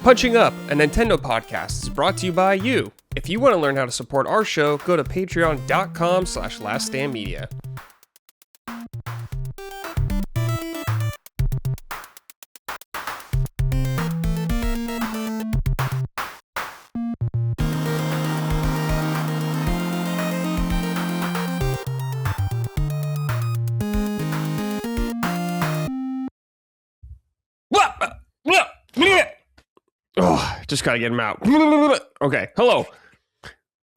Punching Up, a Nintendo podcast, is brought to you by you. If you want to learn how to support our show, go to patreon.com/laststandmedia. Oh, just gotta get him out. Okay, hello.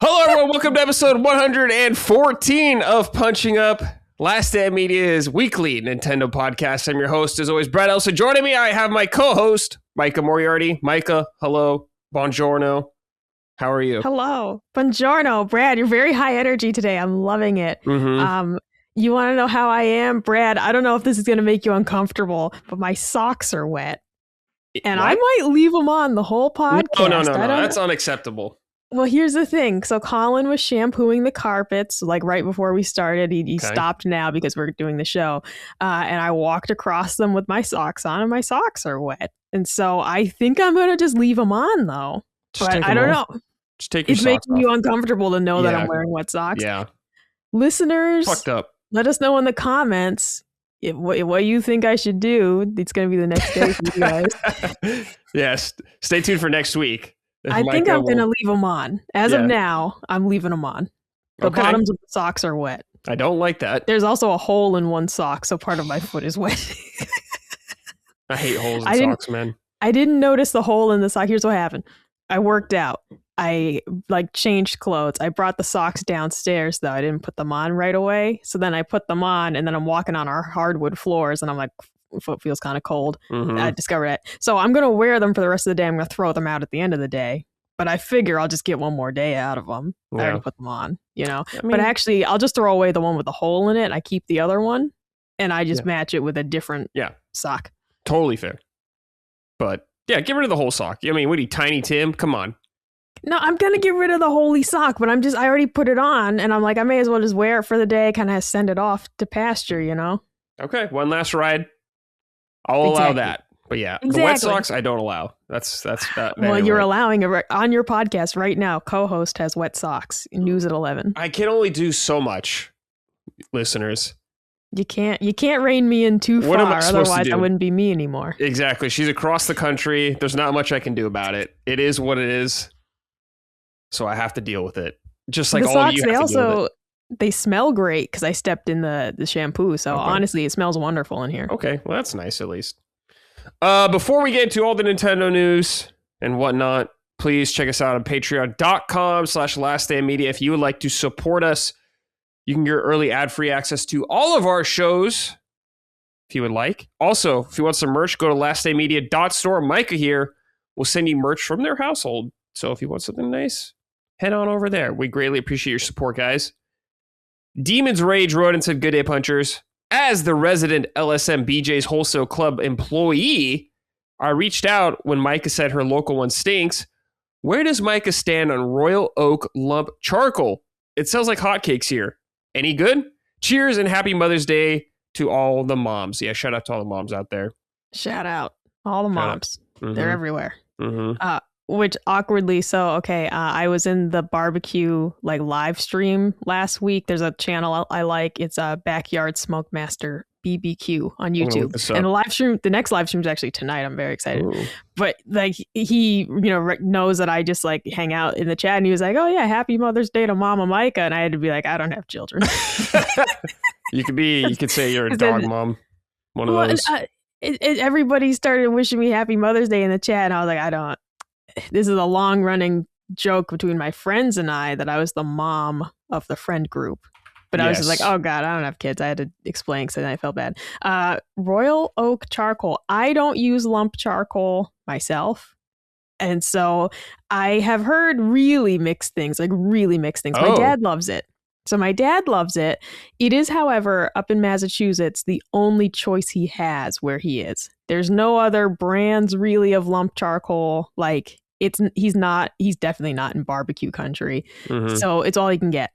Hello, everyone. Welcome to episode 114 of Punching Up, Last Stand Media's weekly Nintendo podcast. I'm your host, as always, Brad Elsa. Joining me, I have my co-host, Micah Moriarty. Micah, hello. Buongiorno. How are you? Hello. Buongiorno, Brad. You're very high energy today. I'm loving it. Mm-hmm. You want to know how I am? Brad, I don't know if this is going to make you uncomfortable, but my socks are wet. And what? I might leave them on the whole podcast. No. That's unacceptable. Well, here's the thing. So Colin was shampooing the carpets, like right before we started. He stopped now because we're doing the show. And I walked across them with my socks on, and my socks are wet. And so I think I'm going to just leave them on, though. But I don't know. Just take your it's socks making off. You uncomfortable to know that I'm wearing wet socks. Yeah. Listeners, fucked up. Let us know in the comments what you think I should do. It's going to be the next day for you guys. Yes. Stay tuned for next week. I think I'm going to leave them on. As of now, I'm leaving them on. The bottoms of the socks are wet. I don't like that. There's also a hole in one sock, so part of my foot is wet. I hate holes in socks, man. I didn't notice the hole in the sock. Here's what happened. I worked out. I changed clothes. I brought the socks downstairs, though. I didn't put them on right away. So then I put them on, and then I'm walking on our hardwood floors, and I'm like, foot feels kind of cold. Mm-hmm. I discovered it. So I'm going to wear them for the rest of the day. I'm going to throw them out at the end of the day. But I figure I'll just get one more day out of them. Yeah. I already put them on, you know. But actually, I'll just throw away the one with the hole in it. I keep the other one, and I just match it with a different sock. Totally fair. But yeah, get rid of the whole sock. I mean, what are you, Tiny Tim? Come on. No, I'm going to get rid of the holy sock, but I already put it on, and I'm like, I may as well just wear it for the day, kind of send it off to pasture, you know? Okay, one last ride. I'll allow that. But yeah, the wet socks, I don't allow. That's that. Well, you're allowing it on your podcast right now. Co-host has wet socks. News at 11. I can only do so much, listeners. You can't rein me in too far, otherwise I wouldn't be me anymore. Exactly. She's across the country. There's not much I can do about it. It is what it is. So I have to deal with it. Just like all of you have to deal with it. They smell great because I stepped in the shampoo. So honestly, it smells wonderful in here. Okay. Well, that's nice at least. Before we get into all the Nintendo news and whatnot, please check us out on patreon.com/laststandmedia. If you would like to support us, you can get early ad-free access to all of our shows if you would like. Also, if you want some merch, go to laststandmedia.store. Micah here will send you merch from their household. So if you want something nice, head on over there. We greatly appreciate your support, guys. Demon's Rage wrote and said, "Good day, punchers. As the resident LSM BJ's Wholesale Club employee, I reached out when Micah said her local one stinks. Where does Micah stand on Royal Oak Lump Charcoal? It sells like hotcakes here. Any good? Cheers and happy Mother's Day to all the moms." Yeah, shout out to all the moms out there. Shout out. All the moms. Mm-hmm. They're everywhere. Mm-hmm. Which awkwardly, I was in the barbecue live stream last week. There's a channel I like. It's a Backyard Smokemaster BBQ on YouTube. And the next live stream is actually tonight. I'm very excited. Ooh. But he knows that I just hang out in the chat, and he was like, "Oh yeah, happy Mother's Day to Mama Micah," and I had to be like, "I don't have children." You could say you're a dog mom. One of those. Everybody started wishing me happy Mother's Day in the chat, and I was like, I don't. This is a long running joke between my friends and I that I was the mom of the friend group. But I was just like, oh God, I don't have kids. I had to explain because I felt bad. Royal Oak Charcoal. I don't use lump charcoal myself. And so I have heard really mixed things. Oh. My dad loves it. So my dad loves it. It is, however, up in Massachusetts, the only choice he has where he is. There's no other brands really of lump charcoal. He's definitely not in barbecue country. Mm-hmm. So it's all he can get.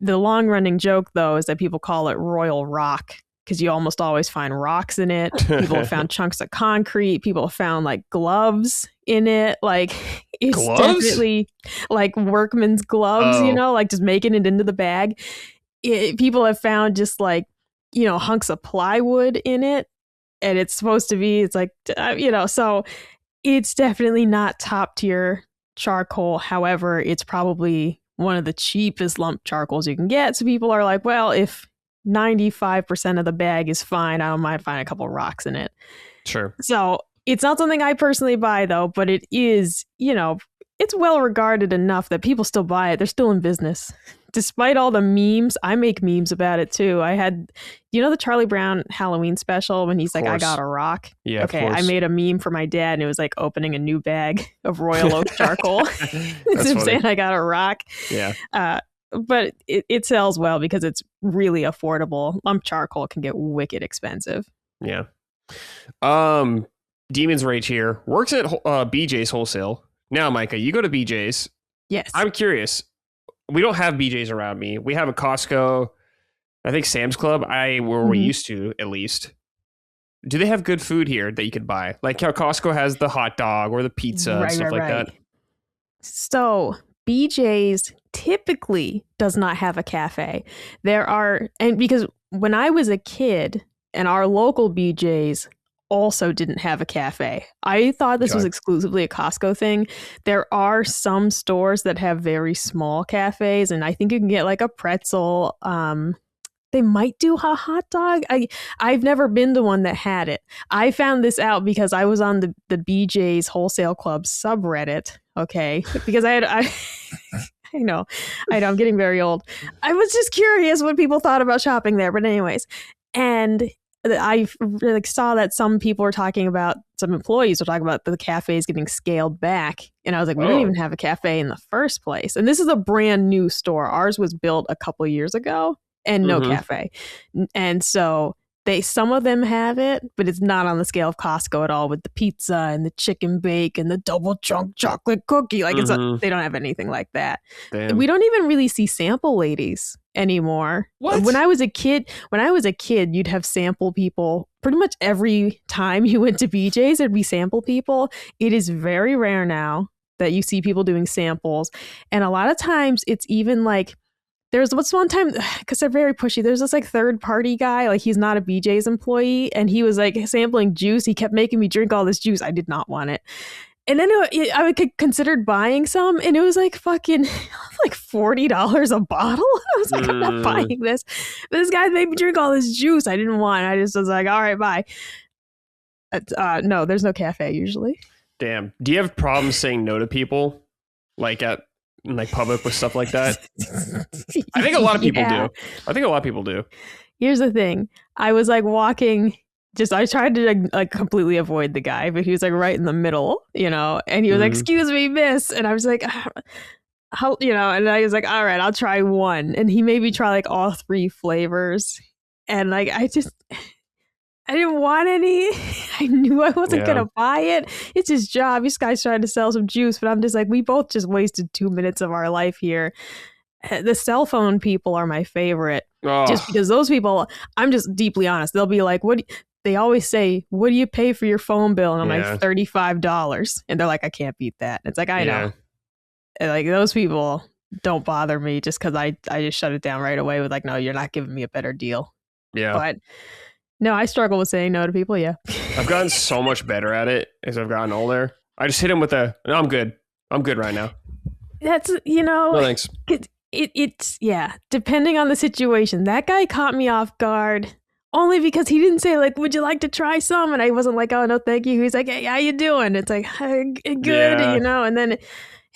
The long running joke, though, is that people call it Royal Rock because you almost always find rocks in it. People have found chunks of concrete. People have found like gloves in it. Like it's Gloves? definitely like workman's gloves, Oh. you know, like just making it into the bag. People have found just like, you know, hunks of plywood in it. And it's supposed to be, it's like, you know, so it's definitely not top tier charcoal. However, it's probably one of the cheapest lump charcoals you can get. So people are like, well, if 95% of the bag is fine, I don't mind finding a couple rocks in it. Sure. So it's not something I personally buy, though, but it is, you know, it's well regarded enough that people still buy it. They're still in business. Despite all the memes, I make memes about it too. I had, you know, the Charlie Brown Halloween special when he's like, I got a rock. Yeah. Okay. I made a meme for my dad and it was like opening a new bag of Royal Oak charcoal. It's him saying I got a rock. Yeah. But it sells well because it's really affordable. Lump charcoal can get wicked expensive. Yeah. Demon's Rage here works at BJ's Wholesale. Now, Micah, you go to BJ's. Yes. I'm curious. We don't have BJ's around me. We have a Costco, I think Sam's Club, where we used to, at least. Do they have good food here that you could buy? Like how Costco has the hot dog or the pizza and stuff like that? So BJ's typically does not have a cafe. And because when I was a kid and our local BJ's also didn't have a cafe. I thought this was exclusively a Costco thing. There are some stores that have very small cafes, and I think you can get like a pretzel. They might do a hot dog. I've never been to one that had it. I found this out because I was on the BJ's Wholesale Club subreddit. Okay, because I know, I'm getting very old. I was just curious what people thought about shopping there. But anyways, and I saw that some people were talking about, some employees were talking about the cafes getting scaled back. And I was like, we didn't even have a cafe in the first place. And this is a brand new store. Ours was built a couple years ago and no cafe. And so some of them have it, but it's not on the scale of Costco at all with the pizza and the chicken bake and the double chunk chocolate cookie. Like they don't have anything like that. Damn. We don't even really see sample ladies anymore. What? When I was a kid, you'd have sample people pretty much every time you went to BJ's. There'd be sample people. It is very rare now that you see people doing samples, and a lot of times it's even like what's one time, because they're very pushy, there's this like third party guy, like he's not a BJ's employee, and he was like sampling juice. He kept making me drink all this juice. I did not want it. And then I considered buying some, and it was like fucking like $40 a bottle. I was like, I'm not buying this. But this guy made me drink all this juice I didn't want. I just was like, all right, bye. No, there's no cafe usually. Damn. Do you have problems saying no to people? Like at public with stuff like that? I think a lot of people do. Here's the thing. I was like walking, I tried to like completely avoid the guy, but he was like right in the middle, you know, and he was like, excuse me, miss. And I was like, how, you know, and I was like, all right, I'll try one. And he made me try like all 3 flavors. And like, I didn't want any. I knew I wasn't going to buy it. It's his job. This guy's trying to sell some juice, but I'm just like, we both just wasted 2 minutes of our life here. The cell phone people are my favorite. Just because those people, I'm just deeply honest. They'll be like, they always say, what do you pay for your phone bill? And I'm like, $35. And they're like, I can't beat that. And it's like, I know. And like those people don't bother me just because I just shut it down right away with like, no, you're not giving me a better deal. Yeah. But no, I struggle with saying no to people. Yeah. I've gotten so much better at it as I've gotten older. I just hit him with no, I'm good. I'm good right now. That's, you know, no, thanks. It's depending on the situation. That guy caught me off guard only because he didn't say like, would you like to try some? And I wasn't like, oh no, thank you. He's like, hey, how you doing? It's like, good, you know, and then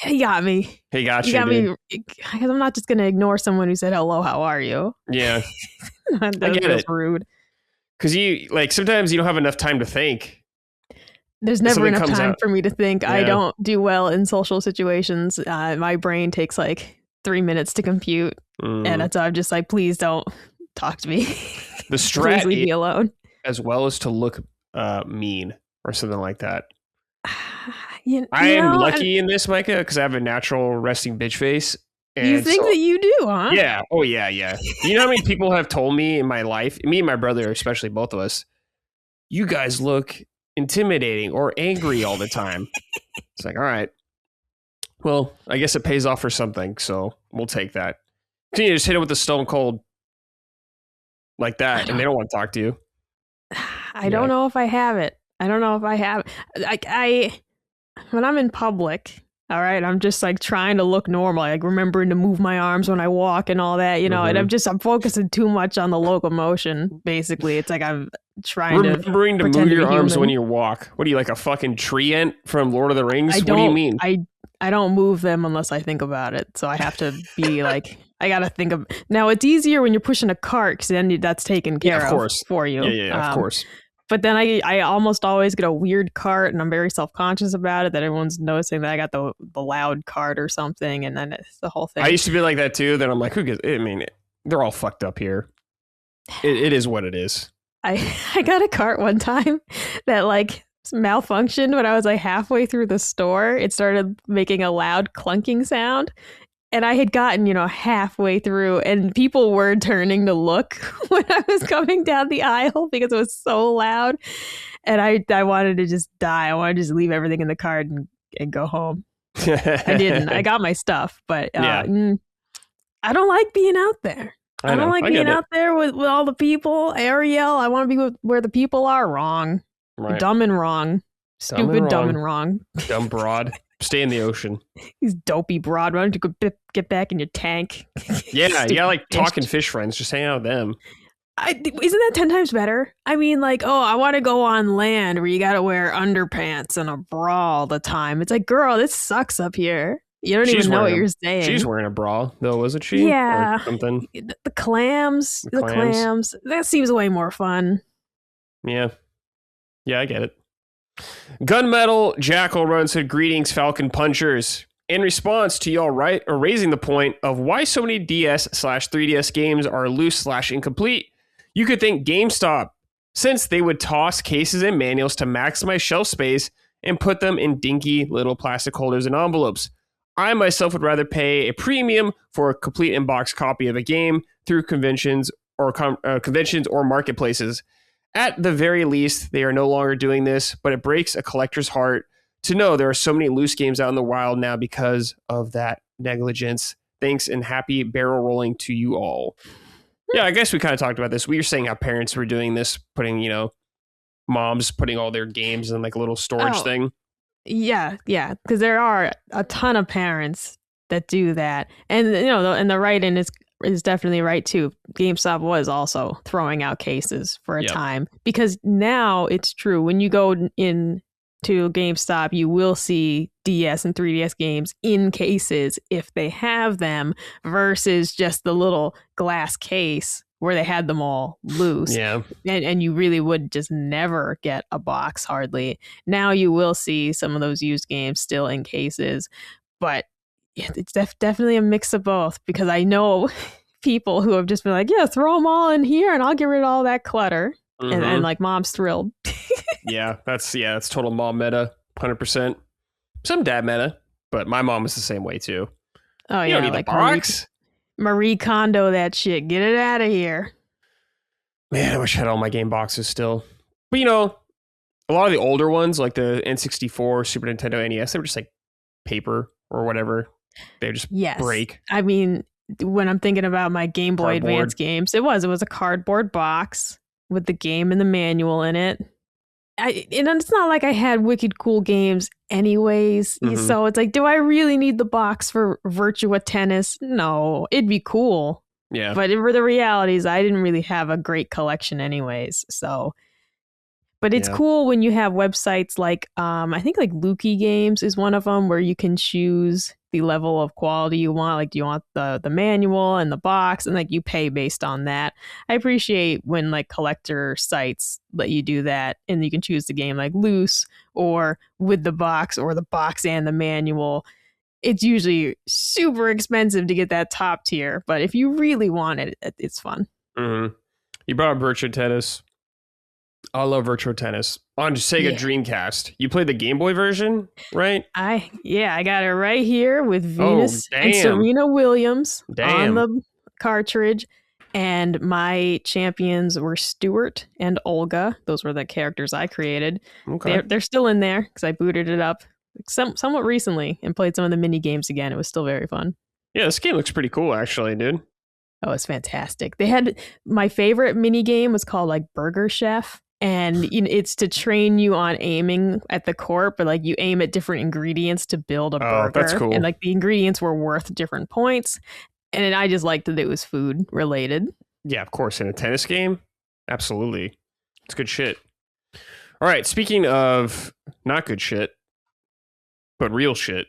he got me. He got me because I'm not just going to ignore someone who said, hello, how are you? Yeah. I get it. Rude. Because sometimes you don't have enough time to think. There's never enough time for me to think. Yeah. I don't do well in social situations. My brain takes like 3 minutes to compute. And so I'm just like, please don't talk to me. The strat, please leave me alone. As well as to look mean or something like that. I am lucky in this, Micah, because I have a natural resting bitch face. You think that you do, huh? Yeah. Oh, yeah, yeah. You know how many people have told me in my life, me and my brother, especially both of us, you guys look intimidating or angry all the time. It's like, all right. Well, I guess it pays off for something, so we'll take that. Can you just hit it with the stone cold like that, and they don't want to talk to you? I don't know if I have it. I don't know if I have I when I'm in public, all right, I'm just like trying to look normal, like remembering to move my arms when I walk and all that, you know, and I'm focusing too much on the locomotion, basically. It's like I'm trying remembering to move your arms when you walk. What are you, like a fucking tree ant from Lord of the Rings? What do you mean? I don't move them unless I think about it. So I have to be like, I got to think of. Now it's easier when you're pushing a cart because then that's taken care of for you. Yeah, of course. But then I almost always get a weird cart, and I'm very self-conscious about it, that everyone's noticing that I got the loud cart or something, and then it's the whole thing. I used to be like that too. Then I'm like, who gives? I mean, they're all fucked up here. It is what it is. I got a cart one time that like malfunctioned when I was like halfway through the store. It started making a loud clunking sound. And I had gotten, halfway through, and people were turning to look when I was coming down the aisle because it was so loud. And I wanted to just die. I wanted to just leave everything in the cart and go home. I didn't. I got my stuff, but I don't like being out there. I don't like being out there with all the people. Ariel, I want to be where the people are. Wrong. Right. Dumb and wrong. Stupid, dumb and wrong. Dumb broad. Stay in the ocean. These dopey broad. Why don't you go get back in your tank? Yeah, you got like talking fish friends. Just hang out with them. Isn't that 10 times better? I mean, like, I want to go on land where you got to wear underpants and a bra all the time. It's like, girl, this sucks up here. You don't even know what you're saying. She's wearing a bra, though, wasn't she? Yeah. Or something. The clams. The clams. That seems way more fun. Yeah. Yeah, I get it. Gunmetal Jackal Run said, greetings, Falcon Punchers. In response to y'all raising the point of why so many DS/3DS games are loose/incomplete, you could think GameStop, since they would toss cases and manuals to maximize shelf space and put them in dinky little plastic holders and envelopes. I myself would rather pay a premium for a complete in-box copy of a game through conventions or marketplaces. At the very least, they are no longer doing this, but it breaks a collector's heart to know there are so many loose games out in the wild now because of that negligence. Thanks and happy barrel rolling to you all. Yeah, I guess we kind of talked about this. We were saying how parents were doing this, putting, moms putting all their games in like a little storage thing. Yeah, because there are a ton of parents that do that. And, and the write-in is definitely right too. GameStop was also throwing out cases for a time, because now it's true. When you go in to GameStop, you will see DS and 3DS games in cases if they have them, versus just the little glass case where they had them all loose. Yeah. And you really would just never get a box hardly. Now you will see some of those used games still in cases, but it's definitely a mix of both, because I know people who have just been like, yeah, throw them all in here and I'll get rid of all that clutter. Mm-hmm. And like, mom's thrilled. That's total mom meta, 100%. Some dad meta, but my mom is the same way too. Oh, you don't need like the box. Marie Kondo that shit. Get it out of here. Man, I wish I had all my game boxes still. But a lot of the older ones, like the N64, Super Nintendo, NES, they were just like paper or whatever. They just break. I mean, when I'm thinking about my Game Boy Advance games, it was a cardboard box with the game and the manual in it. And it's not like I had wicked cool games anyways. Mm-hmm. So it's like, do I really need the box for Virtua Tennis? No, it'd be cool. Yeah. But for the reality is I didn't really have a great collection anyways. So, but it's cool when you have websites like, I think like Lukey Games is one of them, where you can choose the level of quality you want. Like, do you want the manual and the box, and like you pay based on that. I appreciate when like collector sites let you do that, and you can choose the game like loose or with the box, or the box and the manual. It's usually super expensive to get that top tier, but if you really want it, it's fun. Mm-hmm. You brought up Virtua Tennis. I love Virtual Tennis on Sega Dreamcast. You played the Game Boy version, right? I got it right here with Oh, Venus and damn. Serena Williams on Damn. the cartridge. And my champions were Stuart and Olga. Those were the characters I created. Okay. They're still in there because I booted it up somewhat recently and played some of the mini games again. It was still very fun. Yeah, this game looks pretty cool, actually, dude. Oh, it's fantastic. They had my favorite mini game was called like Burger Chef. And it's to train you on aiming at the court, but like you aim at different ingredients to build a burger. That's cool. And like the ingredients were worth different points. And I just liked that it was food related. Yeah, of course. In a tennis game, absolutely. It's good shit. All right. Speaking of not good shit, but real shit,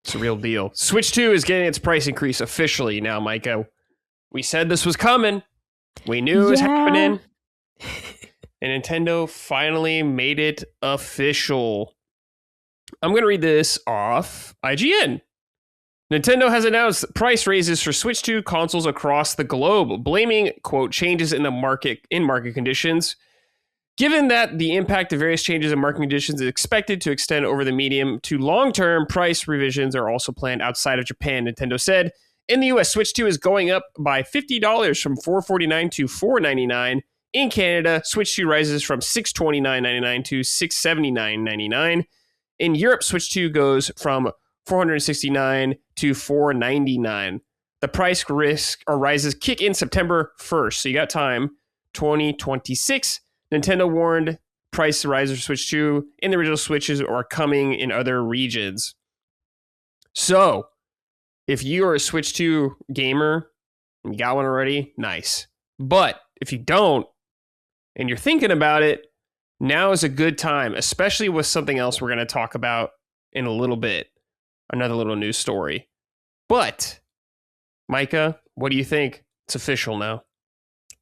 it's a real deal. Switch 2 is getting its price increase officially now, Micah. We said this was coming. We knew it was happening. And Nintendo finally made it official. I'm going to read this off IGN. Nintendo has announced price raises for Switch 2 consoles across the globe, blaming, quote, changes in market conditions. Given that the impact of various changes in market conditions is expected to extend over the medium to long-term, price revisions are also planned outside of Japan, Nintendo said. In the US, Switch 2 is going up by $50 from $449 to $499. In Canada, Switch 2 rises from $629.99 to $679.99. In Europe, Switch 2 goes from $469 to $499. The price rises kick in September 1st, so you got time. 2026. Nintendo warned price rises for Switch 2 in the original Switches are coming in other regions. So, if you are a Switch 2 gamer and you got one already, nice. But if you don't, and you're thinking about it, now is a good time, especially with something else we're going to talk about in a little bit. Another little news story. But, Micah, what do you think? It's official now.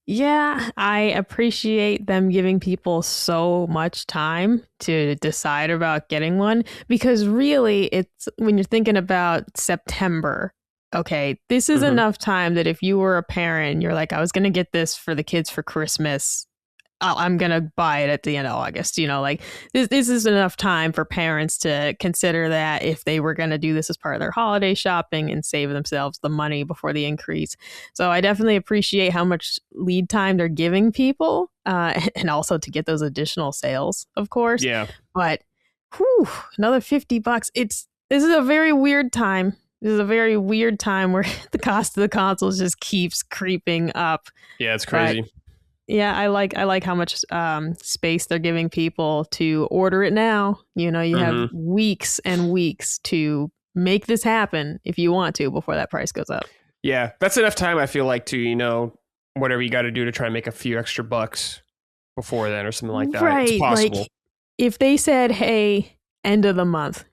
Yeah, I appreciate them giving people so much time to decide about getting one, because really it's when you're thinking about September, okay, this is enough time that if you were a parent and you're like, I was going to get this for the kids for Christmas, I'm going to buy it at the end of August. Like this is enough time for parents to consider that if they were going to do this as part of their holiday shopping and save themselves the money before the increase. So I definitely appreciate how much lead time they're giving people and also to get those additional sales, of course. Yeah. But another $50. This is a very weird time. This is a very weird time where the cost of the consoles just keeps creeping up. Yeah, it's crazy. But yeah, I like how much space they're giving people to order it now. You have weeks and weeks to make this happen if you want to before that price goes up. Yeah, that's enough time, I feel like, to, whatever you got to do to try and make a few extra bucks before then or something like that. Right. It's possible. Like, if they said, hey, end of the month,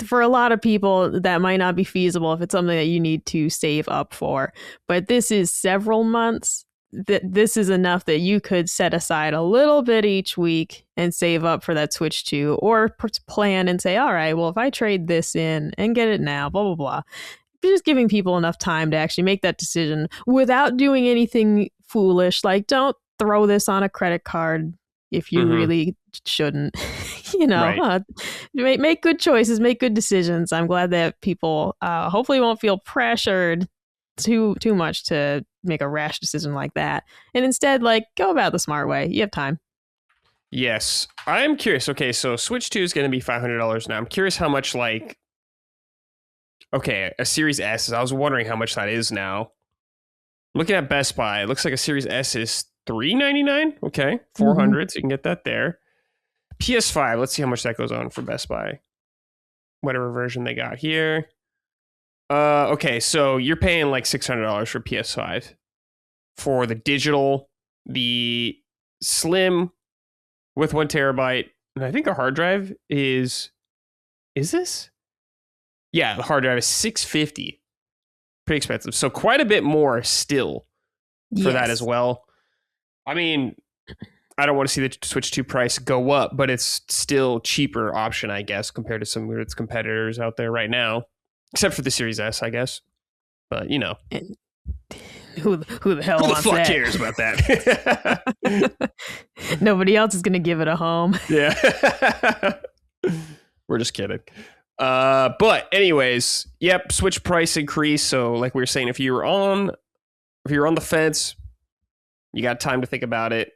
for a lot of people, that might not be feasible if it's something that you need to save up for. But this is several months. This is enough that you could set aside a little bit each week and save up for that Switch 2, or plan and say, all right, well, if I trade this in and get it now, blah, blah, blah. Just giving people enough time to actually make that decision without doing anything foolish. Like, don't throw this on a credit card if you really shouldn't. Right. Make good choices, make good decisions. I'm glad that people hopefully won't feel pressured too much to make a rash decision like that, and instead go about the smart way. You have time. Yes, I'm curious. Okay, so Switch 2 is going to be $500 now. I'm curious how much a Series S is. I was wondering how much that is now. Looking at Best Buy, it looks like a Series S is $399. Okay, $400, so you can get that there. PS5, let's see how much that goes on for Best Buy. Whatever version they got here. Okay, so you're paying $600 for PS5 for the digital, the slim with 1 terabyte, and I think the hard drive is this? Yeah, the hard drive is $650. Pretty expensive. So quite a bit more still for that as well. I mean, I don't want to see the Switch 2 price go up, but it's still cheaper option, I guess, compared to some of its competitors out there right now. Except for the Series S, I guess. But, Who the hell Who the wants fuck that? cares about that? Nobody else is going to give it a home. Yeah. We're just kidding. But anyways, yep, Switch price increase. So like we were saying, if you're on the fence, you got time to think about it.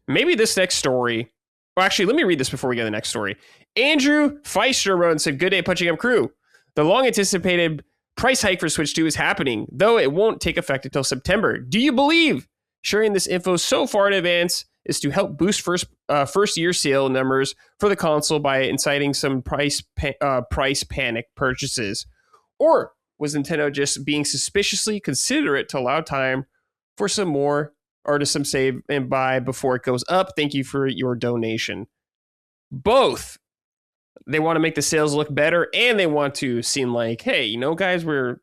Maybe this next story. Well, actually, let me read this before we go to the next story. Andrew Feister wrote and said, "Good day, Punching Up crew. The long anticipated price hike for Switch 2 is happening, though it won't take effect until September. Do you believe sharing this info so far in advance is to help boost first year sale numbers for the console by inciting some price panic purchases? Or was Nintendo just being suspiciously considerate to allow time for some more or to some save and buy before it goes up? Thank you for your donation." Both. They want to make the sales look better, and they want to seem like, hey, guys, we're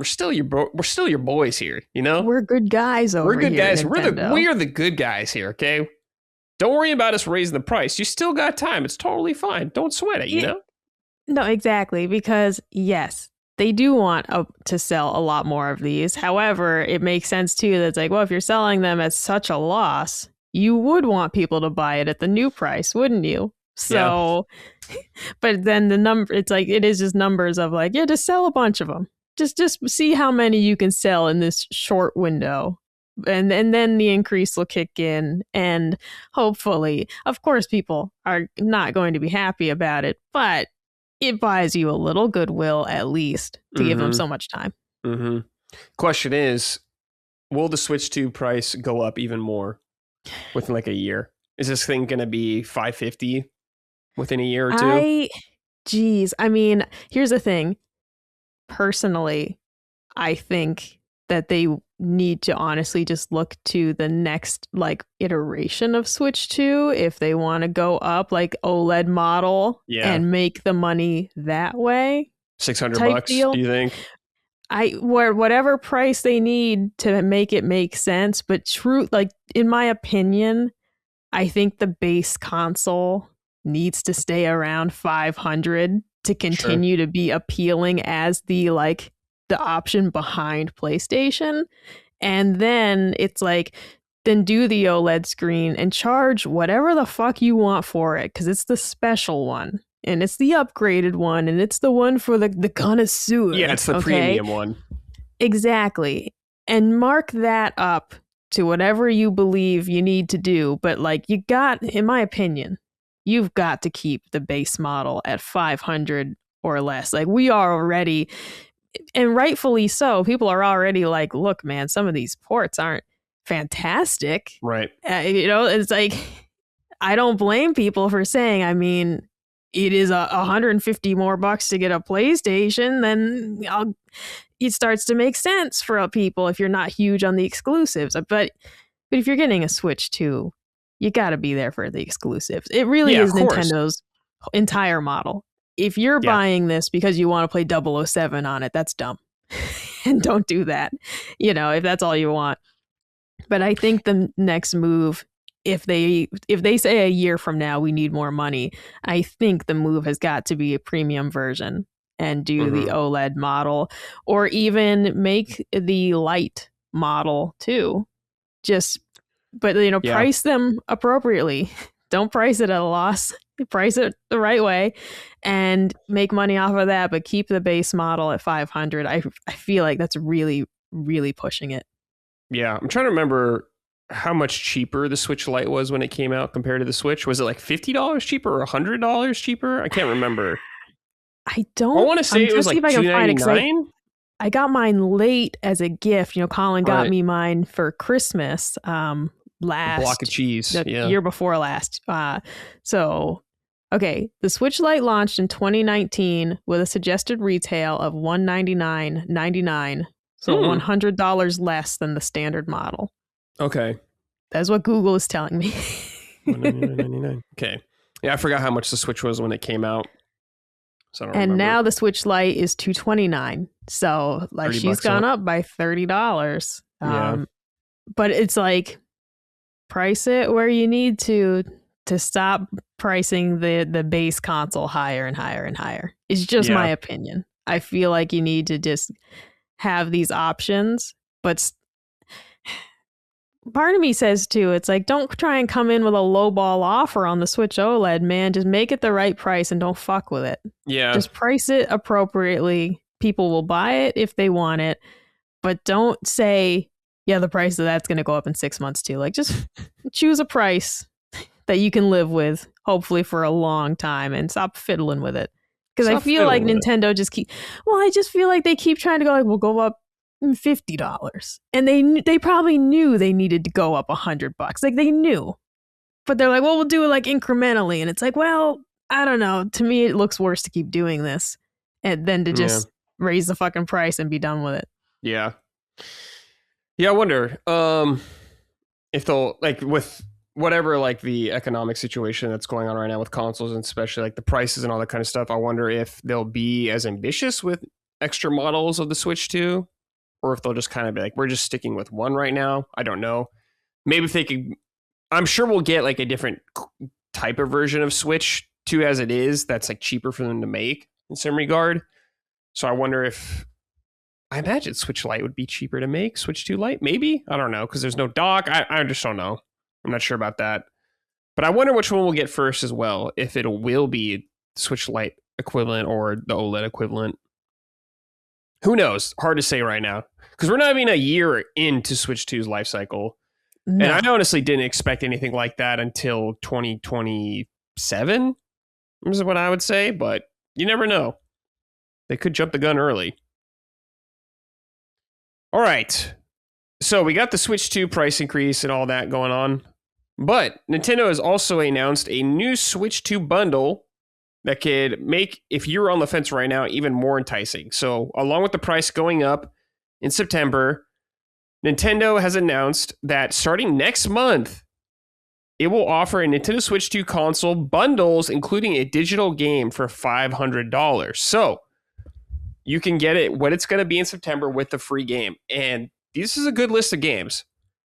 still your boys here. We're good guys over here. We're good guys. Nintendo. We are the good guys here. Okay, don't worry about us raising the price. You still got time. It's totally fine. Don't sweat it. No, exactly. Because yes, they do want to sell a lot more of these. However, it makes sense too that it's like, well, if you're selling them at such a loss, you would want people to buy it at the new price, wouldn't you? So, yeah. But then the number, it's like, it is just numbers of like, yeah, just sell a bunch of them. Just see how many you can sell in this short window. And then the increase will kick in. And hopefully, of course, people are not going to be happy about it, but it buys you a little goodwill at least to give them so much time. Mm-hmm. Question is, will the Switch 2 price go up even more within like a year? Is this thing going to be $550 within a year or two? I mean, here's the thing. Personally, I think that they need to honestly just look to the next like iteration of Switch 2 if they want to go up like OLED model and make the money that way. $600, do you think? Whatever price they need to make it make sense, but in my opinion, I think the base console needs to stay around 500 to continue to be appealing as the option behind PlayStation. And then it's like, then do the OLED screen and charge whatever the fuck you want for it, because it's the special one and it's the upgraded one and it's the one for the connoisseur. Yeah, it's the premium one. Exactly. And mark that up to whatever you believe you need to do. But in my opinion, you've got to keep the base model at 500 or less. Like, we are already, and rightfully so, people are already like, look, man, some of these ports aren't fantastic. Right. It's like, I don't blame people for saying, I mean, it is $150 more to get a PlayStation, then it starts to make sense for people if you're not huge on the exclusives. But if you're getting a Switch 2, you got to be there for the exclusives. It really is Nintendo's entire model. If you're buying this because you want to play 007 on it, that's dumb. And don't do that, if that's all you want. But I think the next move, if they say a year from now we need more money, I think the move has got to be a premium version and do the OLED model, or even make the light model too. Price them appropriately. Don't price it at a loss. Price it the right way and make money off of that, but keep the base model at 500. I feel like that's really, really pushing it. Yeah, I'm trying to remember how much cheaper the Switch Lite was when it came out compared to the Switch. Was it like $50 cheaper or $100 cheaper? I can't remember. I want to say it was like $299. I got mine late as a gift. Colin got me mine for Christmas. Last block of cheese. Year before last. The Switch Lite launched in 2019 with a suggested retail of $199.99, so $100 less than the standard model. Okay, that's what Google is telling me. $199.99. Okay, yeah, I forgot how much the Switch was when it came out. So I don't remember. Now the Switch Lite is $229. So she's gone up by $30. But it's like, price it where you need to stop pricing the base console higher and higher and higher. It's just my opinion. I feel like you need to just have these options, but part of me says too, it's like, don't try and come in with a lowball offer on the Switch OLED, man. Just make it the right price and don't fuck with it. Yeah. Just price it appropriately. People will buy it if they want it, but don't say, yeah, the price of that's going to go up in 6 months too. Like, just choose a price that you can live with, hopefully for a long time, and stop fiddling with it. Because I feel like Nintendo just I just feel like they keep trying to go like, we'll go up $50, and they probably knew they needed to go up $100. Like, they knew, but they're like, well, we'll do it like incrementally, and it's like, well, I don't know. To me, it looks worse to keep doing this and then to just raise the fucking price and be done with it. Yeah. I wonder if they'll, like, with whatever, like, the economic situation that's going on right now with consoles, and especially like the prices and all that kind of stuff, I wonder if they'll be as ambitious with extra models of the Switch 2, or if they'll just kind of be like, we're just sticking with one right now. I don't know. Maybe if they could, I'm sure we'll get like a different type of version of Switch 2 as it is, that's like cheaper for them to make in some regard. So I wonder if, I imagine Switch Lite would be cheaper to make. Switch 2 Lite, maybe? I don't know, because there's no dock. I just don't know. I'm not sure about that. But I wonder which one we'll get first as well, if it will be Switch Lite equivalent or the OLED equivalent. Who knows? Hard to say right now, because we're not even a year into Switch 2's life cycle. No. And I honestly didn't expect anything like that until 2027, is what I would say. But you never know. They could jump the gun early. All right. So we got the Switch 2 price increase and all that going on. But Nintendo has also announced a new Switch 2 bundle that could make, if you're on the fence right now, even more enticing. So along with the price going up in September, Nintendo has announced that starting next month, it will offer a Nintendo Switch 2 console bundles, including a digital game for $500. So you can get it, what it's going to be in September with the free game. And this is a good list of games.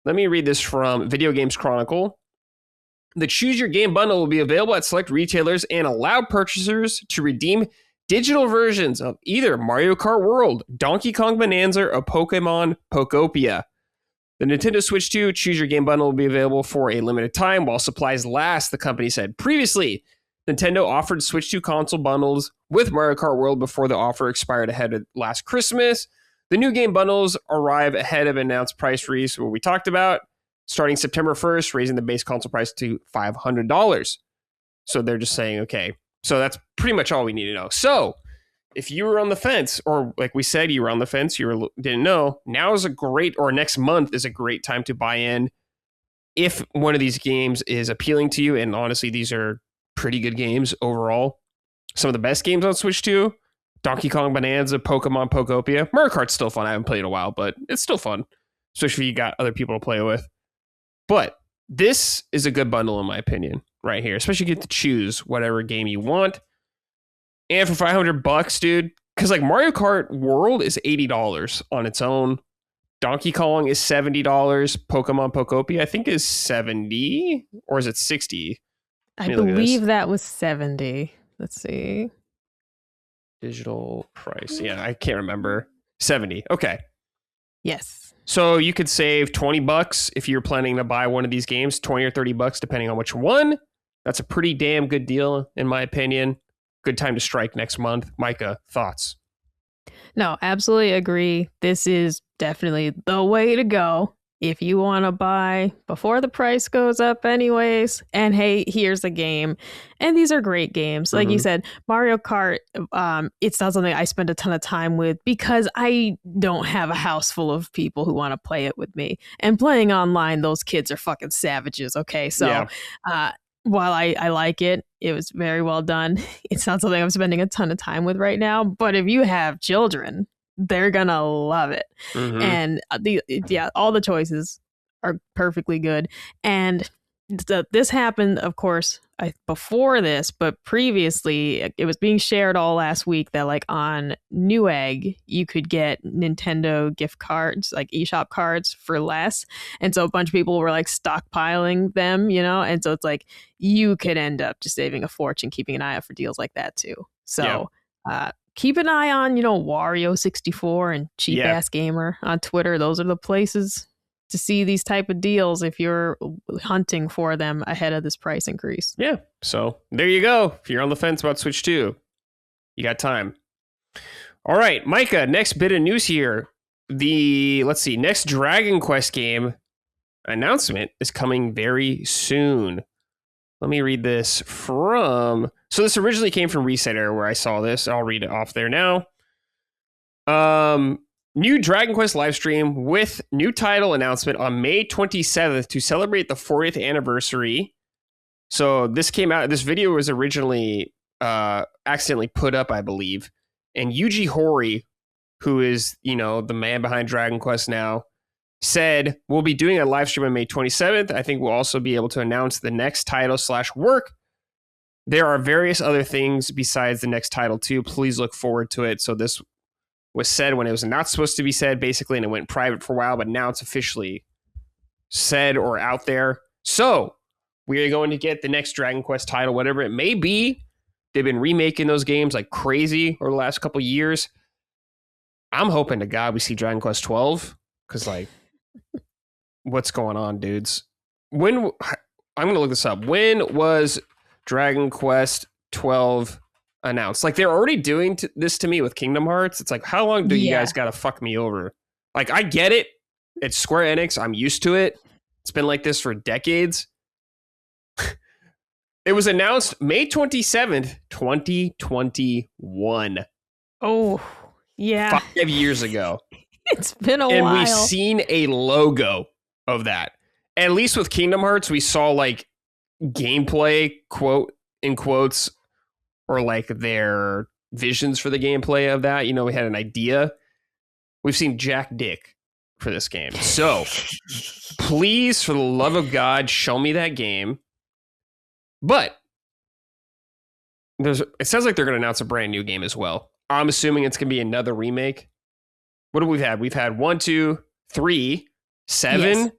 Let me read this from Video Games Chronicle. The Choose Your Game bundle will be available at select retailers and allow purchasers to redeem digital versions of either Mario Kart World, Donkey Kong Bonanza, or Pokemon Pokopia. The Nintendo Switch 2 Choose Your Game bundle will be available for a limited time while supplies last, the company said. Previously, Nintendo offered Switch 2 console bundles with Mario Kart World before the offer expired ahead of last Christmas. The new game bundles arrive ahead of announced price release, what we talked about, starting September 1st, raising the base console price to $500. So they're just saying, okay, so that's pretty much all we need to know. So if you were on the fence, or like we said, you were on the fence, didn't know, now is a great, or next month is a great time to buy in if one of these games is appealing to you. And honestly, these are pretty good games overall. Some of the best games on Switch 2, Donkey Kong Bonanza, Pokemon Pokopia. Mario Kart's still fun. I haven't played in a while, but it's still fun, especially if you got other people to play with. But this is a good bundle, in my opinion, right here. Especially you get to choose whatever game you want. And for $500, dude, because like Mario Kart World is $80 on its own. Donkey Kong is $70. Pokemon Pokopia, I think, is $70, or is it $60? I believe that was $70. Let's see. Digital price. Yeah, I can't remember. $70. Okay. Yes. So you could save $20 if you're planning to buy one of these games, $20 or $30, depending on which one. That's a pretty damn good deal, in my opinion. Good time to strike next month. Micah, thoughts? No, absolutely agree. This is definitely the way to go if you want to buy before the price goes up anyways. And hey, here's a game. And these are great games. Like you said, Mario Kart, it's not something I spend a ton of time with because I don't have a house full of people who want to play it with me. And playing online, those kids are fucking savages. Okay, so while I like it, it was very well done. It's not something I'm spending a ton of time with right now. But if you have children, they're gonna love it. And all the choices are perfectly good. And this happened, of course, before this, but previously it was being shared all last week that like on Newegg you could get Nintendo gift cards, like eShop cards, for less. And so a bunch of people were like stockpiling them, you know. And so it's like you could end up just saving a fortune, keeping an eye out for deals like that too. So keep an eye on, Wario64 and Cheap Ass Gamer on Twitter. Those are the places to see these type of deals if you're hunting for them ahead of this price increase. Yeah. So there you go. If you're on the fence about Switch 2, you got time. All right, Micah, next bit of news here. Next Dragon Quest game announcement is coming very soon. Let me read this so this originally came from Reset Era where I saw this. I'll read it off there now. New Dragon Quest live stream with new title announcement on May 27th to celebrate the 40th anniversary. So this video was originally accidentally put up, I believe. And Yuji Horii, who is, the man behind Dragon Quest now, said, we'll be doing a live stream on May 27th. I think we'll also be able to announce the next title / work. There are various other things besides the next title too. Please look forward to it. So this was said when it was not supposed to be said, basically, and it went private for a while, but now it's officially said or out there. So we are going to get the next Dragon Quest title, whatever it may be. They've been remaking those games like crazy over the last couple of years. I'm hoping to God we see Dragon Quest 12, because what's going on, dudes? I'm going to look this up. When was Dragon Quest 12 announced? They're already doing this to me with Kingdom Hearts. It's how long do you guys gotta fuck me over? I get it. It's Square Enix. I'm used to it. It's been like this for decades. It was announced May 27th, 2021. Oh, yeah. 5 years ago. It's been a while. And we've seen a logo of that. At least with Kingdom Hearts, we saw gameplay, quote in quotes, or their visions for the gameplay of that. We had an idea. We've seen Jack Dick for this game. So please, for the love of God, show me that game. But it sounds like they're going to announce a brand new game as well. I'm assuming it's going to be another remake. What have we had? We've had 1, 2, 3, 7. Yes.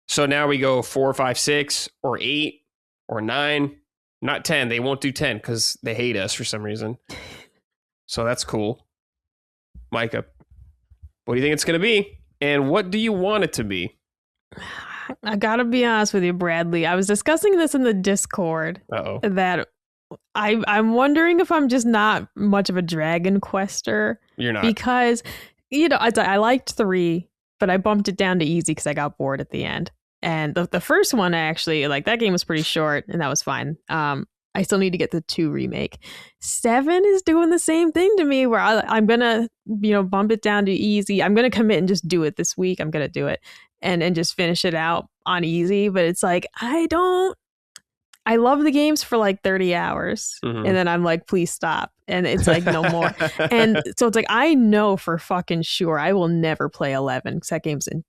So now we go 4, 5, 6, or 8, or 9. Not 10. They won't do 10 because they hate us for some reason. So that's cool. Micah, what do you think it's going to be? And what do you want it to be? I gotta be honest with you, Bradley. I was discussing this in the Discord. Uh-oh. That I'm wondering if I'm just not much of a Dragon Quester. You're not. Because, I liked 3, but I bumped it down to easy because I got bored at the end. And the first one, actually, that game was pretty short, and that was fine. I still need to get the 2 remake. 7 is doing the same thing to me, where I'm going to, bump it down to easy. I'm going to commit and just do it this week. I'm going to do it and just finish it out on easy. But it's I love the games for 30 hours. Mm-hmm. And then I'm please stop. And it's no more. And so it's I know for fucking sure I will never play 11 because that game's in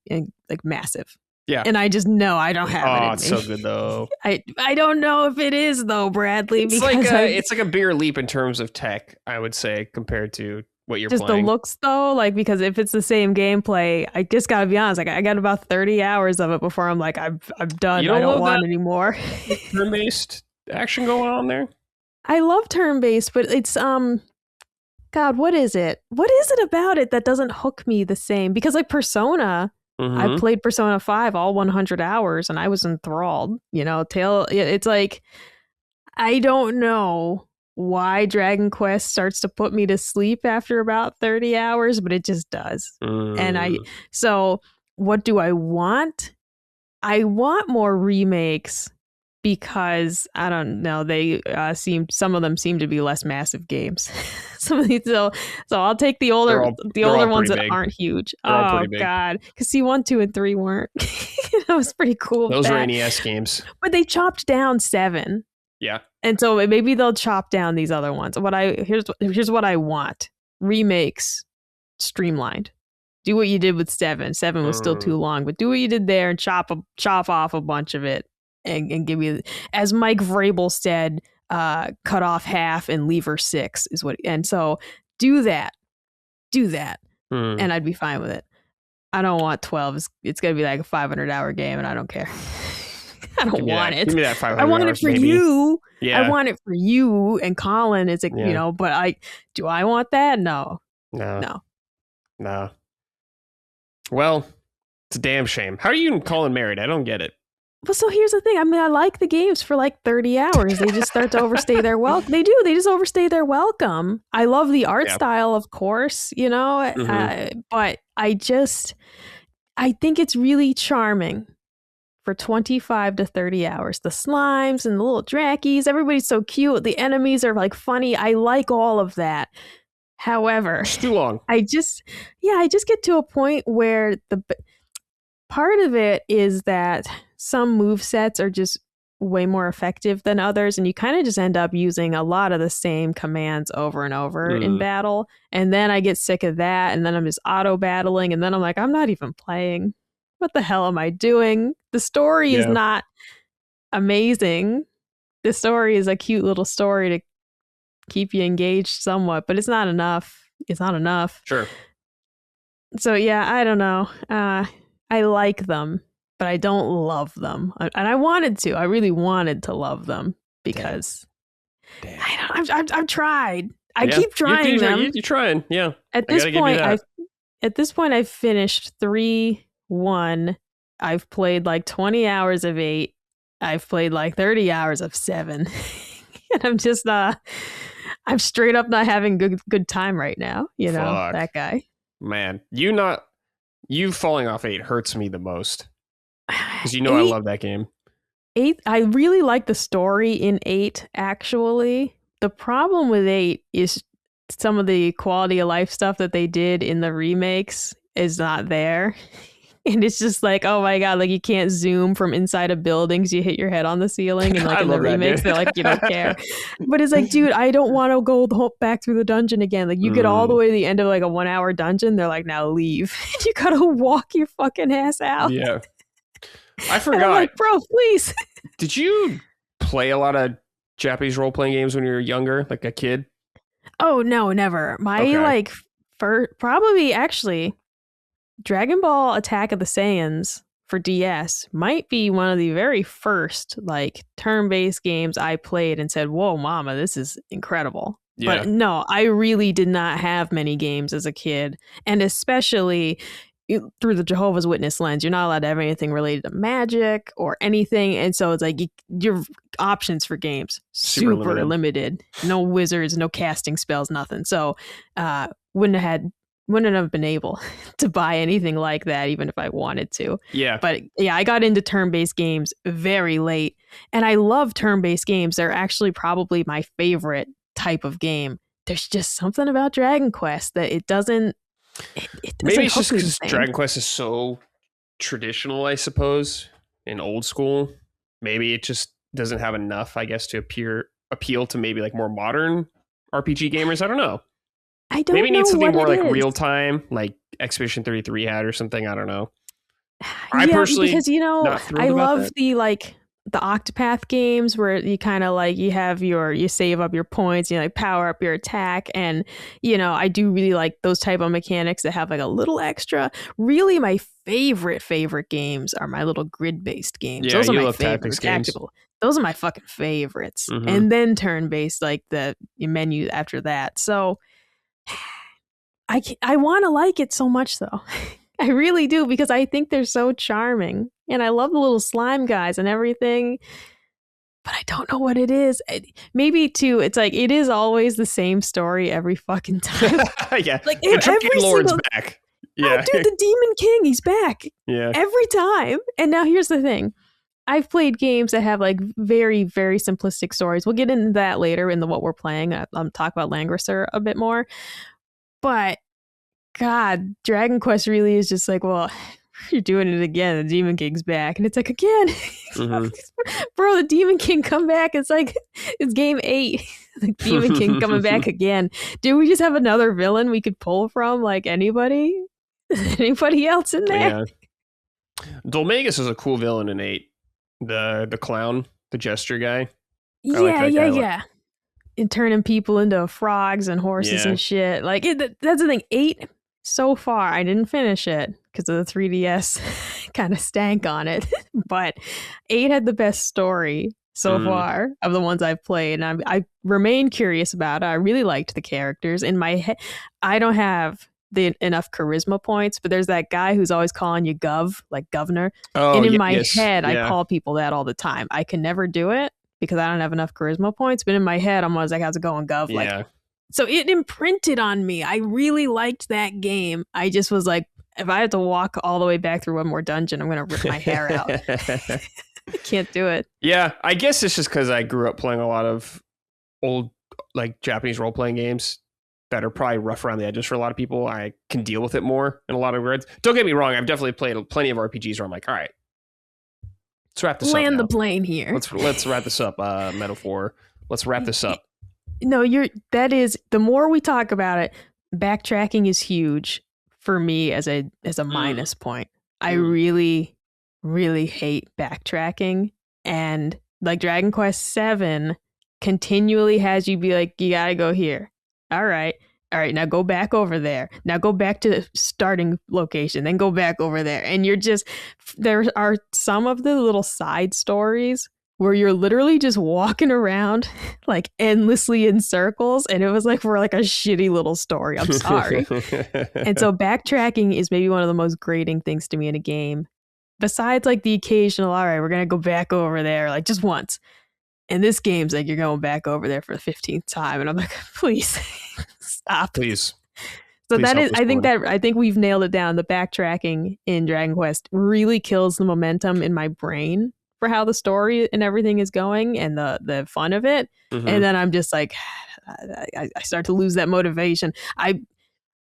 massive. Yeah. And I just know I don't have it in me. It's so good though. I don't know if it is though, Bradley. It's it's a bigger leap in terms of tech, I would say, compared to what you're just playing. The looks though, because if it's the same gameplay, I just gotta be honest, I got about 30 hours of it before I'm I'm done. I don't want anymore. Turn-based action going on there? I love turn-based, but it's God, what is it? What is it about it that doesn't hook me the same? Because Persona, I played Persona 5 all 100 hours and I was enthralled. It's I don't know why Dragon Quest starts to put me to sleep after about 30 hours, but it just does. And so what do I want? I want more remakes because I don't know, they some of them seem to be less massive games. Some of these, so I'll take the older ones that aren't huge. Oh God, because 1, 2, and 3 weren't. That was pretty cool. Those were NES games, but they chopped down 7. Yeah, and so maybe they'll chop down these other ones. Here's what I want: remakes, streamlined. Do what you did with 7. 7 was still too long, but do what you did there and chop off a bunch of it and give me, as Mike Vrabel said, cut off half and leave her 6 is what. And so do that, and I'd be fine with it. I don't want 12. It's gonna be a 500-hour game, and I don't care. I don't want it. Give me that 500 I want it hours, for maybe. you. Yeah. I want it for you and Colin. It's like, Yeah. but do I want that? No. No. Well, it's a damn shame. How are you and Colin married? I don't get it. Well, so here's the thing. I mean, I like the games for like 30 hours. They just start to overstay their welcome. They do. They just overstay their welcome. I love the art style, of course, but I think it's really charming for 25 to 30 hours. The slimes and the little drackies, everybody's so cute. The enemies are like funny. I like all of that. However, It's too long. I just get to a point where the part of it is that some movesets are just way more effective than others, and you kind of just end up using a lot of the same commands over and over in battle. And then I get sick of that, and then I'm just auto battling, and then I'm like, I'm not even playing. What the hell am I doing? The story is not amazing. The story is a cute little story to keep you engaged somewhat, but it's not enough. It's not enough. Sure. So yeah, I don't know. I like them, but I don't love them. And I wanted to. I really wanted to love them because Damn. I've tried. I keep trying them. You're trying, yeah. At this point, I've finished 3-1. I've played like 20 hours of 8. I've played like 30 hours of 7. And I'm just I'm straight up not having good time right now. Fuck. That guy. Man, you falling off 8 hurts me the most. Because I love that game. 8, I really like the story in 8, actually. The problem with 8 is some of the quality of life stuff that they did in the remakes is not there. And it's just like, oh my God, like you can't zoom from inside of buildings. You hit your head on the ceiling. And like in the remakes, they're like, you don't care. But it's like, dude, I don't want to go back through the dungeon again. Like you get all the way to the end of like a 1-hour dungeon. They're like, now leave. You gotta walk your fucking ass out. Yeah. I forgot. I'm like, bro, please. Did you play a lot of Japanese role-playing games when you were younger, like a kid? Oh, no, never. Probably actually Dragon Ball Attack of the Saiyans for DS might be one of the very first like turn-based games I played and said, whoa, mama, this is incredible. Yeah. But no, I really did not have many games as a kid. And especially through the Jehovah's Witness lens, you're not allowed to have anything related to magic or anything. And so it's like your options for games, super limited. No wizards, no casting spells, nothing. So wouldn't have been able to buy anything like that, even if I wanted to. Yeah. But yeah, I got into turn-based games very late. And I love turn-based games. They're actually probably my favorite type of game. There's just something about Dragon Quest that it doesn't maybe it's just because Dragon Quest is so traditional, I suppose, and old school. Maybe it just doesn't have enough, I guess, to appeal to maybe like more modern RPG gamers. I don't know. I don't maybe it needs something more like is. real time, like Expedition 33 had or something. I don't know. I personally, because I love the Octopath games where you kind of like you save up your points, you like power up your attack, and I do really like those type of mechanics that have like a little extra. Really, my favorite games are my little grid based games. Yeah, those are my favorite tactical. Those are my fucking favorites, Mm-hmm. and then turn based like the menu after that. So I want to like it so much though. I really do, because I think they're so charming and I love the little slime guys and everything, but I don't know what it is. Maybe too, it's like it is always the same story every fucking time. Yeah, like the Drinking Lord's back. Yeah, oh, dude, the Demon King, he's back. Yeah, every time. And now here's the thing. I've played games that have like very, very simplistic stories. We'll get into that later in the what we're playing. I'll talk about Langrisser a bit more. But God, Dragon Quest really is just like, well, you're doing it again. The Demon King's back. And it's like, again, bro, the Demon King come back. It's like, it's game 8. The Demon King coming back again. Do we just have another villain we could pull from? Like anybody? Anybody else in there? Yeah. Dolmagus is a cool villain in 8. The clown, the gesture guy. Yeah. And turning people into frogs and horses and shit. Like that's the thing. 8 so far, I didn't finish it because of the 3DS kind of stank on it. But 8 had the best story so far of the ones I've played. And I remain curious about it. I really liked the characters. In my head, I don't have enough charisma points, but there's that guy who's always calling you Gov, like governor. And in my head, I call people that all the time. I can never do it because I don't have enough charisma points. But in my head, I'm always like, how's it going, Gov? Like, so it imprinted on me. I really liked that game. I just was like, if I have to walk all the way back through one more dungeon, I'm going to rip my hair out. I can't do it. Yeah, I guess it's just because I grew up playing a lot of old, like, Japanese role-playing games that are probably rough around the edges for a lot of people. I can deal with it more in a lot of regards. Don't get me wrong. I've definitely played plenty of RPGs where I'm like, all right, let's wrap this up. Land the plane here. Let's wrap this up, Metaphor. Let's wrap this up. No, that is, the more we talk about it, backtracking is huge for me as a minus point. I really, really hate backtracking. And like Dragon Quest VII continually has you be like, you gotta go here. All right, now go back over there. Now go back to the starting location, then go back over there. And there are some of the little side stories where you're literally just walking around like endlessly in circles. And it was like for like a shitty little story. I'm sorry. And so backtracking is maybe one of the most grating things to me in a game. Besides like the occasional, all right, we're going to go back over there like just once. And this game's like, you're going back over there for the 15th time. And I'm like, please stop. Please. So that is, I think we've nailed it down. The backtracking in Dragon Quest really kills the momentum in my brain for how the story and everything is going and the fun of it. And then I'm just like, I start to lose that motivation. I'm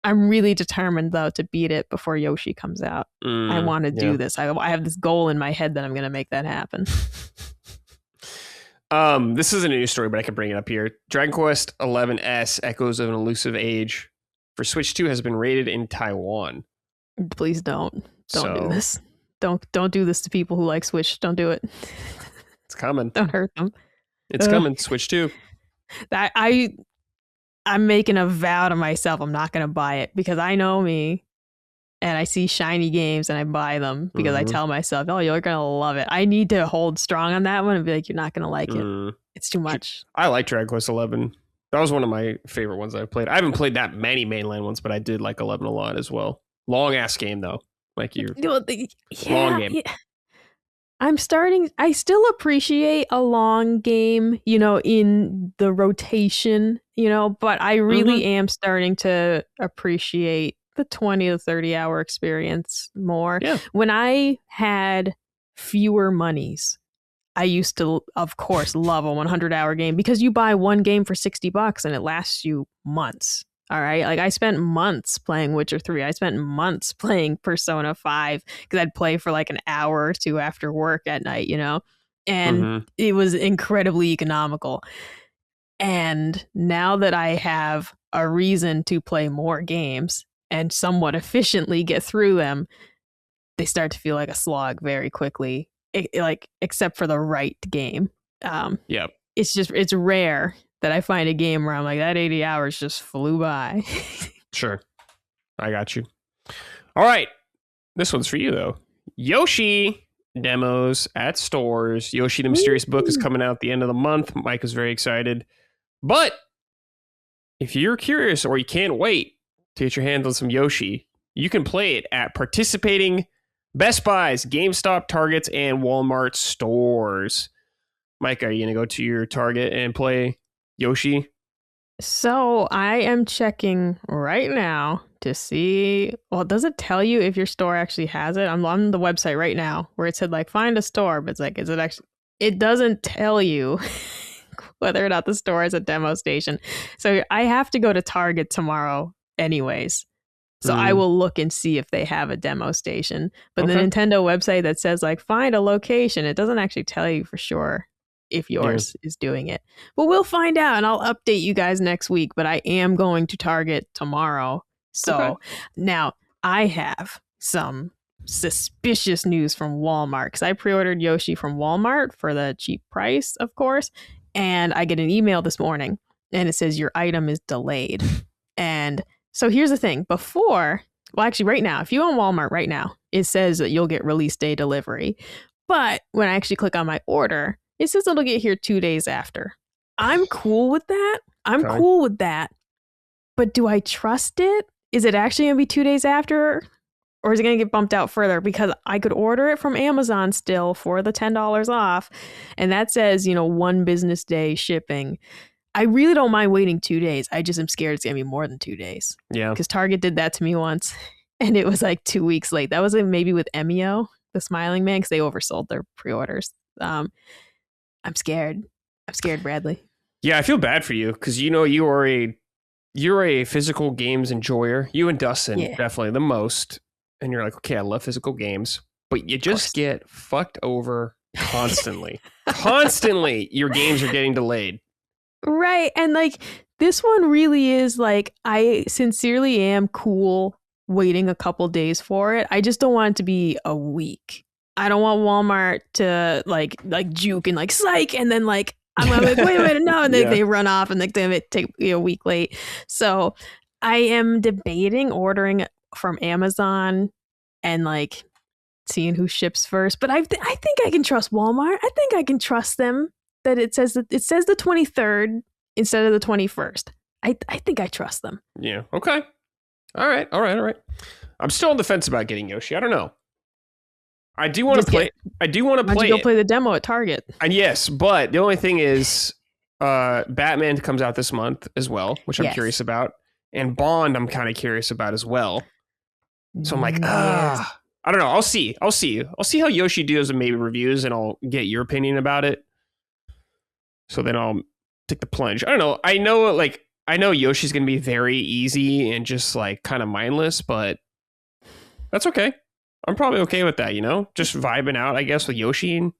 really determined though to beat it before Yoshi comes out. I want to do this. I have this goal in my head that I'm going to make that happen. This isn't a news story, but I can bring it up here. Dragon Quest XI Echoes of an Elusive Age for Switch 2 has been rated in Taiwan. Please don't do this. Don't do this to people who like Switch. Don't do it. It's coming. Don't hurt them. It's coming. Switch 2. I'm making a vow to myself. I'm not going to buy it because I know me and I see shiny games and I buy them because I tell myself, oh, you're going to love it. I need to hold strong on that one and be like, you're not going to like it. It's too much. I like Dragon Quest 11. That was one of my favorite ones I've played. I haven't played that many mainland ones, but I did like 11 a lot as well. Long ass game though. Like long game. Yeah. I still appreciate a long game, in the rotation, but I really am starting to appreciate the 20 to 30 hour experience more. Yeah. When I had fewer monies, I used to, of course, love a 100-hour game because you buy one game for $60 and it lasts you months. All right. Like I spent months playing Witcher 3. I spent months playing Persona 5 because I'd play for like an hour or two after work at night, and it was incredibly economical. And now that I have a reason to play more games and somewhat efficiently get through them, they start to feel like a slog very quickly, except for the right game. It's rare that I find a game where I'm like, that 80 hours just flew by. Sure. I got you. All right. This one's for you, though. Yoshi demos at stores. Yoshi the Mysterious Book is coming out at the end of the month. Mike is very excited. But if you're curious or you can't wait to get your hands on some Yoshi, you can play it at participating Best Buys, GameStop, Targets, and Walmart stores. Mike, are you going to go to your Target and play Yoshi? So I am checking right now to see. Well, does it tell you if your store actually has it? I'm on the website right now where it said like find a store, but it's like, is it actually? It doesn't tell you whether or not the store is a demo station. So I have to go to Target tomorrow, anyways. So I will look and see if they have a demo station. But the Nintendo website that says like find a location, it doesn't actually tell you for sure if yours is doing it. But we'll find out and I'll update you guys next week. But I am going to Target tomorrow. So now I have some suspicious news from Walmart because I pre-ordered Yoshi from Walmart for the cheap price, of course. And I get an email this morning and it says your item is delayed. And so here's the thing. Right now, if you own Walmart right now, it says that you'll get release day delivery. But when I actually click on my order, it says it'll get here 2 days after. I'm cool with that. But do I trust it? Is it actually going to be 2 days after? Or is it going to get bumped out further? Because I could order it from Amazon still for the $10 off. And that says, 1 business day shipping. I really don't mind waiting 2 days. I just am scared it's going to be more than 2 days. Yeah. Because Target did that to me once. And it was like 2 weeks late. That was maybe with Emio, the Smiling Man, because they oversold their pre-orders. I'm scared. I'm scared, Bradley. Yeah, I feel bad for you because you're a physical games enjoyer. You and Dustin, definitely the most. And you're like, okay, I love physical games, but you just get fucked over constantly. Constantly, your games are getting delayed. Right. And like this one really is like, I sincerely am cool waiting a couple days for it. I just don't want it to be a week. I don't want Walmart to like juke and like psych, and then like I'm like, wait a minute, no, and they run off and they take a week late. So I am debating ordering from Amazon and like seeing who ships first. But I think I can trust Walmart. I think I can trust them that it says the 23rd instead of the 21st. I think I trust them. Yeah. Okay. All right. I'm still on the fence about getting Yoshi. I don't know. I do want to play. I do want to play. Go play the demo at Target. And yes, but the only thing is, Batman comes out this month as well, which I'm curious about, and Bond I'm kind of curious about as well. So I'm like, I don't know. I'll see how Yoshi does and maybe reviews, and I'll get your opinion about it. So then I'll take the plunge. I don't know. I know Yoshi's gonna be very easy and just like kind of mindless, but that's okay. I'm probably okay with that, just vibing out, I guess, with Yoshi and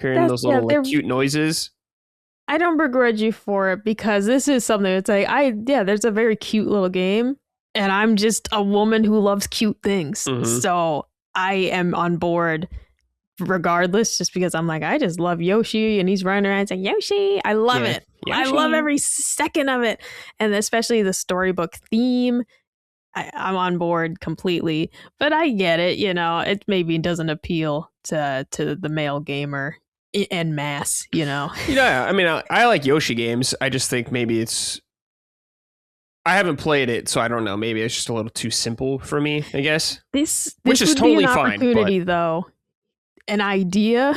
hearing those little cute noises. I don't begrudge you for it because this is something that's like, there's a very cute little game and I'm just a woman who loves cute things. Mm-hmm. So I am on board regardless, just because I'm like, I just love Yoshi and he's running around saying, Yoshi, I love it. Yoshi. I love every second of it. And especially the storybook theme. I'm on board completely, but I get it. It maybe doesn't appeal to the male gamer en masse. Yeah, I mean, I like Yoshi games. I just think maybe I haven't played it, so I don't know. Maybe it's just a little too simple for me, I guess. This which is would totally be an fine. Opportunity, though, an idea.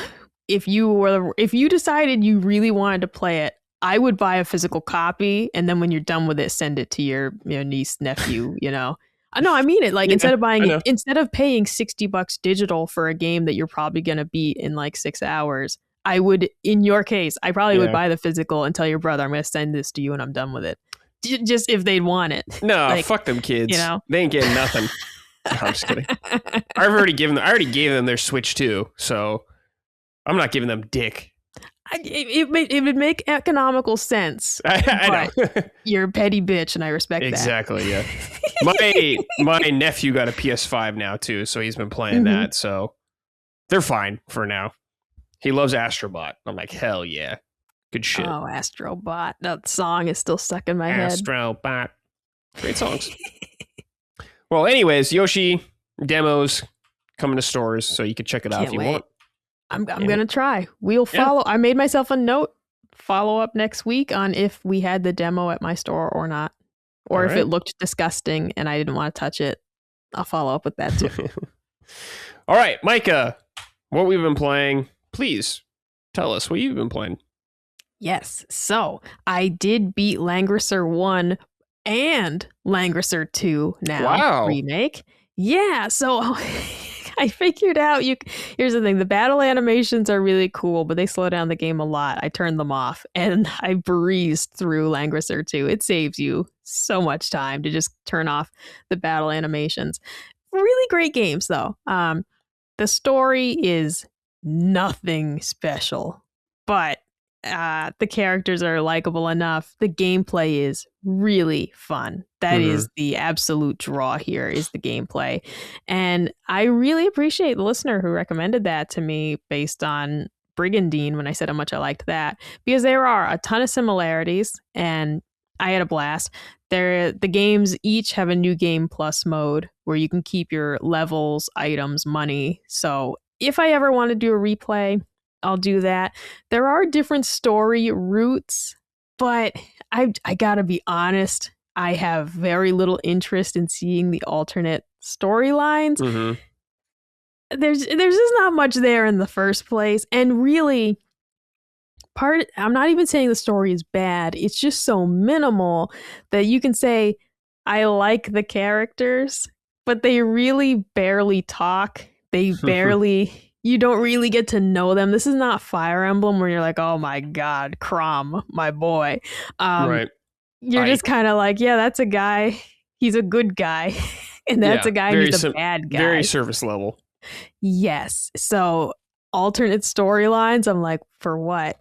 If you decided you really wanted to play it, I would buy a physical copy, and then when you're done with it, send it to your niece, nephew, No, I mean it. Like, instead of paying $60 digital for a game that you're probably going to beat in like 6 hours, I would, in your case, I probably would buy the physical and tell your brother, I'm going to send this to you when I'm done with it. Just if they'd want it. No, fuck them kids. They ain't getting nothing. No, I'm just kidding. I already gave them their Switch too, so I'm not giving them dick. It would make economical sense. I know. You're a petty bitch, and I respect exactly, that. Exactly, yeah. My nephew got a PS5 now, too, so he's been playing that, so they're fine for now. He loves Astrobot. I'm like, hell yeah. Good shit. Oh, Astrobot. That song is still stuck in my head. Astrobot. Great songs. Well, anyways, Yoshi demos coming to stores, so you can check it out if you want. I'm going to try. We'll follow. I made myself a note. Follow up next week on if we had the demo at my store or not. Or if it looked disgusting and I didn't want to touch it. I'll follow up with that too. All right, Micah, what we've been playing. Please tell us what you've been playing. Yes. So I did beat Langrisser 1 and Langrisser 2 now. Wow. Remake. Yeah. So I figured out here's the thing. The battle animations are really cool, but they slow down the game a lot. I turned them off and I breezed through Langrisser 2. It saves you so much time to just turn off the battle animations. Really great games though. The story is nothing special, but the characters are likable enough. The gameplay is really fun. That is the absolute draw here, is the gameplay. And I really appreciate the listener who recommended that to me based on Brigandine when I said how much I liked that, because there are a ton of similarities and I had a blast. The games each have a new game plus mode where you can keep your levels, items, money. So if I ever want to do a replay, I'll do that. There are different story routes, but I gotta be honest, I have very little interest in seeing the alternate storylines. Mm-hmm. There's just not much there in the first place, and really, I'm not even saying the story is bad. It's just so minimal that you can say I like the characters, but they really barely talk. They barely. You don't really get to know them. This is not Fire Emblem where you're like, oh my God, Crom, my boy. Right. You're just kind of like, yeah, that's a guy. He's a good guy. And that's a guy who's a bad guy. Very surface level. Yes. So alternate storylines, I'm like, for what?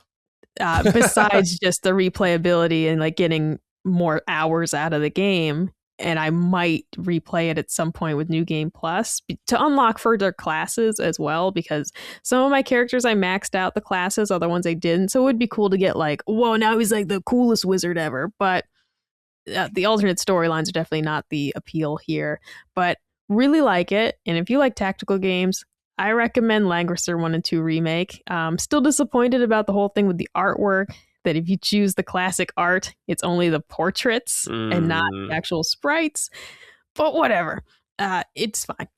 Besides just the replayability and like getting more hours out of the game. And I might replay it at some point with New Game Plus to unlock further classes as well, because some of my characters I maxed out the classes, other ones I didn't. So it would be cool to get like, whoa, now he's like the coolest wizard ever. But the alternate storylines are definitely not the appeal here. But really like it. And if you like tactical games, I recommend Langrisser 1 and 2 Remake. Still disappointed about the whole thing with the artwork. That if you choose the classic art, it's only the portraits and not the actual sprites. But whatever. It's fine.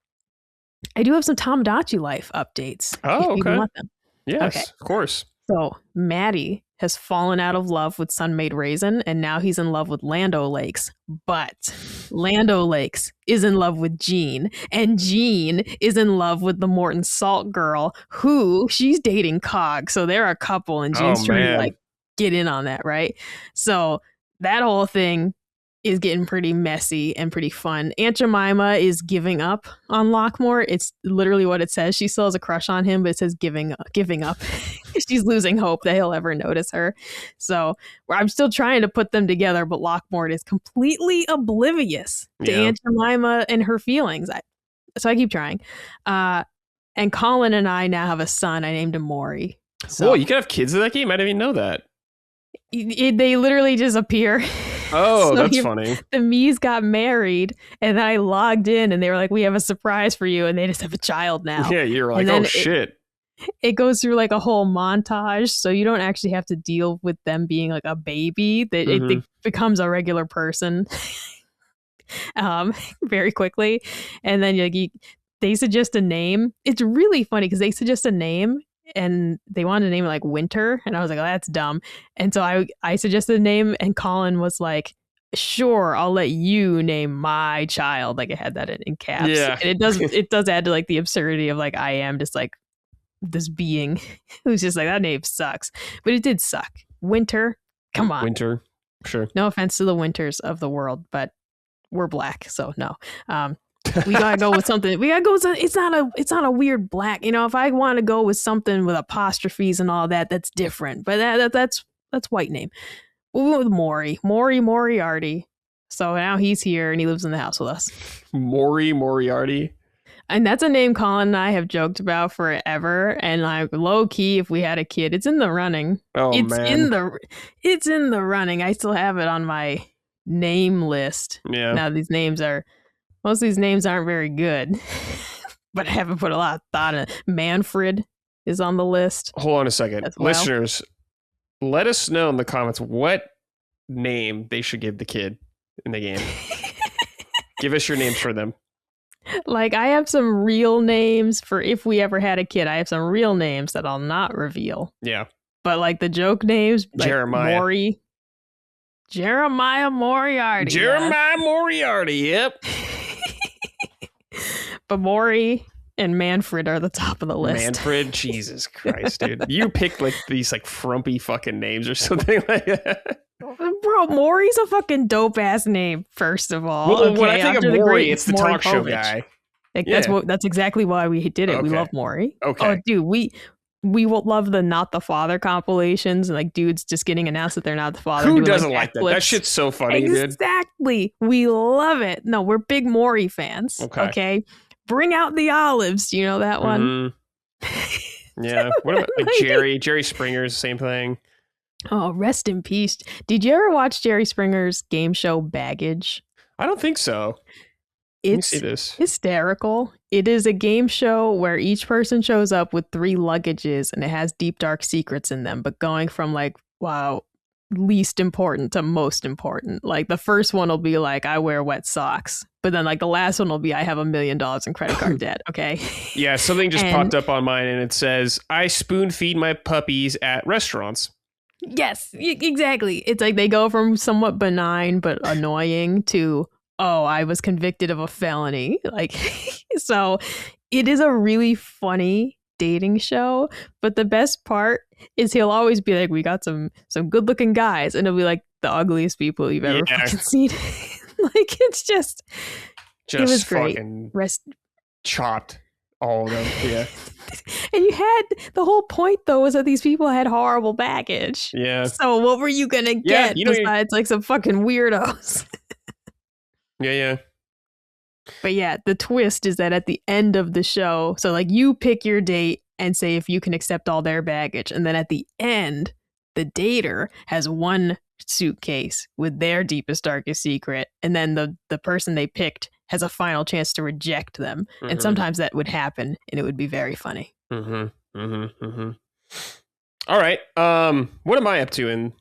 I do have some Tomodachi Life updates. Oh, if you want them. Yes, of course. So Maddie has fallen out of love with Sunmaid Raisin, and now he's in love with Lando Lakes. But Lando Lakes is in love with Jean, and Jean is in love with the Morton Salt girl, who she's dating Cog. So they're a couple, and Jean's trying to like get in on that, right? So that whole thing is getting pretty messy and pretty fun. Aunt Jemima is giving up on Lockmore. It's literally what it says. She still has a crush on him, but it says giving up. She's losing hope that he'll ever notice her. So I'm still trying to put them together, but Lockmore is completely oblivious to Aunt Jemima and her feelings. So I keep trying. And Colin and I now have a son. I named him Maury. So, whoa, you can have kids in that game? I didn't even know that. They literally just appear. Oh, so that's funny. The Mies got married, and then I logged in, and they were like, "We have a surprise for you," and they just have a child now. Yeah, you're like, oh shit. It goes through like a whole montage, so you don't actually have to deal with them being like a baby. It becomes a regular person very quickly, and then they suggest a name. It's really funny because they suggest a name. And they wanted to name it like Winter. And I was like, oh, that's dumb. And so I suggested a name, and Colin was like, sure, I'll let you name my child. Like I had that in caps. Yeah. And it does add to like the absurdity of like, I am just like this being who's just like, that name sucks. But it did suck. Winter. Come on. Winter. Sure. No offense to the Winters of the world, but we're black. So no. We gotta go with something. We gotta go with something. It's not a weird black. You know, if I want to go with something with apostrophes and all that, that's different. But that's white name. We went with Moriarty. So now he's here and he lives in the house with us. Moriarty. And that's a name Colin and I have joked about forever. And like low key, if we had a kid, it's in the running. Oh man, it's in the running. I still have it on my name list. Yeah. Now most of these names aren't very good, but I haven't put a lot of thought in it. Manfred is on the list. Hold on a second. Well. Listeners, let us know in the comments what name they should give the kid in the game. Give us your names for them. Like, I have some real names for if we ever had a kid. I have some real names that I'll not reveal. Yeah. But like the joke names, like Jeremiah. Jeremiah Moriarty. Jeremiah Moriarty, yep. But Maury and Manfred are the top of the list. Manfred, Jesus Christ, dude. You picked like these like frumpy fucking names or something like that. Bro, Maury's a fucking dope ass name, first of all. Well, when I think of Maury, it's the talk show guy. Like, that's exactly why we did it. Okay. We love Maury. Okay. Oh, dude, we will love the not the father compilations and like dudes just getting announced that they're not the father. Who doesn't like that? That shit's so funny, dude. Exactly. We love it. No, we're big Maury fans. Okay. Bring out the olives. You know that one? Yeah. What about like Jerry? Jerry Springer's the same thing. Oh, rest in peace. Did you ever watch Jerry Springer's game show Baggage? I don't think so. Let me see It's this. hysterical. It is a game show where each person shows up with 3 luggages and it has deep, dark secrets in them, but going from like, wow, least important to most important. Like the first one will be like, I wear wet socks. But then like the last one will be, I have $1 million in credit card debt. Okay. Yeah, something just popped up on mine and it says, I spoon feed my puppies at restaurants. Yes, exactly. It's like they go from somewhat benign but annoying to, oh, I was convicted of a felony. Like, so it is a really funny dating show. But the best part is he'll always be like, we got some good looking guys. And it'll be like the ugliest people you've ever fucking seen. Like, it's just it was great. Chopped all of them. Yeah. And you had the whole point though was that these people had horrible baggage. Yeah. So what were you gonna get besides like some fucking weirdos? Yeah. But yeah, the twist is that at the end of the show, so like you pick your date and say if you can accept all their baggage, and then at the end, the dater has one suitcase with their deepest, darkest secret, and then the person they picked has a final chance to reject them. Mm-hmm. And sometimes that would happen, and it would be very funny. All right. What am I up to in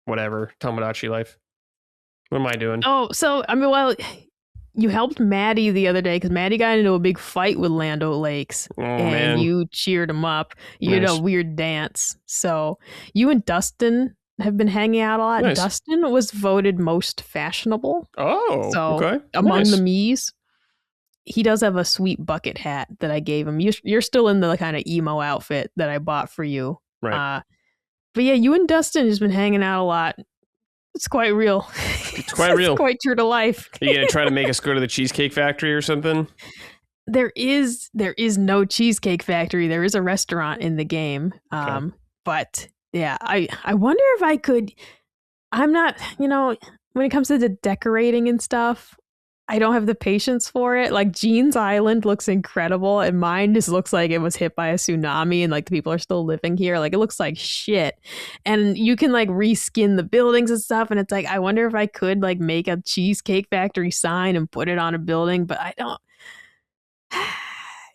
whatever Tomodachi life? What am I doing? Oh, so I mean, well, you helped Maddie the other day because Maddie got into a big fight with Lando Lakes, and you cheered him up. You did a weird dance. So you and Dustin have been hanging out a lot. Nice. Dustin was voted most fashionable. Oh, so okay. Among the me's, he does have a sweet bucket hat that I gave him. You're still in the kind of emo outfit that I bought for you. Right. But yeah, you and Dustin has been hanging out a lot. It's quite real. It's quite real. It's quite true to life. Are you going to try to make us go to the Cheesecake Factory or something? There is no Cheesecake Factory. There is a restaurant in the game. Okay. But yeah, I wonder if I could. I'm not, when it comes to the decorating and stuff, I don't have the patience for it. Like Jean's Island looks incredible, and mine just looks like it was hit by a tsunami, and like the people are still living here. Like it looks like shit, and you can like reskin the buildings and stuff. And it's like I wonder if I could like make a Cheesecake Factory sign and put it on a building, but I don't.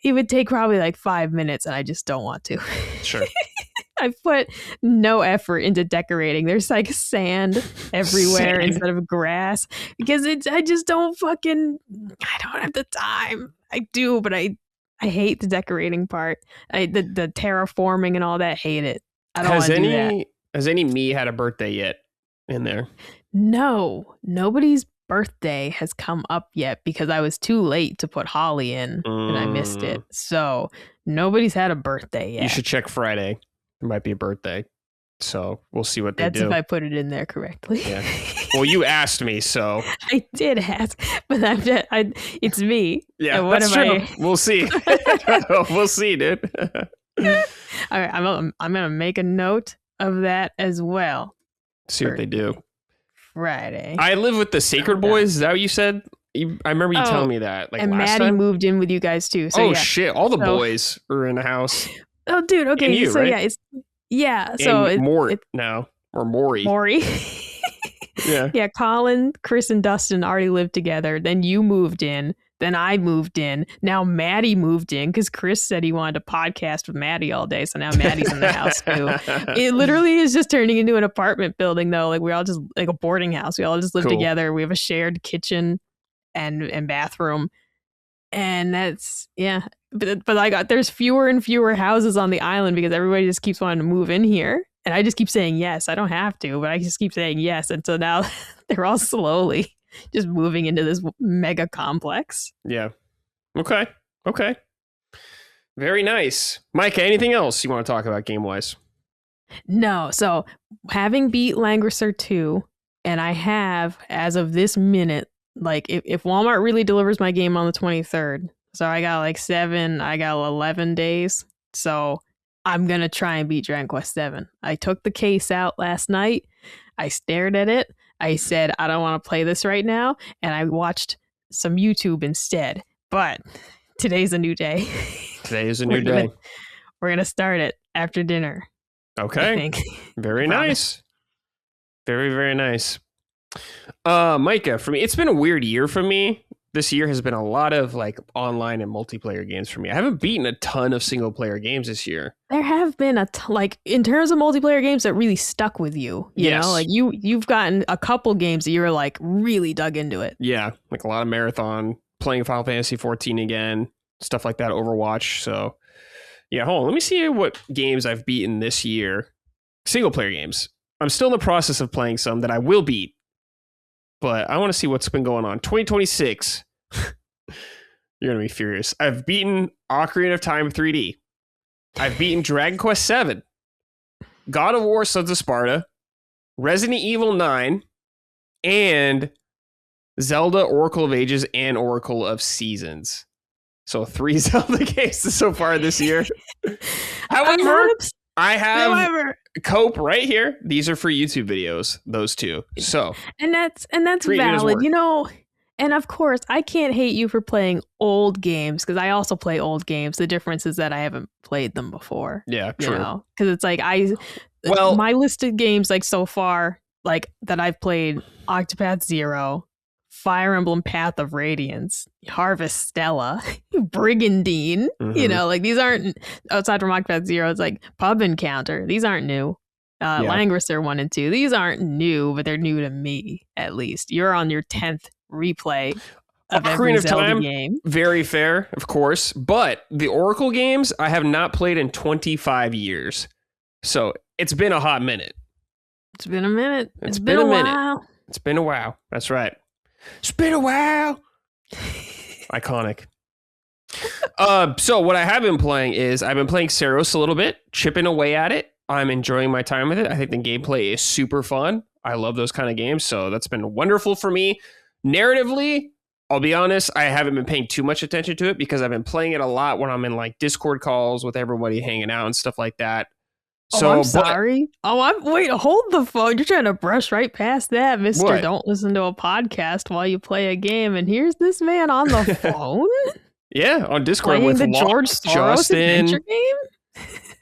It would take probably like 5 minutes, and I just don't want to. Sure. I put no effort into decorating. There's like sand everywhere instead of grass because I just don't I don't have the time. I do, but I hate the decorating part. The terraforming and all that, hate it. I don't want to do that. Has any me had a birthday yet in there? No, nobody's birthday has come up yet because I was too late to put Holly in and I missed it. So nobody's had a birthday yet. You should check Friday. It might be a birthday. So we'll see what they do. That's if I put it in there correctly. Yeah. Well, you asked me, so. I did ask, but it's me. Yeah, that's true. We'll see. We'll see, dude. All right, I'm gonna make a note of that as well. See what they do. Friday. I live with the Sacred Boys. Is that what you said? I remember you telling me that. Like and last Maddie time? moved in with you guys too. So shit! All the boys are in the house. Oh, dude. Okay, and you, so right? So and Mort now or Maury. Yeah. Colin, Chris, and Dustin already lived together. Then you moved in. Then I moved in. Now Maddie moved in because Chris said he wanted to podcast with Maddie all day. So now Maddie's in the house too. It literally is just turning into an apartment building though. Like we're all just like a boarding house. We all just live together. We have a shared kitchen and bathroom. And that's but there's fewer and fewer houses on the island because everybody just keeps wanting to move in here. And I just keep saying yes. I don't have to, but I just keep saying yes. And so now they're all slowly just moving into this mega complex. Yeah. Okay. Very nice. Micah, anything else you want to talk about game-wise? No. So having beat Langrisser 2, and I have, as of this minute, like if Walmart really delivers my game on the 23rd, so I got like 11 days. So I'm going to try and beat Dragon Quest 7. I took the case out last night. I stared at it. I said, I don't want to play this right now. And I watched some YouTube instead. But today's a new day. Today is a new day. We're going to start it after dinner. Okay. I think. Very I promise. nice. Very, very nice. Micah, for me, it's been a weird year for me. This year has been a lot of like online and multiplayer games for me. I haven't beaten a ton of single player games this year. There have been like in terms of multiplayer games that really stuck with you. You Yes. know, like you've gotten a couple games that you're like really dug into it. Yeah, like a lot of marathon, playing Final Fantasy 14 again, stuff like that, Overwatch. So yeah, hold on. Let me see what games I've beaten this year. Single player games. I'm still in the process of playing some that I will beat, but I want to see what's been going on. 2026. You're going to be furious. I've beaten Ocarina of Time 3D. I've beaten Dragon Quest 7, God of War Sons of Sparta, Resident Evil 9, and Zelda Oracle of Ages and Oracle of Seasons. So 3 Zelda games so far this year. However, I have Cope right here. These are for YouTube videos, those two. So and that's valid, you know. And of course, I can't hate you for playing old games because I also play old games. The difference is that I haven't played them before. Yeah, true. You know, because it's like my listed games like so far, like that I've played: Octopath Zero, Fire Emblem Path of Radiance, Harvest Stella, Brigandine. You know, like these aren't, outside from Octopath Zero, it's like Pub Encounter. These aren't new. Langrisser 1 and 2. These aren't new, but they're new to me, at least. You're on your 10th replay of every Zelda game. Very fair, of course. But the Oracle games, I have not played in 25 years. So it's been a hot minute. It's been a minute. It's been a while. It's been a while. That's right. It's been a while. Iconic. So what I have been playing is I've been playing Saros a little bit, chipping away at it. I'm enjoying my time with it. I think the gameplay is super fun. I love those kind of games, so that's been wonderful for me. Narratively, I'll be honest, I haven't been paying too much attention to it because I've been playing it a lot when I'm in like Discord calls with everybody hanging out and stuff like that. So, I'm sorry. Wait, hold the phone. You're trying to brush right past that, mister. What? Don't listen to a podcast while you play a game. And here's this man on the phone. Yeah, on Discord playing with the George Soros adventure game.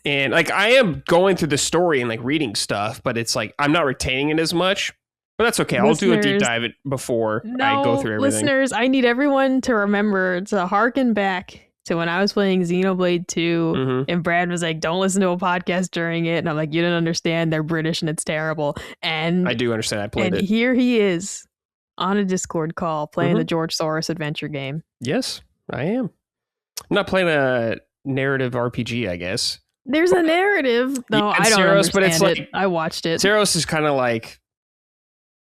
And like I am going through the story and like reading stuff, but it's like I'm not retaining it as much. But that's okay. I'll do a deep dive before I go through everything. Listeners, I need everyone to remember to harken back to when I was playing Xenoblade 2 and Brad was like, don't listen to a podcast during it. And I'm like, you don't understand. They're British and it's terrible. And I do understand. I played it. And here he is on a Discord call playing the George Soros adventure game. Yes, I am. I'm not playing a narrative RPG, I guess. There's a narrative. No, I don't understand but it's like, I watched it. Saros is kind of like,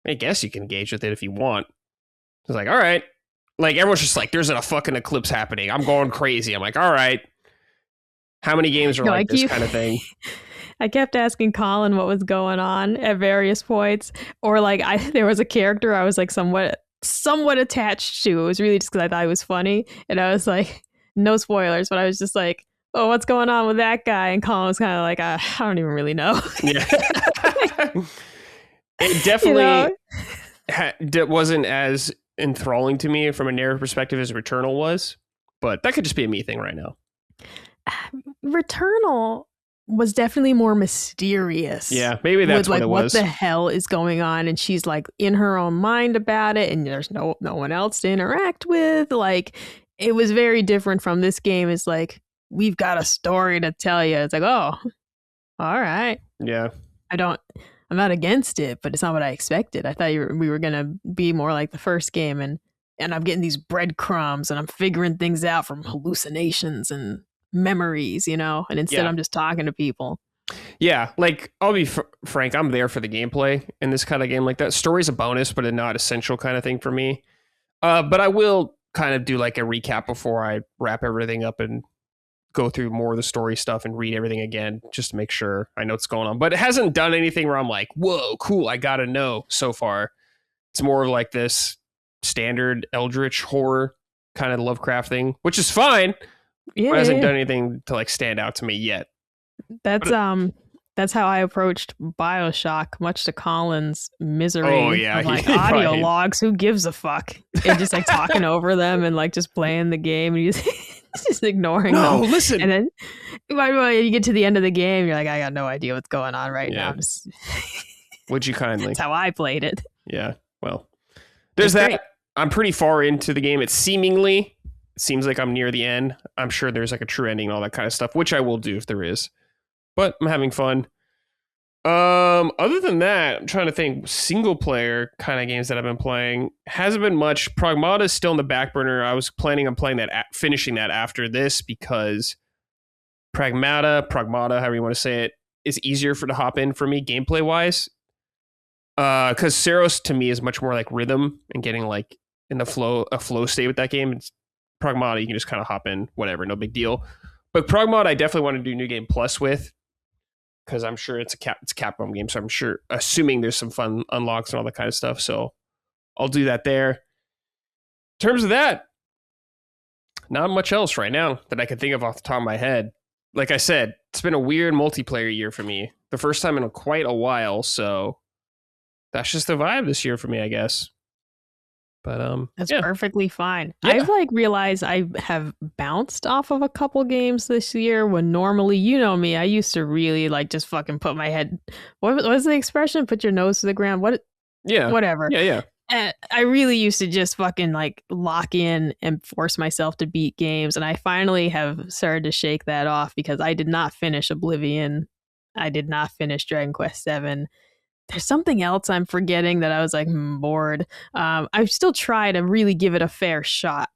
I guess you can engage with it if you want. It's like, all right. Like, everyone's just like, there's a fucking eclipse happening. I'm going crazy. I'm like, all right. How many games are this kind of thing? I kept asking Colin what was going on at various points. Or like, there was a character I was like somewhat attached to. It was really just because I thought it was funny. And I was like, no spoilers, but I was just like, oh, what's going on with that guy? And Colin was kind of like, I don't even really know. Yeah. It definitely wasn't as enthralling to me from a narrative perspective as Returnal was, but that could just be a me thing right now. Returnal was definitely more mysterious. Yeah, maybe that's what it was. What the hell is going on? And she's like in her own mind about it, and there's no one else to interact with. Like, it was very different from this game. It's like, we've got a story to tell you. It's like, oh, all right. Yeah. I'm not against it, but it's not what I expected. I thought we were going to be more like the first game, and I'm getting these breadcrumbs and I'm figuring things out from hallucinations and memories, you know, and instead I'm just talking to people. Yeah, like, I'll be frank, I'm there for the gameplay in this kind of game like that. Story's a bonus, but a not essential kind of thing for me. But I will kind of do like a recap before I wrap everything up and go through more of the story stuff and read everything again just to make sure I know what's going on. But it hasn't done anything where I'm like, whoa, cool, I gotta know so far. It's more of like this standard eldritch horror kind of Lovecraft thing, which is fine. Yeah, it hasn't done anything to like stand out to me yet. That's That's how I approached BioShock, much to Colin's misery. Oh, yeah, of like he audio probably- logs. Who gives a fuck? And just like talking over them and like just playing the game and just ignoring No, them. listen. And then when you get to the end of the game, you're like, I got no idea what's going on right Yeah. now. Just Would you kindly? That's how I played it. Yeah. Well, there's It's that. great. I'm pretty far into the game. It seems like I'm near the end. I'm sure there's like a true ending and all that kind of stuff, which I will do if there is. But I'm having fun. Other than that, I'm trying to think single player kind of games that I've been playing. Hasn't been much. Pragmata is still in the back burner. I was planning on playing that, finishing that after this because Pragmata, however you want to say it, is easier to hop in for me gameplay wise. Because Seros to me is much more like rhythm and getting like in a flow state with that game. It's Pragmata, you can just kind of hop in, whatever, no big deal. But Pragmata, I definitely want to do New Game Plus with, because I'm sure it's a Capcom game, so assuming there's some fun unlocks and all that kind of stuff. So I'll do that there. In terms of that, not much else right now that I can think of off the top of my head. Like I said, it's been a weird multiplayer year for me. The first time in quite a while, so that's just the vibe this year for me, I guess. But That's yeah. perfectly fine. Yeah. I've like realized I have bounced off of a couple games this year when normally, you know me, I used to really like just fucking put my head. What was the expression? Put your nose to the ground. Whatever. Yeah. And I really used to just fucking like lock in and force myself to beat games. And I finally have started to shake that off because I did not finish Oblivion. I did not finish Dragon Quest VII. There's something else I'm forgetting that I was like bored. I still try to really give it a fair shot,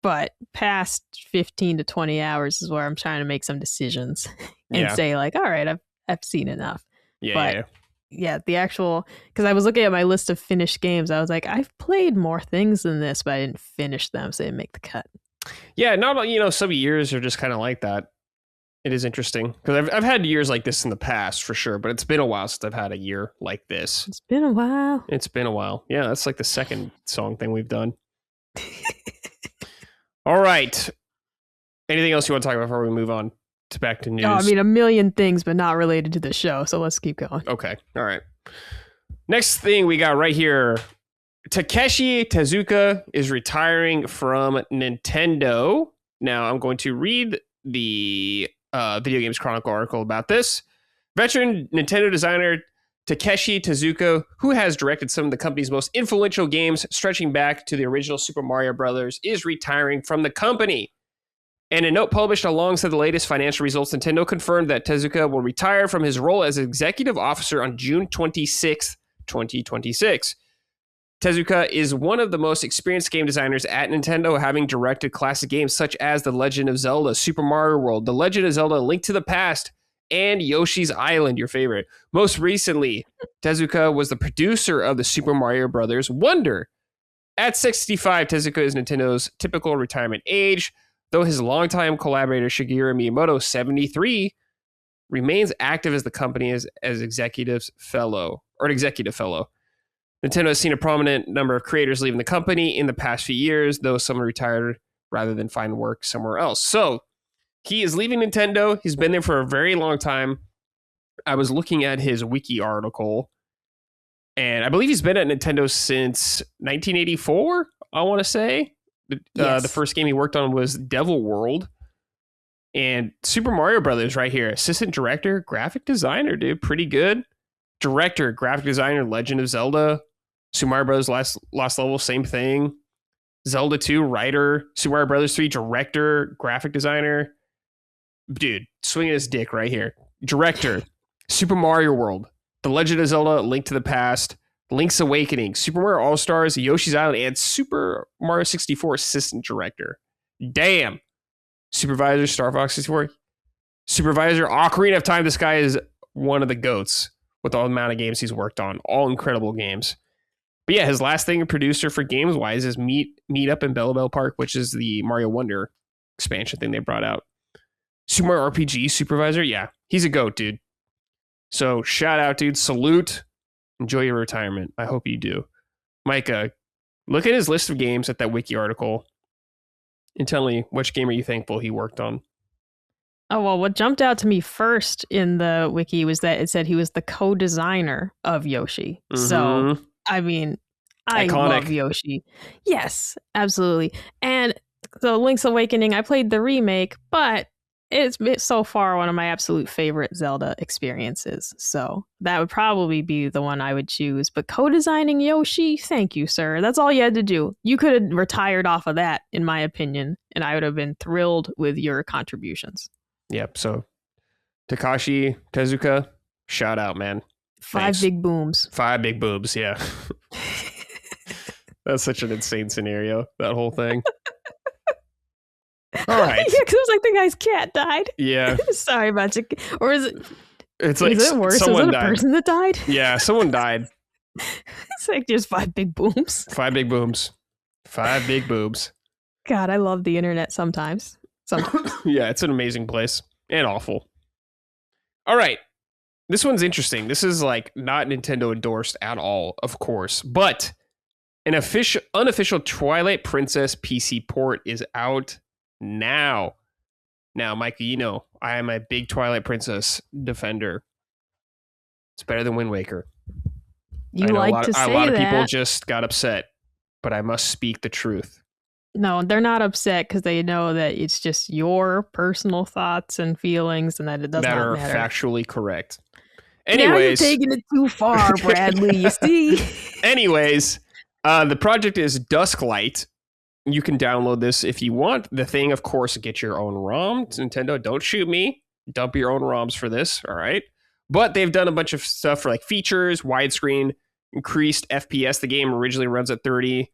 but past 15 to 20 hours is where I'm trying to make some decisions and say like, all right, I've seen enough. Yeah, the actual, because I was looking at my list of finished games, I was like, I've played more things than this, but I didn't finish them, so they didn't make the cut. Yeah, not some years are just kind of like that. It is interesting because I've had years like this in the past for sure, but it's been a while since I've had a year like this. It's been a while. Yeah, that's like the second song thing we've done. All right. Anything else you want to talk about before we move on to back to news? Oh, I mean, a million things, but not related to the show. So let's keep going. Okay. All right. Next thing we got right here. Takashi Tezuka is retiring from Nintendo. Now I'm going to read the Video Games Chronicle article about this. Veteran Nintendo designer Takashi Tezuka, who has directed some of the company's most influential games stretching back to the original Super Mario Brothers, is retiring from the company. In a note published alongside the latest financial results, Nintendo confirmed that Tezuka will retire from his role as executive officer on June 26, 2026. Tezuka is one of the most experienced game designers at Nintendo, having directed classic games such as The Legend of Zelda, Super Mario World, The Legend of Zelda: Link to the Past, and Yoshi's Island, your favorite. Most recently, Tezuka was the producer of the Super Mario Brothers Wonder. At 65, Tezuka is Nintendo's typical retirement age, though his longtime collaborator Shigeru Miyamoto, 73, remains active as the company as executive fellow. Nintendo has seen a prominent number of creators leaving the company in the past few years, though some retired rather than find work somewhere else. So he is leaving Nintendo. He's been there for a very long time. I was looking at his wiki article, and I believe he's been at Nintendo since 1984, I want to say. Yes. The first game he worked on was Devil World. And Super Mario Brothers right here. Assistant director, graphic designer, dude. Pretty good. Director, graphic designer, Legend of Zelda. Super Mario Bros. Lost Level, same thing. Zelda 2, writer. Super Mario Brothers 3, director, graphic designer. Dude, swinging his dick right here. Director, Super Mario World. The Legend of Zelda, Link to the Past. Link's Awakening. Super Mario All-Stars, Yoshi's Island, and Super Mario 64 assistant director. Damn. Supervisor, Star Fox 64. Supervisor, Ocarina of Time. This guy is one of the GOATs with all the amount of games he's worked on. All incredible games. But yeah, his last thing, producer for games-wise, is Meet Up in Bella Bell Park, which is the Mario Wonder expansion thing they brought out. Super Mario RPG supervisor, yeah, he's a GOAT, dude. So shout out, dude. Salute. Enjoy your retirement. I hope you do. Micah, look at his list of games at that wiki article and tell me which game are you thankful he worked on. Oh, well, what jumped out to me first in the wiki was that it said he was the co-designer of Yoshi. So, I mean, I love Yoshi. Yes, absolutely. And so Link's Awakening, I played the remake, but it's so far one of my absolute favorite Zelda experiences. So that would probably be the one I would choose. But co-designing Yoshi, thank you, sir. That's all you had to do. You could have retired off of that, in my opinion, and I would have been thrilled with your contributions. Yep. So Takashi Tezuka, shout out, man. Five big booms. 5 big boobs. Yeah. That's such an insane scenario, that whole thing. All right. Yeah, because it was like the guy's cat died. Yeah. Sorry about you. Or is it? It's like is it worse? Was it a person that died? Yeah, someone died. It's like just 5 big booms. 5 big booms. 5 big boobs. God, I love the internet sometimes. Yeah, it's an amazing place and awful. All right. This one's interesting. This is like not Nintendo endorsed at all, of course, but an unofficial Twilight Princess PC port is out now. Now, Micah, you know, I am a big Twilight Princess defender. It's better than Wind Waker. You like to say that. A lot of people just got upset, but I must speak the truth. No, they're not upset because they know that it's just your personal thoughts and feelings and that it does not matter. That are factually correct. Anyways. Now you're taking it too far, Bradley, you see? Anyways, the project is Dusklight. You can download this if you want. The thing, of course, get your own ROM. Nintendo, don't shoot me. Dump your own ROMs for this, all right? But they've done a bunch of stuff for like features, widescreen, increased FPS. The game originally runs at 30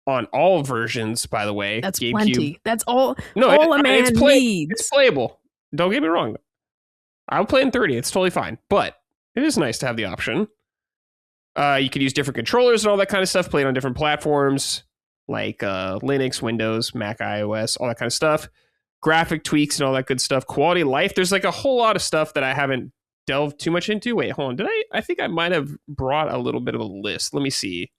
on all versions, by the way. That's GameCube. Plenty. That's all a man needs. It's playable. Don't get me wrong. I'll play in 30. It's totally fine. But it is nice to have the option. You could use different controllers and all that kind of stuff, play it on different platforms like Linux, Windows, Mac, iOS, all that kind of stuff. Graphic tweaks and all that good stuff. Quality of life. There's like a whole lot of stuff that I haven't delved too much into. Wait, hold on. I think I might have brought a little bit of a list. Let me see.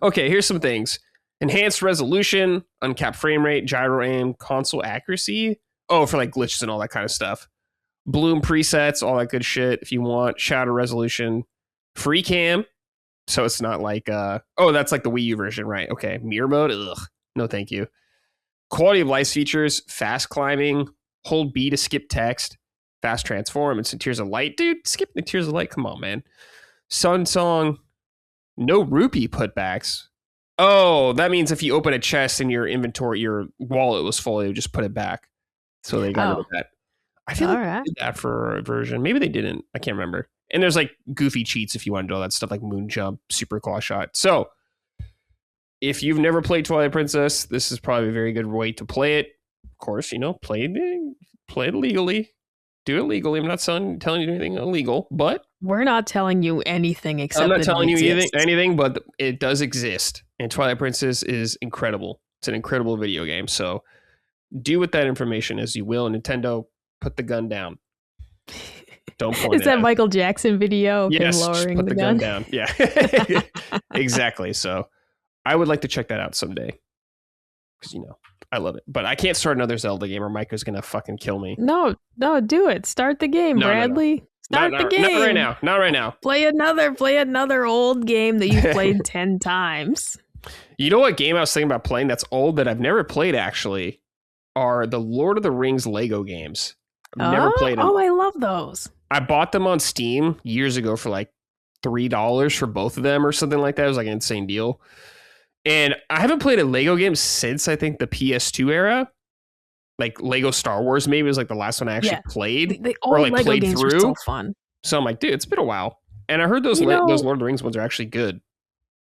Okay, here's some things. Enhanced resolution, uncapped frame rate, gyro aim, console accuracy. Oh, for like glitches and all that kind of stuff. Bloom presets, all that good shit if you want. Shadow resolution. Free cam. So it's not like, that's like the Wii U version, right? Okay. Mirror mode. Ugh. No, thank you. Quality of life features, fast climbing, hold B to skip text, fast transform, and some Tears of Light. Dude, skip the Tears of Light. Come on, man. Sun Song. No rupee putbacks. Oh, that means if you open a chest and your inventory, your wallet was full, you just put it back. So they got rid of that. I feel like they did that for a version. Maybe they didn't. I can't remember. And there's like goofy cheats if you want to do all that stuff like Moon Jump, Super Claw Shot. So if you've never played Twilight Princess, this is probably a very good way to play it. Of course, you know, play it legally. Do it legally. I'm not telling you anything illegal, but we're not telling you anything except I'm not telling you anything, but it does exist. And Twilight Princess is incredible. It's an incredible video game. So do with that information as you will. Nintendo, put the gun down. Don't point Is that Michael Jackson video of him lowering put the gun down? Yeah. Exactly. So I would like to check that out someday. Because, you know, I love it. But I can't start another Zelda game or Micah's going to fucking kill me. No, do it. Start the game, Bradley. No. Start the game. Not right now. Play another old game that you've played 10 times. You know what game I was thinking about playing that's old that I've never played actually are the Lord of the Rings Lego games. I've never played them. Oh, I love those. I bought them on Steam years ago for like $3 for both of them or something like that. It was like an insane deal. And I haven't played a Lego game since I think the PS2 era. Like Lego Star Wars maybe was like the last one I actually played. The old Lego played games through. Were so fun. So I'm like, dude, it's been a while. And I heard those Lord of the Rings ones are actually good.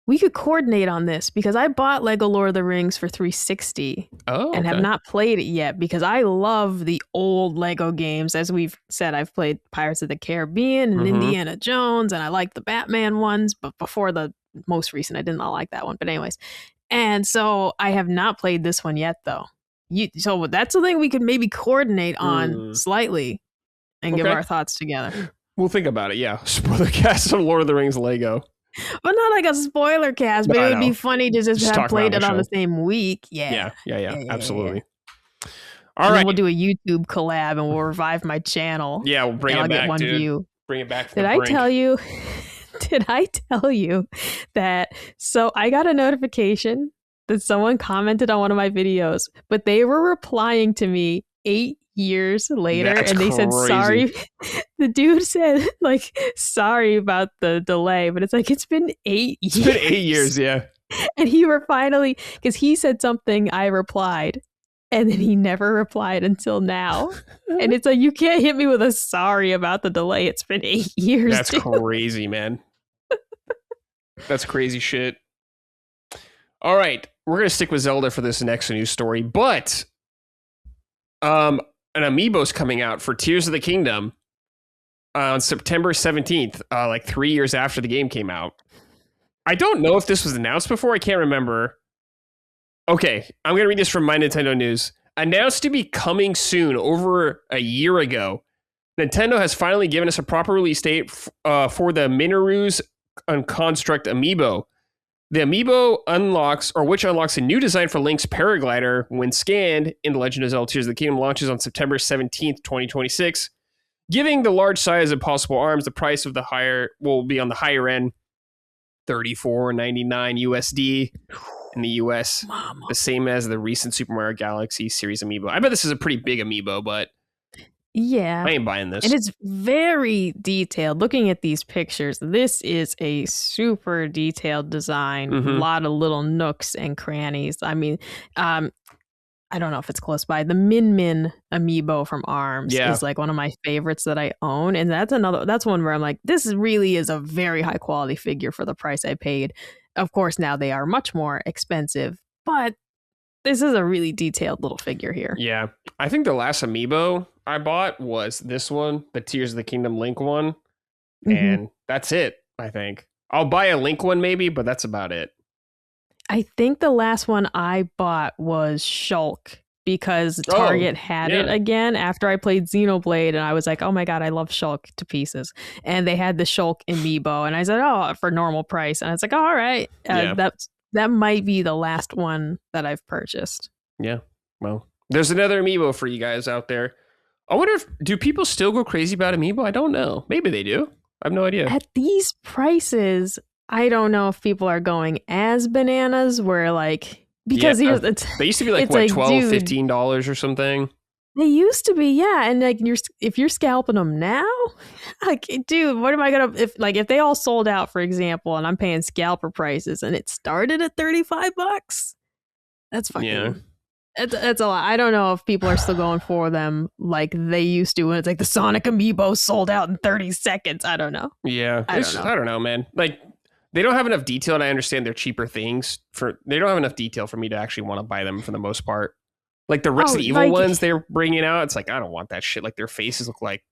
We could coordinate on this because I bought Lego Lord of the Rings for 360 and have not played it yet because I love the old Lego games. As we've said, I've played Pirates of the Caribbean and Indiana Jones, and I like the Batman ones, but before the most recent, I did not like that one. But anyways, and so I have not played this one yet, though. So that's the thing we could maybe coordinate on slightly and give our thoughts together. We'll think about it, yeah. Spoiler cast of Lord of the Rings Lego. But not like a spoiler cast, but it would be funny to just have played it on the same week. Yeah, absolutely. All right. Then we'll do a YouTube collab and we'll revive my channel. Yeah, we'll bring it back, I'll get one dude. view. Bring it back. Did I tell you? Did I tell you that? So I got a notification that someone commented on one of my videos, but they were replying to me 8 years later. That's and they said, crazy. sorry. The dude said, like, sorry about the delay, but it's like, it's been 8 years. It's been 8 years, yeah. And he were finally, because he said something, I replied. And then he never replied until now. And it's like, you can't hit me with a sorry about the delay. It's been 8 years. That's crazy, man. That's crazy shit. All right. We're going to stick with Zelda for this next news story. But an amiibo's coming out for Tears of the Kingdom on September 17th, like 3 years after the game came out. I don't know if this was announced before. I can't remember. Okay, I'm going to read this from My Nintendo News. Announced to be coming soon over a year ago, Nintendo has finally given us a proper release date for the Minoru's Construct amiibo. The amiibo unlocks a new design for Link's paraglider when scanned in The Legend of Zelda Tears of the Kingdom launches on September 17th, 2026. Giving the large size and possible arms, the price of the higher will be on the higher end, $34.99 USD. In the US, Mama. The same as the recent Super Mario Galaxy series amiibo. I bet this is a pretty big amiibo, but yeah, I ain't buying this. And it's very detailed. Looking at these pictures, this is a super detailed design. A lot of little nooks and crannies. I mean, I don't know if it's close by. The Min Min amiibo from ARMS is like one of my favorites that I own, and that's one where I'm like, this really is a very high quality figure for the price I paid. Of course, now they are much more expensive, but this is a really detailed little figure here. Yeah. I think the last amiibo I bought was this one, the Tears of the Kingdom Link one. And that's it, I think. I'll buy a Link one maybe, but that's about it. I think the last one I bought was Shulk because Target had it again after I played Xenoblade, and I was like, oh my god, I love Shulk to pieces. And they had the Shulk amiibo, and I said, oh, for normal price. And I was like, oh, all right, that might be the last one that I've purchased. Yeah, well, there's another amiibo for you guys out there. I wonder do people still go crazy about amiibo? I don't know. Maybe they do. I have no idea. At these prices, I don't know if people are going as bananas where like, because they used to be like, what, like, $12, $15 or something? They used to be, yeah. And like, if you're scalping them now, like, dude, what am I gonna, if they all sold out, for example, and I'm paying scalper prices and it started at $35, that's fucking, that's a lot. I don't know if people are still going for them like they used to when it's like the Sonic amiibo sold out in 30 seconds. I don't know. Yeah. I don't know, man. Like, they don't have enough detail, and I understand they're cheaper things. They don't have enough detail for me to actually want to buy them for the most part. Like the Resident Evil ones they're bringing out, it's like, I don't want that shit. Like, their faces look like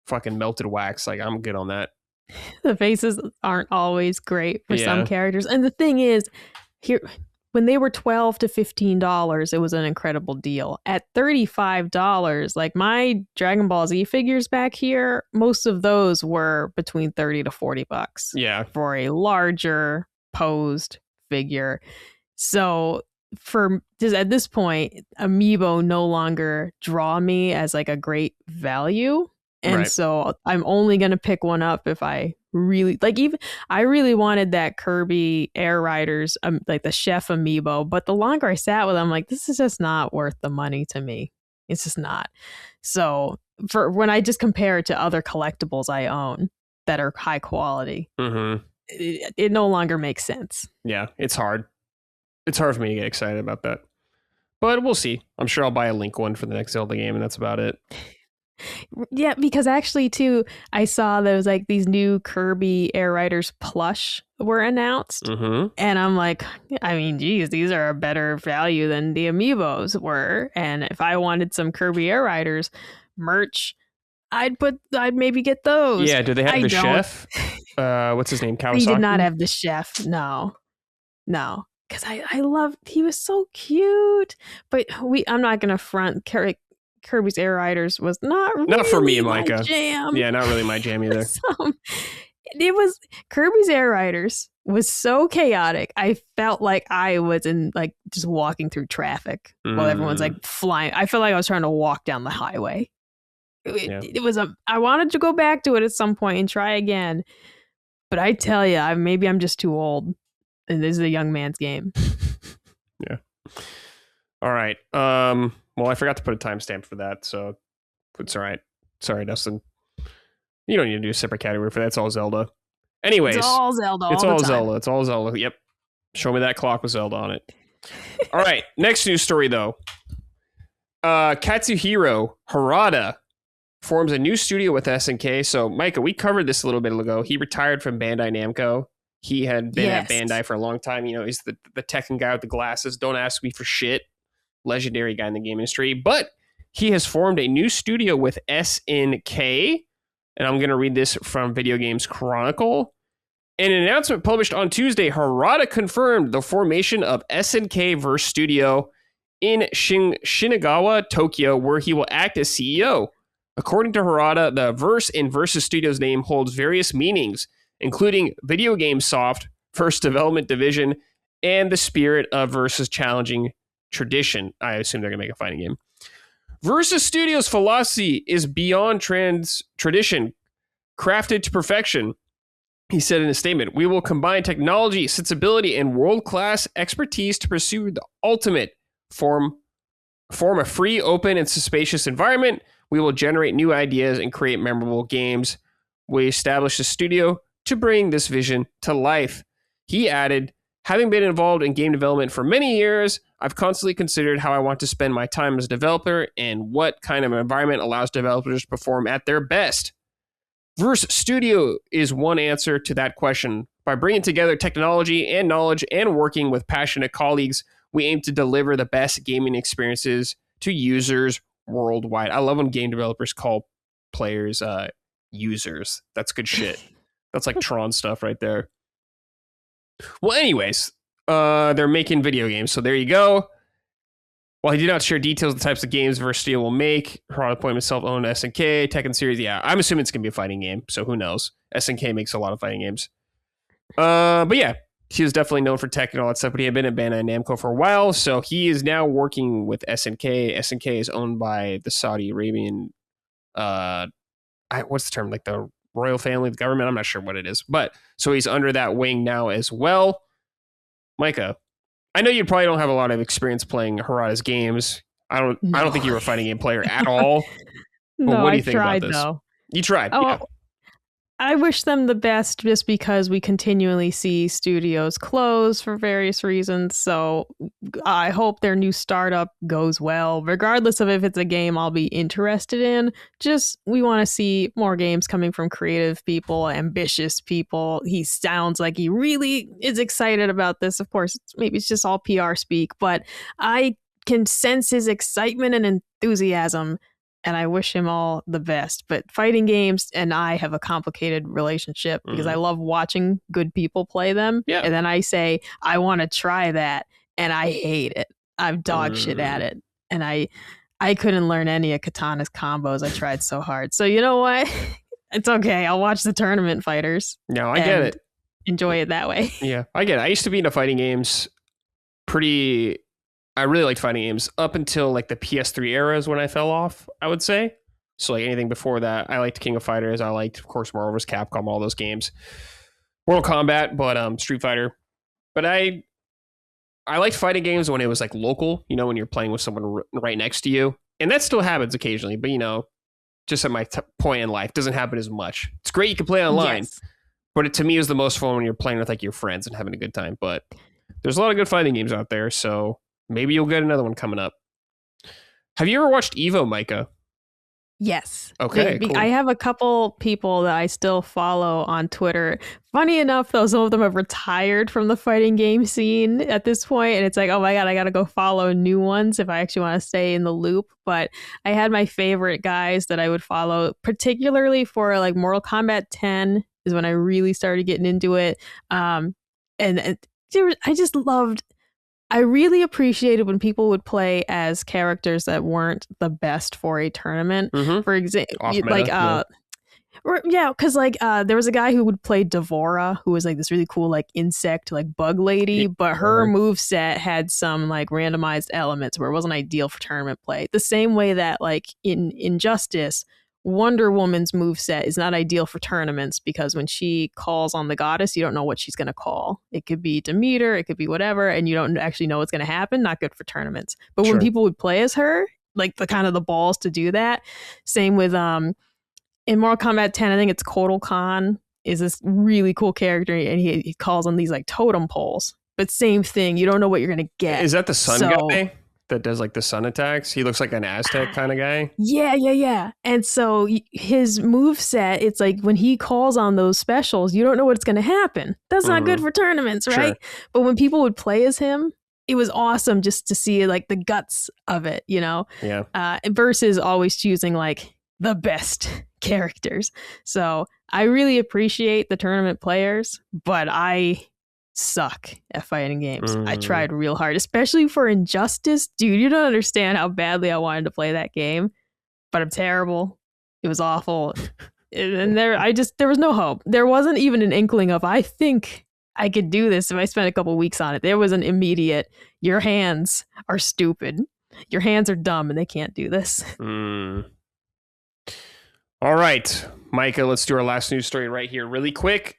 fucking melted wax. Like, I'm good on that. The faces aren't always great for some characters. And the thing is, here, when they were $12 to $15, it was an incredible deal. At $35, like my Dragon Ball Z figures back here, most of those were between $30 to $40. Yeah. For a larger posed figure. So for just at this point, amiibo no longer draw me as like a great value. And so I'm only going to pick one up if I really like. Even I really wanted that Kirby Air Riders, like the Chef amiibo. But the longer I sat with them, like, this is just not worth the money to me. It's just not. So for when I just compare it to other collectibles I own that are high quality, it no longer makes sense. Yeah, it's hard. It's hard for me to get excited about that. But we'll see. I'm sure I'll buy a Link one for the next Zelda game, and that's about it. Yeah, because actually, too, I saw those like these new Kirby Air Riders plush were announced. And I'm like, I mean, geez, these are a better value than the amiibos were. And if I wanted some Kirby Air Riders merch, I'd maybe get those. Yeah, do they have the chef? What's his name? Kawasaki? He did not have the chef. No. Because I love, he was so cute. But I'm not going to front Kirby's Air Riders was not for me and Micah. Jam. Yeah, not really my jam either. It was Kirby's Air Riders was so chaotic. I felt like I was in like just walking through traffic while everyone's like flying. I felt like I was trying to walk down the highway. It was I wanted to go back to it at some point and try again, but I tell you, maybe I'm just too old, and this is a young man's game. Yeah. All right. Well, I forgot to put a timestamp for that, so it's all right. Sorry, Dustin. You don't need to do a separate category for that. It's all Zelda. Anyways, it's all Zelda. It's all Zelda. It's all Zelda. Yep. Show me that clock with Zelda on it. All right. Next news story, though. Katsuhiro Harada forms a new studio with SNK. So, Micah, we covered this a little bit ago. He retired from Bandai Namco. He had been at Bandai for a long time. You know, he's the Tekken guy with the glasses. Don't ask me for shit. Legendary guy in the game industry. But he has formed a new studio with SNK. And I'm going to read this from Video Games Chronicle. In an announcement published on Tuesday, Harada confirmed the formation of SNK Verse Studio in Shinagawa, Tokyo, where he will act as CEO. According to Harada, the Verse in Versus Studio's name holds various meanings, including video game soft, Verse development division, and the spirit of Versus challenging tradition. I assume they're going to make a fighting game. Versus Studios' philosophy is beyond tradition, crafted to perfection. He said in a statement, "We will combine technology, sensibility, and world-class expertise to pursue the ultimate form a free, open, and spacious environment. We will generate new ideas and create memorable games. We established a studio to bring this vision to life." He added, "Having been involved in game development for many years, I've constantly considered how I want to spend my time as a developer and what kind of environment allows developers to perform at their best. Verse Studio is one answer to that question. By bringing together technology and knowledge and working with passionate colleagues, we aim to deliver the best gaming experiences to users worldwide." I love when game developers call players users. That's good shit. That's like Tron stuff right there. Well, anyways, they're making video games, so there you go. While he did not share details of the types of games Verse Studio will make, Harada appointed himself owned SNK, Tekken series. Yeah, I'm assuming it's going to be a fighting game, so who knows? SNK makes a lot of fighting games. But yeah, he was definitely known for Tekken and all that stuff, but he had been at Bandai Namco for a while, so he is now working with SNK. SNK is owned by the Saudi Arabian, what's the term? Like the royal family, the government? I'm not sure what it is. But so he's under that wing now as well. Micah, I know you probably don't have a lot of experience playing Harada's games. I don't think you were a fighting game player at all. No, what do you I think tried about this? though. You tried. Oh, Yeah. I wish them the best just because we continually see studios close for various reasons. So I hope their new startup goes well, regardless of if it's a game I'll be interested in. Just we want to see more games coming from creative people, ambitious people. He sounds like he really is excited about this. Of course, maybe it's just all PR speak, but I can sense his excitement and enthusiasm. And I wish him all the best. But fighting games and I have a complicated relationship because I love watching good people play them. Yeah. And then I say, I want to try that. And I hate it. I'm dog shit at it. And I couldn't learn any of Katana's combos. I tried so hard. So you know what? It's okay. I'll watch the tournament fighters. No, I get it. Enjoy it that way. Yeah, I get it. I used to be into fighting games I really liked fighting games up until like the PS3 era is when I fell off, I would say. So like anything before that, I liked King of Fighters. I liked, of course, Marvel vs. Capcom, all those games. Mortal Kombat, but Street Fighter. But I liked fighting games when it was like local, you know, when you're playing with someone right next to you. And that still happens occasionally, but you know, just at my point in life, doesn't happen as much. It's great you can play online, but to me, it was the most fun when you're playing with like your friends and having a good time. But there's a lot of good fighting games out there, so maybe you'll get another one coming up. Have you ever watched Evo, Micah? Yes. Okay, cool. I have a couple people that I still follow on Twitter. Funny enough, though, some of them have retired from the fighting game scene at this point, and it's like, oh my god, I gotta go follow new ones if I actually want to stay in the loop. But I had my favorite guys that I would follow, particularly for like Mortal Kombat 10 is when I really started getting into it. And I just loved. I really appreciated when people would play as characters that weren't the best for a tournament. For example, like Yeah, because like there was a guy who would play Devora, who was like this really cool like insect like bug lady, but her move set had some like randomized elements where it wasn't ideal for tournament play. The same way that like in Injustice, Wonder Woman's move set is not ideal for tournaments because when she calls on the goddess, you don't know what she's going to call. It could be Demeter, it could be whatever, and you don't actually know what's going to happen. Not good for tournaments. But when people would play as her, like the kind of the balls to do that. Same with in Mortal Kombat 10, I think it's Kotal Khan is this really cool character, and he calls on these like totem poles. But same thing, you don't know what you're gonna get. Is that the sun guy that does like the sun attacks? He looks like an Aztec kind of guy. Yeah. And so his move set, it's like when he calls on those specials, you don't know what's gonna happen. That's not good for tournaments, right? Sure. But when people would play as him, it was awesome just to see like the guts of it, you know? Yeah. Versus always choosing like the best characters. So I really appreciate the tournament players, but I suck at fighting games. I tried real hard, especially for Injustice. Dude, you don't understand how badly I wanted to play that game, but I'm terrible. It was awful. And there was no hope. There wasn't even an inkling of, I think I could do this if I spent a couple weeks on it. There was an immediate, your hands are stupid. Your hands are dumb and they can't do this. All right, Micah, let's do our last news story right here really quick.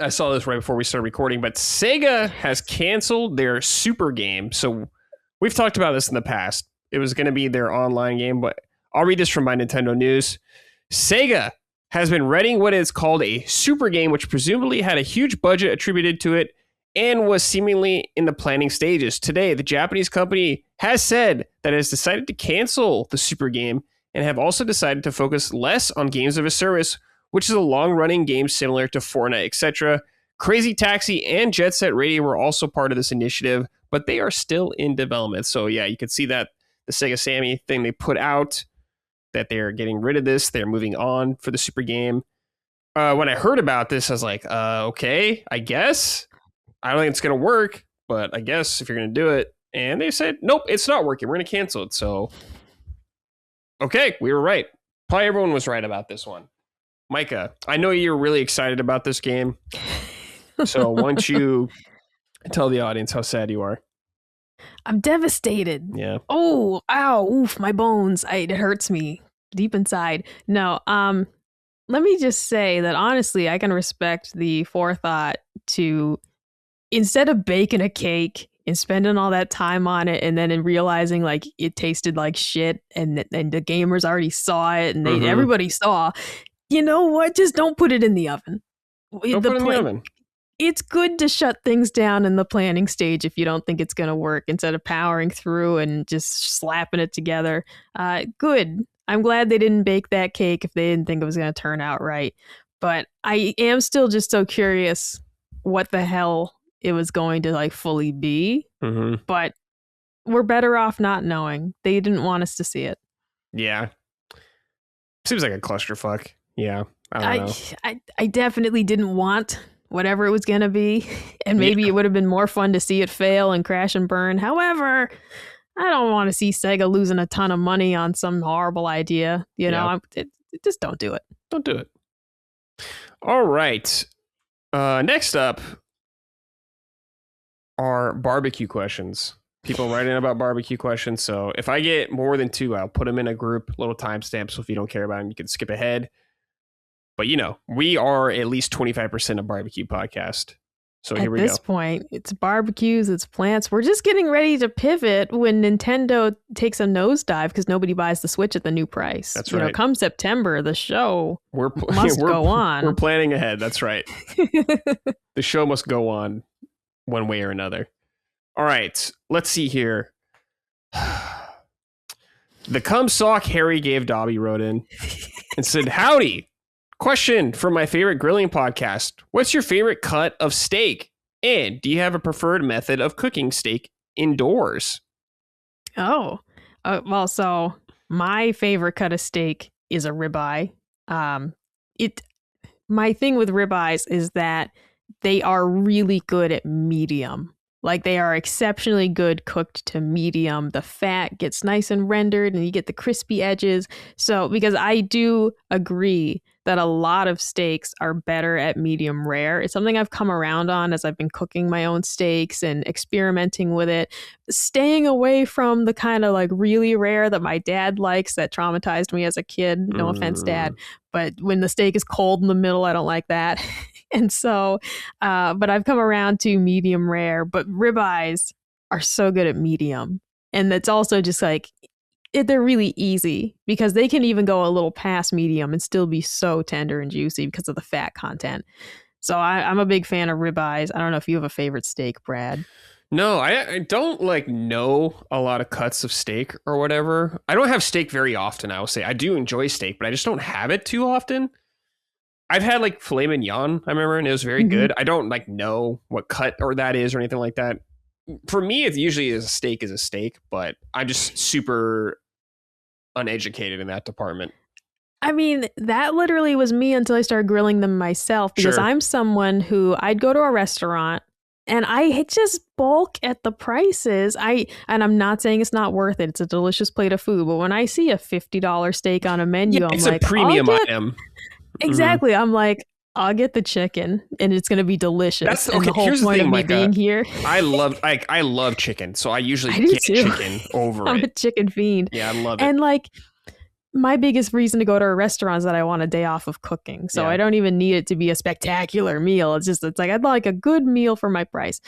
I saw this right before we started recording, but Sega has canceled their Super game. So we've talked about this in the past. It was going to be their online game, but I'll read this from my Nintendo News. Sega has been writing what is called a Super game, which presumably had a huge budget attributed to it and was seemingly in the planning stages. Today, the Japanese company has said that it has decided to cancel the Super game and have also decided to focus less on games of a service, which is a long-running game similar to Fortnite, etc. Crazy Taxi and Jet Set Radio were also part of this initiative, but they are still in development. So yeah, you can see that the Sega Sammy thing they put out, that they're getting rid of this, they're moving on for the Super game. When I heard about this, I was like, okay, I guess. I don't think it's going to work, but I guess if you're going to do it. And they said, nope, it's not working. We're going to cancel it. So okay, we were right. Probably everyone was right about this one. Micah, I know you're really excited about this game. So why don't you tell the audience how sad you are? I'm devastated. Yeah. Oh, ow, oof, my bones. It hurts me deep inside. No, let me just say that honestly, I can respect the forethought to, instead of baking a cake and spending all that time on it and then in realizing like it tasted like shit and the gamers already saw it and everybody saw, you know what? Just don't put it in the oven. Don't put it in the oven. It's good to shut things down in the planning stage if you don't think it's going to work instead of powering through and just slapping it together. Good. I'm glad they didn't bake that cake if they didn't think it was going to turn out right. But I am still just so curious what the hell it was going to like fully be. But we're better off not knowing. They didn't want us to see it. Yeah. Seems like a clusterfuck. Yeah. I don't know. I definitely didn't want whatever it was going to be. And maybe it would have been more fun to see it fail and crash and burn. However, I don't want to see Sega losing a ton of money on some horrible idea. You know, just don't do it. Don't do it. All right. Next up are barbecue questions. People write in about barbecue questions. So if I get more than 2, I'll put them in a group, little timestamp. So if you don't care about them, you can skip ahead. But, you know, we are at least 25% a barbecue podcast. So here we go. At this point, it's barbecues, it's plants. We're just getting ready to pivot when Nintendo takes a nosedive because nobody buys the Switch at the new price. That's right. Come September, the show must go on. We're planning ahead. That's right. The show must go on one way or another. All right. Let's see here. The cum sock Harry gave Dobby wrote in and said, howdy. Question from my favorite grilling podcast. What's your favorite cut of steak? And do you have a preferred method of cooking steak indoors? Oh, well, so my favorite cut of steak is a ribeye. My thing with ribeyes is that they are really good at medium. Like they are exceptionally good cooked to medium. The fat gets nice and rendered and you get the crispy edges. So because I do agree that a lot of steaks are better at medium rare. It's something I've come around on as I've been cooking my own steaks and experimenting with it, staying away from the kind of like really rare that my dad likes that traumatized me as a kid. No offense, Dad. But when the steak is cold in the middle, I don't like that. And so, but I've come around to medium rare, but ribeyes are so good at medium. And it's also just like, they're really easy because they can even go a little past medium and still be so tender and juicy because of the fat content. So I'm a big fan of ribeyes. I don't know if you have a favorite steak, Brad. No, I don't like know a lot of cuts of steak or whatever. I don't have steak very often, I will say. I do enjoy steak, but I just don't have it too often. I've had like filet mignon, I remember, and it was very good. I don't like know what cut or that is or anything like that. For me, it usually is a steak, but I'm just super uneducated in that department. I mean, that literally was me until I started grilling them myself because I'm someone who I'd go to a restaurant and I just balk at the prices. And I'm not saying it's not worth it. It's a delicious plate of food. But when I see a $50 steak on a menu, I'm it's like, a premium item. Exactly. I'm like, I'll get the chicken and it's going to be delicious. And the whole here's point the thing, of me Micah, being here. I love chicken. So I usually get chicken over I'm a chicken fiend. Yeah, I love it. And like, my biggest reason to go to a restaurant is that I want a day off of cooking. So I don't even need it to be a spectacular meal. It's like, I'd like a good meal for my price.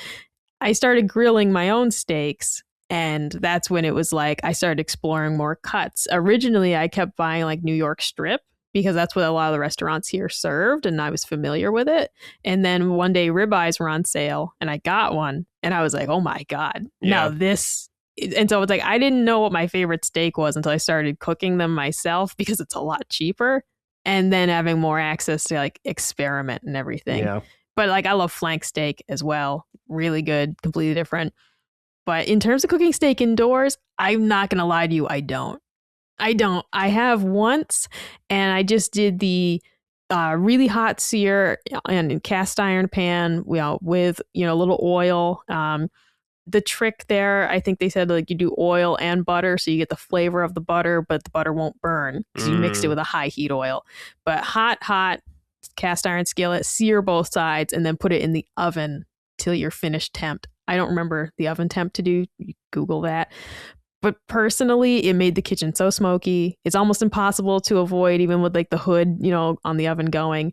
I started grilling my own steaks. And that's when it was like, I started exploring more cuts. Originally, I kept buying like New York strip, because that's what a lot of the restaurants here served, and I was familiar with it. And then one day ribeyes were on sale, and I got one, and I was like, oh my God, now this. And so it's like, I didn't know what my favorite steak was until I started cooking them myself because it's a lot cheaper, and then having more access to like experiment and everything. Yeah. But like, I love flank steak as well. Really good, completely different. But in terms of cooking steak indoors, I'm not going to lie to you, I don't. I have once, and I just did the really hot sear in cast iron pan with a little oil. The trick there, I think they said like you do oil and butter, so you get the flavor of the butter, but the butter won't burn because you mixed it with a high heat oil. But hot cast iron skillet, sear both sides, and then put it in the oven till you're finished temp. I don't remember the oven temp to do. You Google that. But personally, it made the kitchen so smoky. It's almost impossible to avoid, even with like the hood, on the oven going.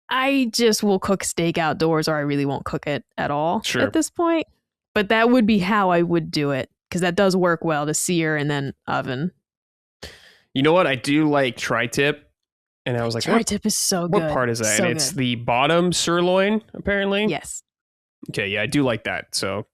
I just will cook steak outdoors, or I really won't cook it at all at this point. But that would be how I would do it, because that does work well to sear and then oven. You know what? I do like tri-tip. And I was like, tri-tip is so good. What part is that? So and it's the bottom sirloin, apparently. Yes. Okay, yeah, I do like that. So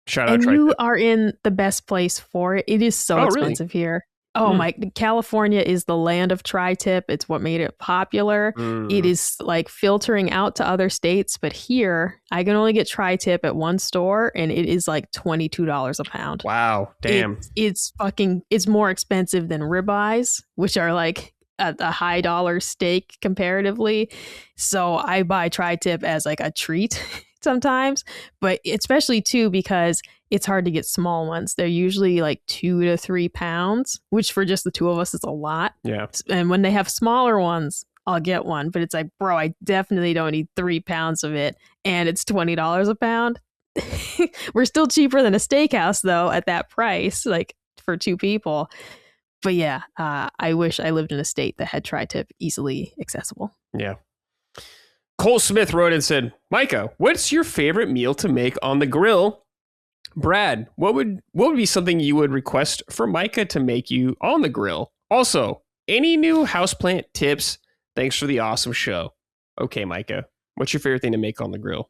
shout out. And you are in the best place for it. It is so expensive here. Oh my, California is the land of tri-tip. It's what made it popular. It is like filtering out to other states, but here I can only get tri-tip at one store, and it is like $22 a pound. Wow, damn. It's more expensive than ribeyes, which are like a high dollar steak comparatively. So I buy tri-tip as like a treat sometimes, but especially too because it's hard to get small ones. They're usually like 2 to 3 pounds, which for just the two of us is a lot. Yeah. And when they have smaller ones, I'll get one. But it's like, bro, I definitely don't need 3 pounds of it. And it's $20 a pound. We're still cheaper than a steakhouse, though, at that price, like for 2 people. But yeah, I wish I lived in a state that had tri-tip easily accessible. Yeah. Cole Smith wrote and said, Micah, what's your favorite meal to make on the grill? Brad, what would be something you would request for Micah to make you on the grill? Also, any new houseplant tips? Thanks for the awesome show. Okay, Micah, what's your favorite thing to make on the grill?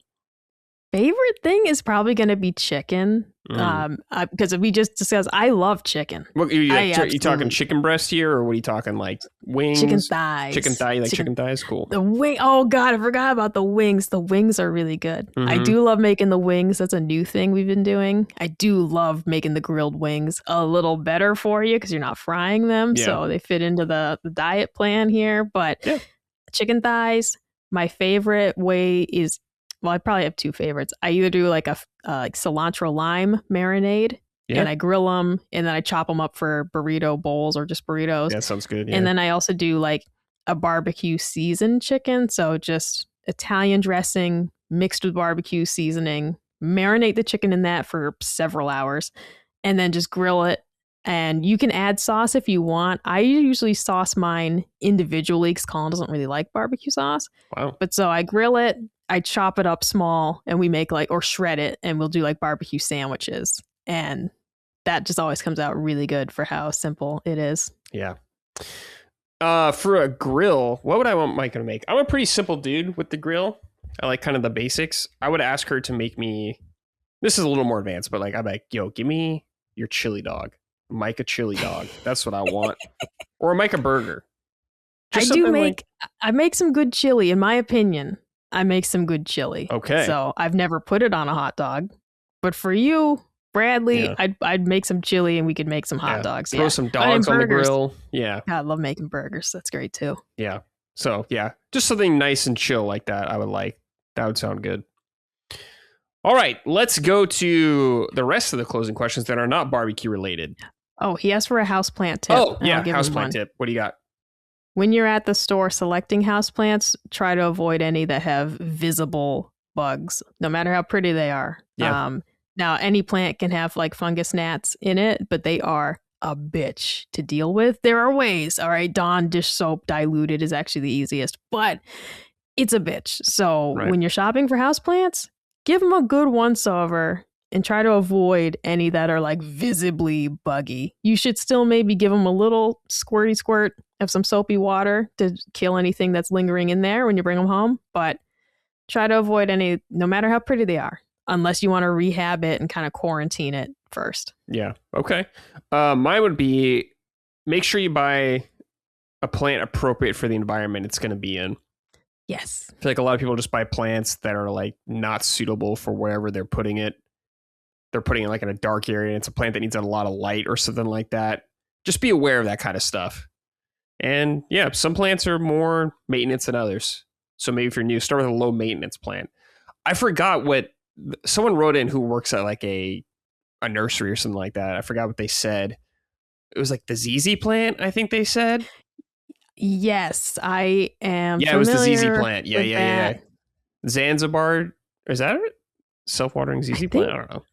Favorite thing is probably going to be chicken. Because we just discussed, I love chicken. What, you talking chicken breast here, or what are you talking, like wings? Chicken thighs. Chicken thigh, chicken thighs? Cool. The wing. Oh God, I forgot about the wings. The wings are really good. I do love making the wings. That's a new thing we've been doing. I do love making the grilled wings a little better for you because you're not frying them, so they fit into the diet plan here. But chicken thighs, my favorite way is. Well, I probably have 2 favorites. I either do like a like cilantro lime marinade, and I grill them, and then I chop them up for burrito bowls or just burritos. That sounds good. Yeah. And then I also do like a barbecue seasoned chicken. So just Italian dressing mixed with barbecue seasoning. Marinate the chicken in that for several hours and then just grill it. And you can add sauce if you want. I usually sauce mine individually because Colin doesn't really like barbecue sauce. Wow. But so I grill it, I chop it up small, and we make or shred it, and we'll do like barbecue sandwiches. And that just always comes out really good for how simple it is. Yeah. For a grill, what would I want Micah to make? I'm a pretty simple dude with the grill. I like kind of the basics. I would ask her to make me, this is a little more advanced, but like, I'm like, yo, give me your chili dog. Micah chili dog. That's what I want. Or a Micah burger. I make some good chili, in my opinion. I make some good chili. Okay. So I've never put it on a hot dog. But for you, Bradley, yeah. I'd make some chili and we could make some hot dogs. Throw some dogs on the grill. Yeah. God, I love making burgers. That's great too. Yeah. So yeah, just something nice and chill like that. I would like. That would sound good. All right, let's go to the rest of the closing questions that are not barbecue related. Oh, he asked for a houseplant tip. Oh, yeah, houseplant tip. What do you got? When you're at the store selecting houseplants, try to avoid any that have visible bugs, no matter how pretty they are. Yeah. Now, any plant can have like fungus gnats in it, but they are a bitch to deal with. There are ways. All right, Dawn dish soap diluted is actually the easiest, but it's a bitch. So when you're shopping for houseplants, give them a good once over and try to avoid any that are like visibly buggy. You should still maybe give them a little squirty squirt of some soapy water to kill anything that's lingering in there when you bring them home. But try to avoid any, no matter how pretty they are, unless you want to rehab it and kind of quarantine it first. Yeah. Okay. Mine would be make sure you buy a plant appropriate for the environment it's going to be in. Yes. I feel like a lot of people just buy plants that are like not suitable for wherever they're putting it. They're putting it like in a dark area and it's a plant that needs a lot of light or something like that. Just be aware of that kind of stuff. And yeah, some plants are more maintenance than others. So maybe if you're new, start with a low maintenance plant. I forgot what someone wrote in who works at like a nursery or something like that. I forgot what they said. It was like the ZZ plant, I think they said. Yes, I am. Yeah, it was the ZZ plant. Yeah. Zanzibar. Is that it? Self-watering ZZ plant? I don't know.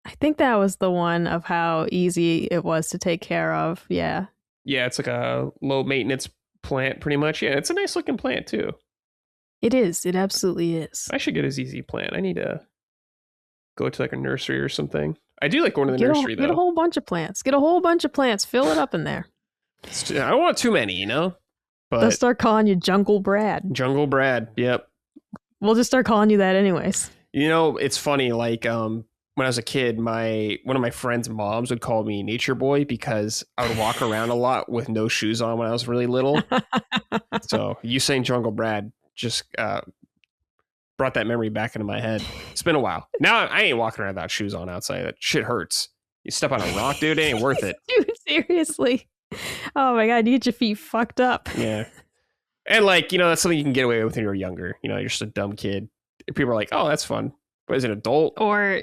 I think that was the one of how easy it was to take care of. Yeah. Yeah, it's like a low maintenance plant pretty much. Yeah, it's a nice looking plant too. It is. It absolutely is. I should get a ZZ plant. I need to go to like a nursery or something. I do like going to the nursery though. Get a whole bunch of plants. Fill it up in there. I don't want too many, you know? But they'll start calling you Jungle Brad. Jungle Brad, yep. We'll just start calling you that anyways. You know, it's funny, like when I was a kid, one of my friends' moms would call me Nature Boy because I would walk around a lot with no shoes on when I was really little. So you saying Jungle Brad just brought that memory back into my head. It's been a while. Now I ain't walking around without shoes on outside. That shit hurts. You step on a rock, dude, it ain't worth it. Dude, seriously. Oh my God, you get your feet fucked up. Yeah. And like, you know, that's something you can get away with when you're younger. You know, you're just a dumb kid. People are like, oh, that's fun. But as an adult? Or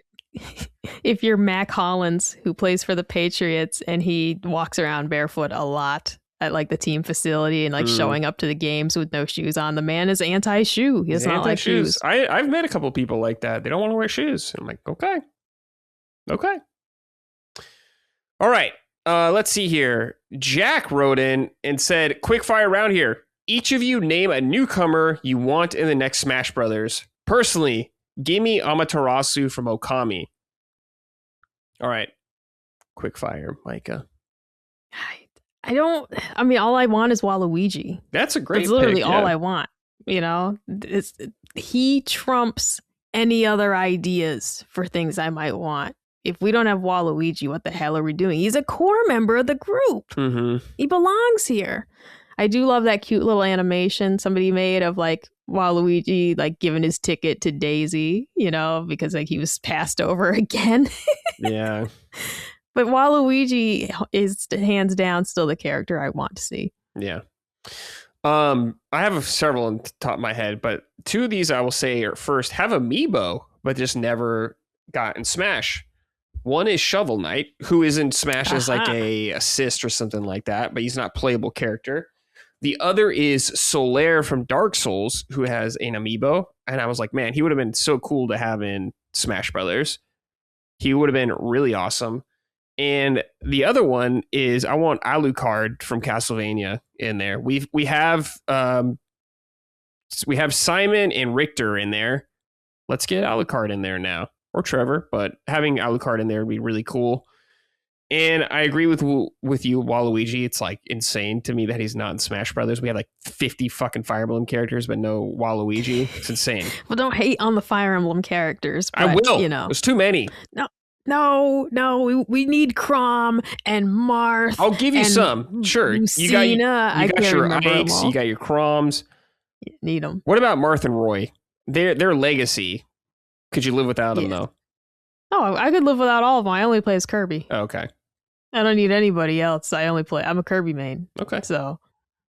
if you're Mac Hollins, who plays for the Patriots, and he walks around barefoot a lot at like the team facility and like showing up to the games with no shoes on. The man is anti-shoe. He does not like shoes. I've met a couple people like that. They don't want to wear shoes. I'm like, okay. All right. Let's see here. Jack wrote in and said, quick fire round here. Each of you name a newcomer you want in the next Smash Brothers. Personally, give me Amaterasu from Okami. All right. Quick fire, Micah. All I want is Waluigi. That's a great That's literally pick, all I want. You know, he trumps any other ideas for things I might want. If we don't have Waluigi, what the hell are we doing? He's a core member of the group. Mm-hmm. He belongs here. I do love that cute little animation somebody made of like Waluigi like giving his ticket to Daisy, you know, because like he was passed over again. Yeah. But Waluigi is hands down still the character I want to see. Yeah. I have several on the top of my head, but two of these I will say are first have Amiibo, but just never got in Smash. One is Shovel Knight, who is in Smash as like a assist or something like that, but he's not a playable character. The other is Solaire from Dark Souls, who has an amiibo. And I was like, man, he would have been so cool to have in Smash Brothers. He would have been really awesome. And the other one is I want Alucard from Castlevania in there. We have Simon and Richter in there. Let's get Alucard in there now, or Trevor. But having Alucard in there would be really cool. And I agree with you, Waluigi. It's like insane to me that he's not in Smash Brothers. We have like 50 fucking Fire Emblem characters, but no Waluigi. It's insane. Well, don't hate on the Fire Emblem characters. But, I will. You know, there's too many. No. We need Chrom and Marth. I'll give you some. Sure. Lucina. You got your Ikes. You got your Chroms. Need them. What about Marth and Roy? Their legacy. Could you live without them though? Oh, I could live without all of them. I only play as Kirby. Oh, okay. I don't need anybody else. I'm a Kirby main. Okay. So,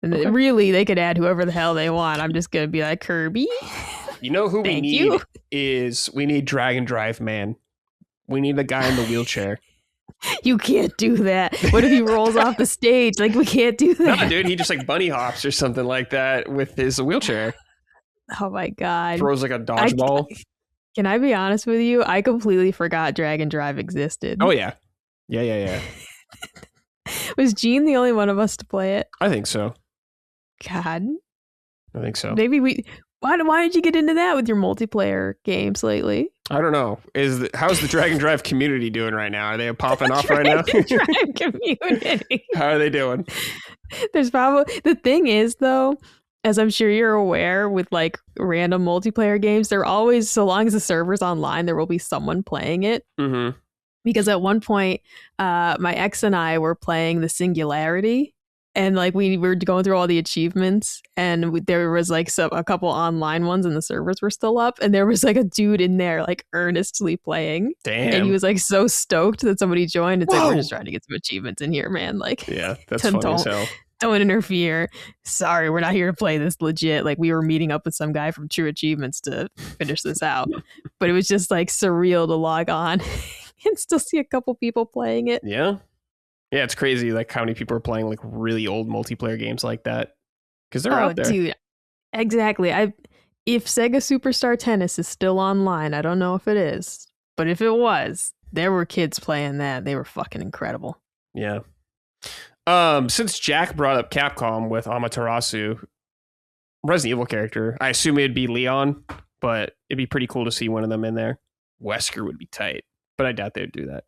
really, they could add whoever the hell they want. I'm just gonna be like Kirby. You know who we need is we need Dragon Drive Man. We need the guy in the wheelchair. You can't do that. What if he rolls off the stage? Like, we can't do that. No, dude, he just like bunny hops or something like that with his wheelchair. Oh my god! Throws like a dodgeball. Can I be honest with you? I completely forgot Dragon Drive existed. Oh yeah. Yeah. Was Gene the only one of us to play it? I think so. God. I think so. Maybe why did you get into that with your multiplayer games lately? I don't know. How's the Dragon Drive community doing right now? Are they popping off right now? Drive community. How are they doing? There's probably the thing is though, as I'm sure you're aware, with like random multiplayer games, they're always, so long as the server's online, there will be someone playing it. Mm-hmm. Because at one point, my ex and I were playing the Singularity, and like we were going through all the achievements, and there was like a couple online ones, and the servers were still up, and there was like a dude in there like earnestly playing. Damn. And he was like so stoked that somebody joined. It's like, we're just trying to get some achievements in here, man. Like, yeah, that's funny as hell. Don't interfere. Sorry, we're not here to play this legit. Like, we were meeting up with some guy from True Achievements to finish this out. But it was just like surreal to log on and still see a couple people playing it. Yeah. Yeah, it's crazy like how many people are playing like really old multiplayer games like that. Because they're out there. Dude, exactly. If Sega Superstar Tennis is still online, I don't know if it is. But if it was, there were kids playing that. They were fucking incredible. Yeah. Since Jack brought up Capcom with Amaterasu, Resident Evil character, I assume it'd be Leon, but it'd be pretty cool to see one of them in there. Wesker would be tight, but I doubt they'd do that.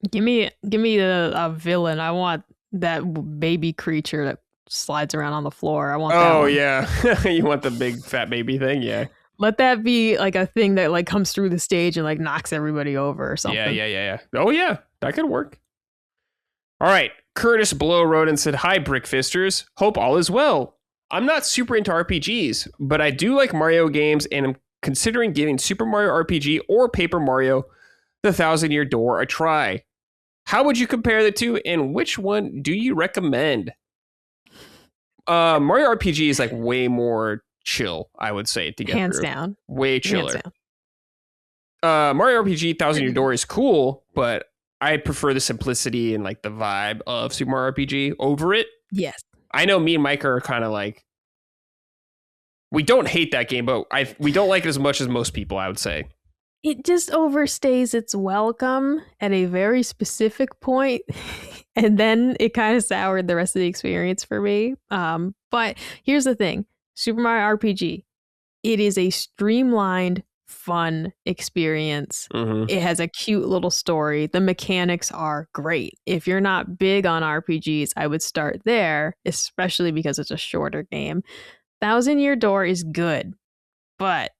Give me a villain. I want that baby creature that slides around on the floor. I want that one. Yeah. You want the big fat baby thing? Yeah. Let that be like a thing that like comes through the stage and like knocks everybody over or something. Yeah. Oh yeah, that could work. All right. Curtis Blow wrote and said, "Hi, Brickfisters. Hope all is well. I'm not super into RPGs, but I do like Mario games and I'm considering giving Super Mario RPG or Paper Mario The 1,000-Year Door a try. How would you compare the two and which one do you recommend?" Mario RPG is like way more chill, I would say, to get Hands through. Down. Way chiller. Mario RPG 1,000-Year Door is cool, but I prefer the simplicity and like the vibe of Super Mario RPG over it. Yes. I know me and Mike are kind of like, we don't hate that game, but we don't like it as much as most people, I would say. It just overstays its welcome at a very specific point, and then it kind of soured the rest of the experience for me. But here's the thing. Super Mario RPG, it is a streamlined, fun experience. Mm-hmm. It has a cute little story. The mechanics are great. If you're not big on RPGs, I would start there, especially because it's a shorter game. 1,000-Year Door is good, but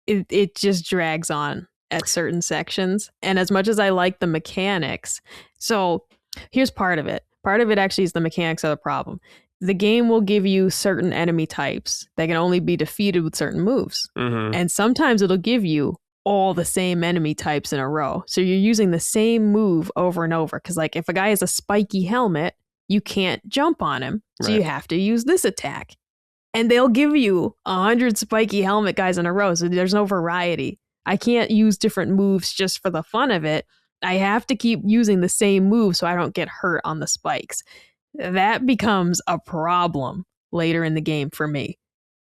it just drags on at certain sections. And as much as I like the mechanics, so here's part of it. Part of it actually is the mechanics are the problem. The game will give you certain enemy types that can only be defeated with certain moves. Mm-hmm. And sometimes it'll give you all the same enemy types in a row. So you're using the same move over and over. Because like if a guy has a spiky helmet, you can't jump on him. So you have to use this attack. And they'll give you 100 spiky helmet guys in a row. So there's no variety. I can't use different moves just for the fun of it. I have to keep using the same move so I don't get hurt on the spikes. that becomes a problem later in the game for me.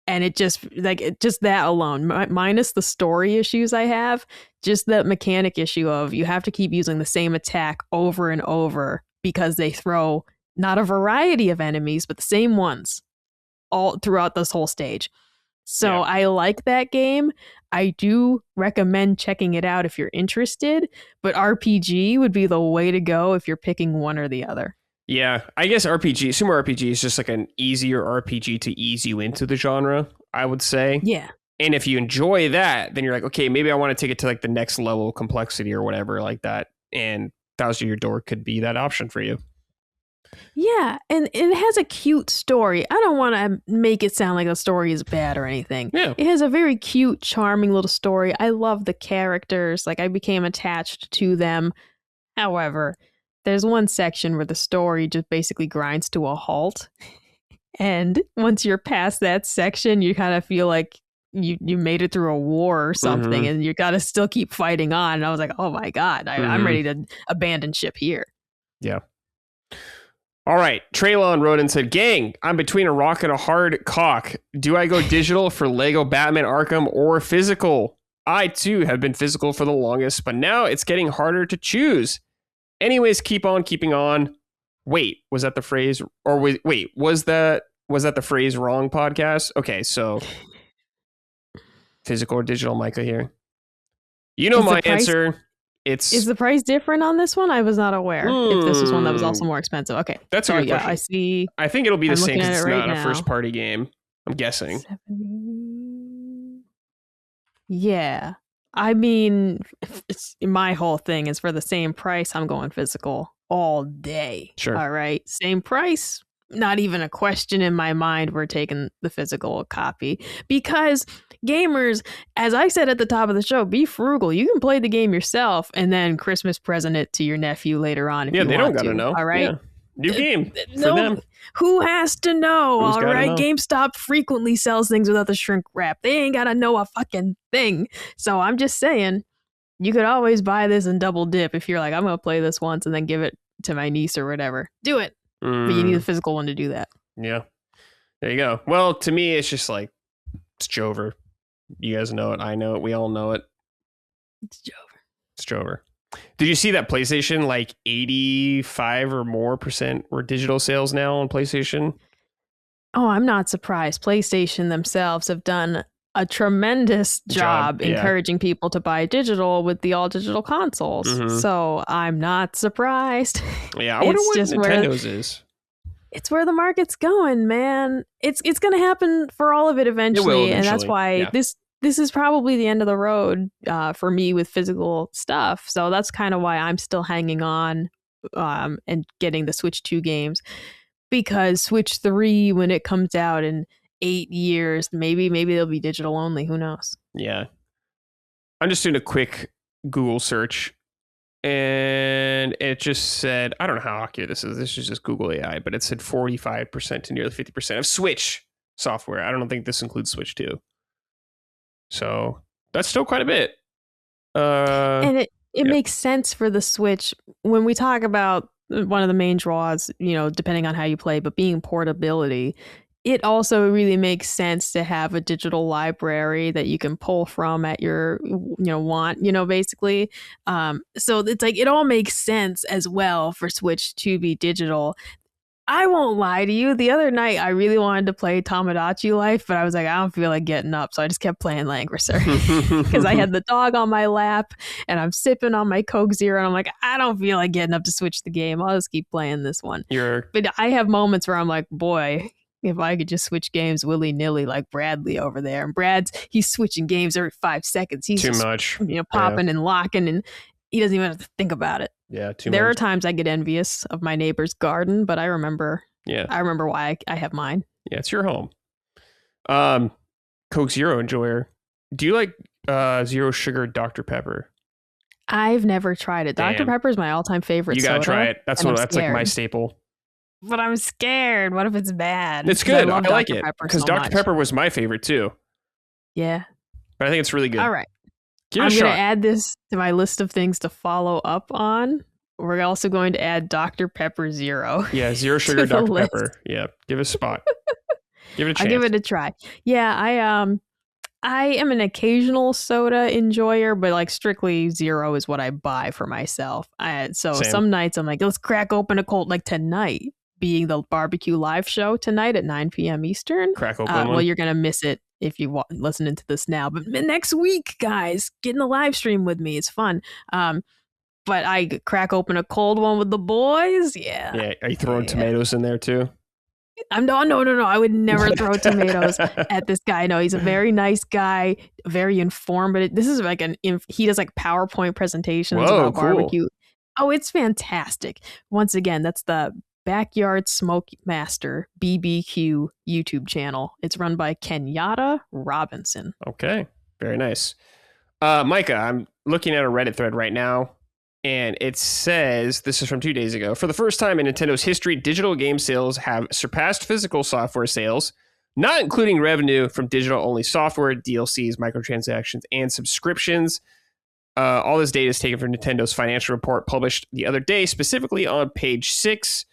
And it just that alone, minus the story issues I have, just that mechanic issue of you have to keep using the same attack over and over because they throw not a variety of enemies, but the same ones all throughout this whole stage. So I like that game. I do recommend checking it out if you're interested, but RPG would be the way to go if you're picking one or the other. Yeah, I guess sumo RPG is just like an easier RPG to ease you into the genre, I would say. Yeah. And if you enjoy that, then you're like, okay, maybe I want to take it to like the next level of complexity or whatever like that. And Thousand Year Door could be that option for you. Yeah, and it has a cute story. I don't want to make it sound like the story is bad or anything. Yeah. It has a very cute, charming little story. I love the characters. Like, I became attached to them. However, there's one section where the story just basically grinds to a halt. And once you're past that section, you kind of feel like you made it through a war or something, and you got to still keep fighting on. And I was like, oh my God, I'm ready to abandon ship here. Yeah. All right. Traylon wrote and said, gang, I'm between a rock and a hard cock. Do I go digital for Lego Batman Arkham or physical? I, too, have been physical for the longest, but now it's getting harder to choose. Anyways, keep on keeping on. Wait, was that the phrase? Or wait, was that the phrase wrong podcast? Okay, so physical or digital, Micah here. You know my answer. Is the price different on this one? I was not aware if this was one that was also more expensive. Okay. That's a good question. I see. I think it'll be the same because it's right not a first party game. I'm guessing. 70... Yeah. I mean, my whole thing is for the same price, I'm going physical all day. Sure. All right. Same price. Not even a question in my mind. We're taking the physical copy because gamers, as I said at the top of the show, be frugal. You can play the game yourself and then Christmas present it to your nephew later on. If they don't got to know. All right. Yeah. New game for them. Who has to know? Who's all right. GameStop frequently sells things without the shrink wrap. They ain't got to know a fucking thing. So I'm just saying, you could always buy this and double dip if you're like, I'm going to play this once and then give it to my niece or whatever. Do it. But you need a physical one to do that. Yeah. There you go. Well, to me, it's just like, it's Jover. You guys know it. I know it. We all know it. It's Jover. It's Jover. Did you see that PlayStation, like 85 or more % were digital sales now on PlayStation? Oh, I'm not surprised. PlayStation themselves have done a tremendous job encouraging people to buy digital with the all digital consoles. So I'm not surprised. Yeah, I wonder what Nintendo's is. It's where the market's going, man. It's going to happen for all of it eventually. And that's why this is probably the end of the road for me with physical stuff. So that's kind of why I'm still hanging on and getting the Switch 2 games. Because Switch 3, when it comes out in 8 years, maybe they'll be digital only. Who knows? Yeah. I'm just doing a quick Google search. And it just said, I don't know how accurate this is. This is just Google AI, but it said 45% to nearly 50% of Switch software. I don't think this includes Switch 2. So that's still quite a bit. And it makes sense for the Switch when we talk about one of the main draws, depending on how you play, but being portability. It also really makes sense to have a digital library that you can pull from at your, want, basically. So it's like, it all makes sense as well for Switch to be digital. I won't lie to you. The other night, I really wanted to play Tamagotchi Life, but I was like, I don't feel like getting up. So I just kept playing Langrisser because I had the dog on my lap and I'm sipping on my Coke Zero. And I'm like, I don't feel like getting up to switch the game. I'll just keep playing this one. But I have moments where I'm like, boy, if I could just switch games willy-nilly like Bradley over there. And he's switching games every 5 seconds. He's too much. Popping and locking, and he doesn't even have to think about it. Yeah, too much. There are times I get envious of my neighbor's garden, but I remember why I have mine. Yeah, it's your home. Coke Zero enjoyer. Do you like zero sugar Dr. Pepper? I've never tried it. Dr. Pepper is my all-time favorite. You gotta try it. That's like my staple. But I'm scared. What if it's bad? It's good. I like it because Dr. Pepper was my favorite too. Yeah, but I think it's really good. All right, I'm gonna add this to my list of things to follow up on We're also going to add Dr. Pepper Zero. Yeah, zero sugar to the Dr. list. Pepper. Yeah, give it a spot. Give it a chance. I'll give it a try. Yeah, I am an occasional soda enjoyer, but like strictly zero is what I buy for myself. So Same. some nights I'm like, let's crack open a cold, like tonight being the barbecue live show tonight at 9 p.m. Eastern. Crack open one. Well, you're going to miss it if you listening to this now. But next week, guys, get in the live stream with me. It's fun. But I crack open a cold one with the boys. Yeah. Yeah. Are you throwing tomatoes in there too? No. I would never throw tomatoes at this guy. No, he's a very nice guy, very informed. But this is like he does like PowerPoint presentations about barbecue. Oh, it's fantastic. Once again, that's the Backyard Smoke Master BBQ YouTube channel. It's run by Kenyatta Robinson. Okay, very nice. Micah, I'm looking at a Reddit thread right now, and it says, this is from 2 days ago, for the first time in Nintendo's history, digital game sales have surpassed physical software sales, not including revenue from digital-only software, DLCs, microtransactions, and subscriptions. All this data is taken from Nintendo's financial report published the other day, specifically on page 6.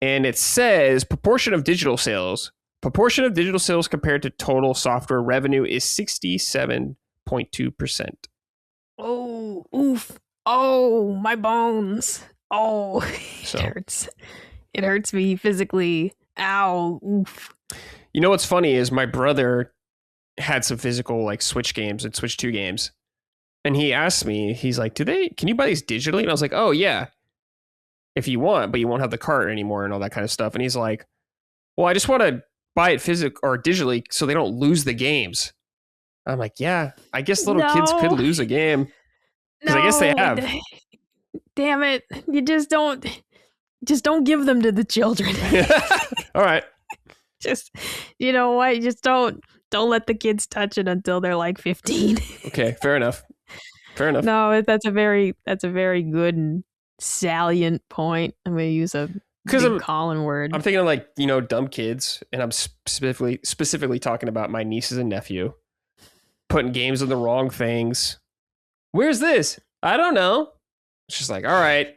And it says proportion of digital sales compared to total software revenue is 67.2%. Oh, oof. Oh, my bones. Oh, it hurts. It hurts me physically. Ow. Oof. You know what's funny is my brother had some physical like Switch games and Switch 2 games. And he asked me, he's like, can you buy these digitally? And I was like, oh yeah. If you want, but you won't have the cart anymore and all that kind of stuff. And he's like, well, I just want to buy it physical or digitally so they don't lose the games. I'm like, yeah, I guess little kids could lose a game. Because I guess they have. Damn it. You just don't give them to the children. All right. Just, you know what? Just don't let the kids touch it until they're like 15. Okay, fair enough. No, that's a very good and salient point. I'm going to use a big Colin word. I'm thinking of like, dumb kids, and I'm specifically talking about my nieces and nephew putting games on the wrong things. Where's this? I don't know. It's just like, all right.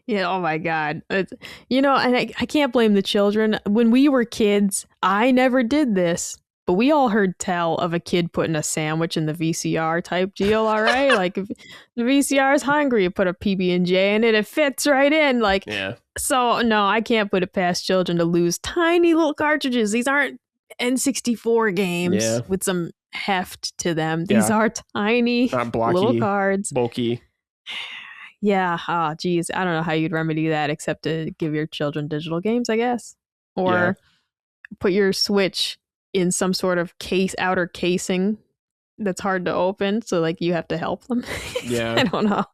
Yeah, oh my God. And I can't blame the children. When we were kids, I never did this. But we all heard tell of a kid putting a sandwich in the VCR type deal, all right? Like, if the VCR is hungry, you put a PB&J in it, it fits right in. Like, yeah. So, no, I can't put it past children to lose tiny little cartridges. These aren't N64 games with some heft to them. These are tiny not blocky, little cards. Bulky. Yeah, geez. I don't know how you'd remedy that except to give your children digital games, I guess. Or put your Switch in some sort of outer casing that's hard to open, so like you have to help them. Yeah. I don't know.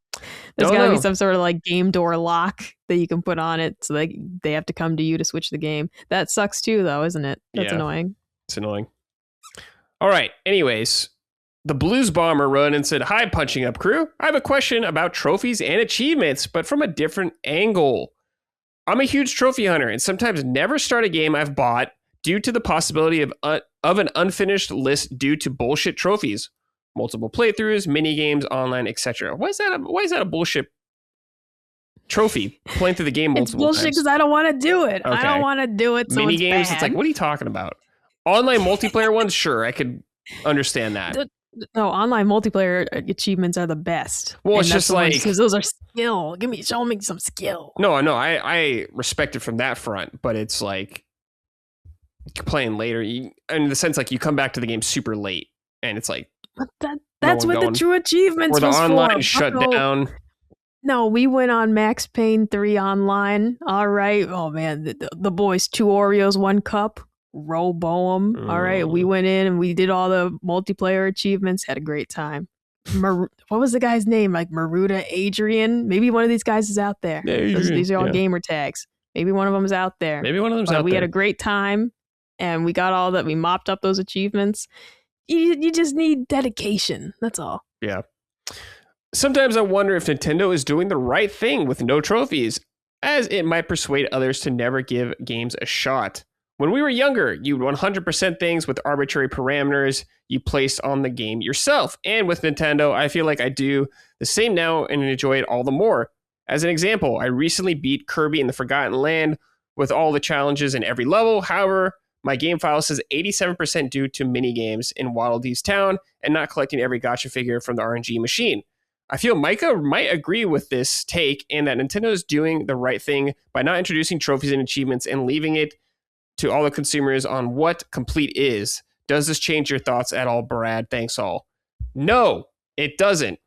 There's gotta be some sort of like game door lock that you can put on it, so like they have to come to you to switch the game. That sucks too, though, isn't it? That's annoying. It's annoying. All right. Anyways, the Blues Bomber wrote and said, "Hi, Punching Up crew. I have a question about trophies and achievements, but from a different angle. I'm a huge trophy hunter and sometimes never start a game I've bought due to the possibility of an unfinished list due to bullshit trophies, multiple playthroughs, mini games, online, etc. Why is that a bullshit trophy? Playing through the game multiple times. It's bullshit because I don't want to do it. Okay. I don't want to do it. So mini it's games. bad. It's like, what are you talking about? Online multiplayer ones, sure, I could understand that. No, online multiplayer achievements are the best. Well, it's just like because those are skill. Show me some skill. No, I respect it from that front, but it's like playing later, in the sense like you come back to the game super late, and it's like that's what the true achievements or the was online for. shut down. No, we went on Max Payne 3 online. All right. Oh man, the boys 2 Oreos, 1 cup. Robo 'em. All right, we went in and we did all the multiplayer achievements. Had a great time. What was the guy's name? Like Maruda Adrian? Maybe one of these guys is out there. These are all gamer tags. Maybe one of them is out there. We had a great time, and we got all that. We mopped up those achievements. You just need dedication. That's all. Yeah. Sometimes I wonder if Nintendo is doing the right thing with no trophies, as it might persuade others to never give games a shot. When we were younger, you would 100% things with arbitrary parameters you placed on the game yourself. And with Nintendo, I feel like I do the same now and enjoy it all the more. As an example, I recently beat Kirby in the Forgotten Land with all the challenges in every level. However, my game file says 87% due to minigames in Waddle Dee's town and not collecting every gacha figure from the RNG machine. I feel Micah might agree with this take and that Nintendo is doing the right thing by not introducing trophies and achievements and leaving it to all the consumers on what complete is. Does this change your thoughts at all, Brad? Thanks all. No, it doesn't.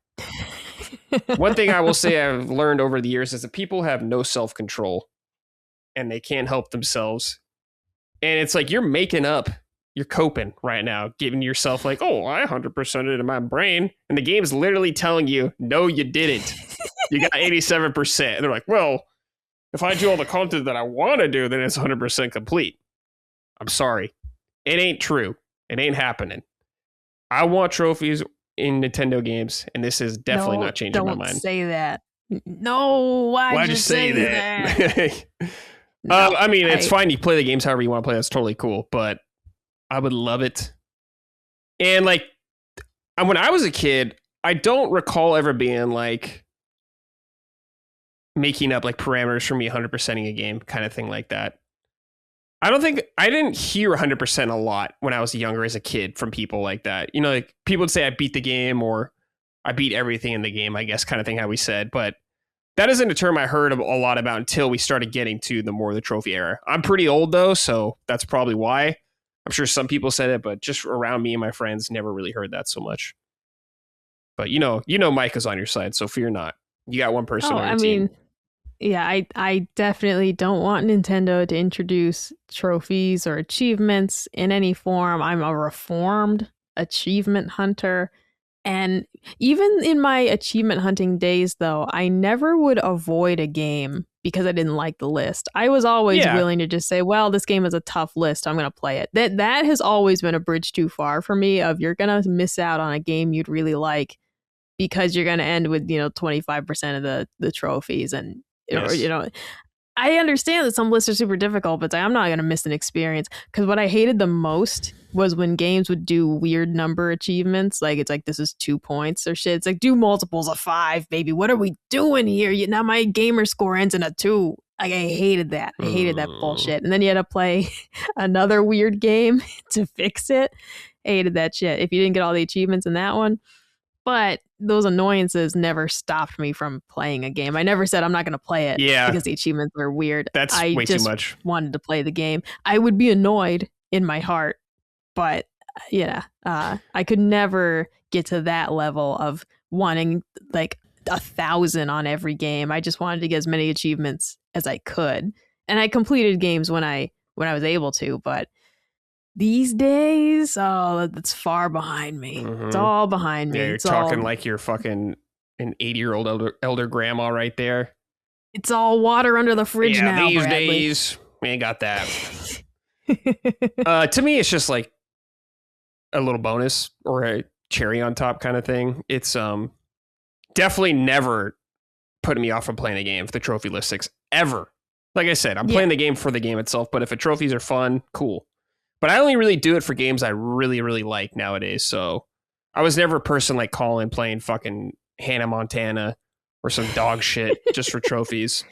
One thing I will say I've learned over the years is that people have no self-control and they can't help themselves. And it's like you're coping right now, giving yourself like, oh, I 100%ed it in my brain. And the game's literally telling you, no, you didn't. You got 87%. And they're like, well, if I do all the content that I want to do, then it's 100% complete. I'm sorry. It ain't true. It ain't happening. I want trophies in Nintendo games, and this is definitely not changing my mind. Don't say that. No, why'd you say that? No, I mean, it's fine. You play the games however you want to play. That's totally cool, but I would love it. And like, when I was a kid, I don't recall ever being like making up like parameters for me 100%ing a game kind of thing like that. I didn't hear 100% a lot when I was younger as a kid from people like that. You know, like people would say I beat the game or I beat everything in the game, I guess, kind of thing, how we said. But that isn't a term I heard a lot about until we started getting to the trophy era. I'm pretty old, though, so that's probably why. I'm sure some people said it, but just around me and my friends, never really heard that so much. But you know, Micah's on your side, so fear not. You got one person on your team. Yeah, I definitely don't want Nintendo to introduce trophies or achievements in any form. I'm a reformed achievement hunter. And even in my achievement hunting days, though, I never would avoid a game because I didn't like the list. I was always willing to just say, well, this game is a tough list, I'm going to play it. That has always been a bridge too far for me of you're going to miss out on a game you'd really like because you're going to end with, 25% of the trophies. And, I understand that some lists are super difficult, but I'm not going to miss an experience. Because what I hated the most was when games would do weird number achievements. Like, it's like, this is 2 points or shit. It's like, do multiples of 5, baby. What are we doing here? Now my gamer score ends in a 2. Like, I hated that. I hated that bullshit. And then you had to play another weird game to fix it. I hated that shit. If you didn't get all the achievements in that one. But those annoyances never stopped me from playing a game. I never said I'm not going to play it because the achievements are weird. That's way too much. Wanted to play the game. I would be annoyed in my heart, but I could never get to that level of wanting like 1,000 on every game. I just wanted to get as many achievements as I could, and I completed games when I was able to. But these days, that's far behind me. Mm-hmm. It's all behind me. Yeah, you're talking like you're fucking an 80-year-old elder grandma right there. It's all water under the fridge now, these Bradley. days, we ain't got that. To me, it's just like a little bonus or a cherry on top kind of thing. It's definitely never putting me off from playing the game, the trophy list 6, ever. Like I said, I'm playing the game for the game itself, but if the trophies are fun, cool. But I only really do it for games I really, really like nowadays. So I was never a person like Colin playing fucking Hannah Montana or some dog shit just for trophies.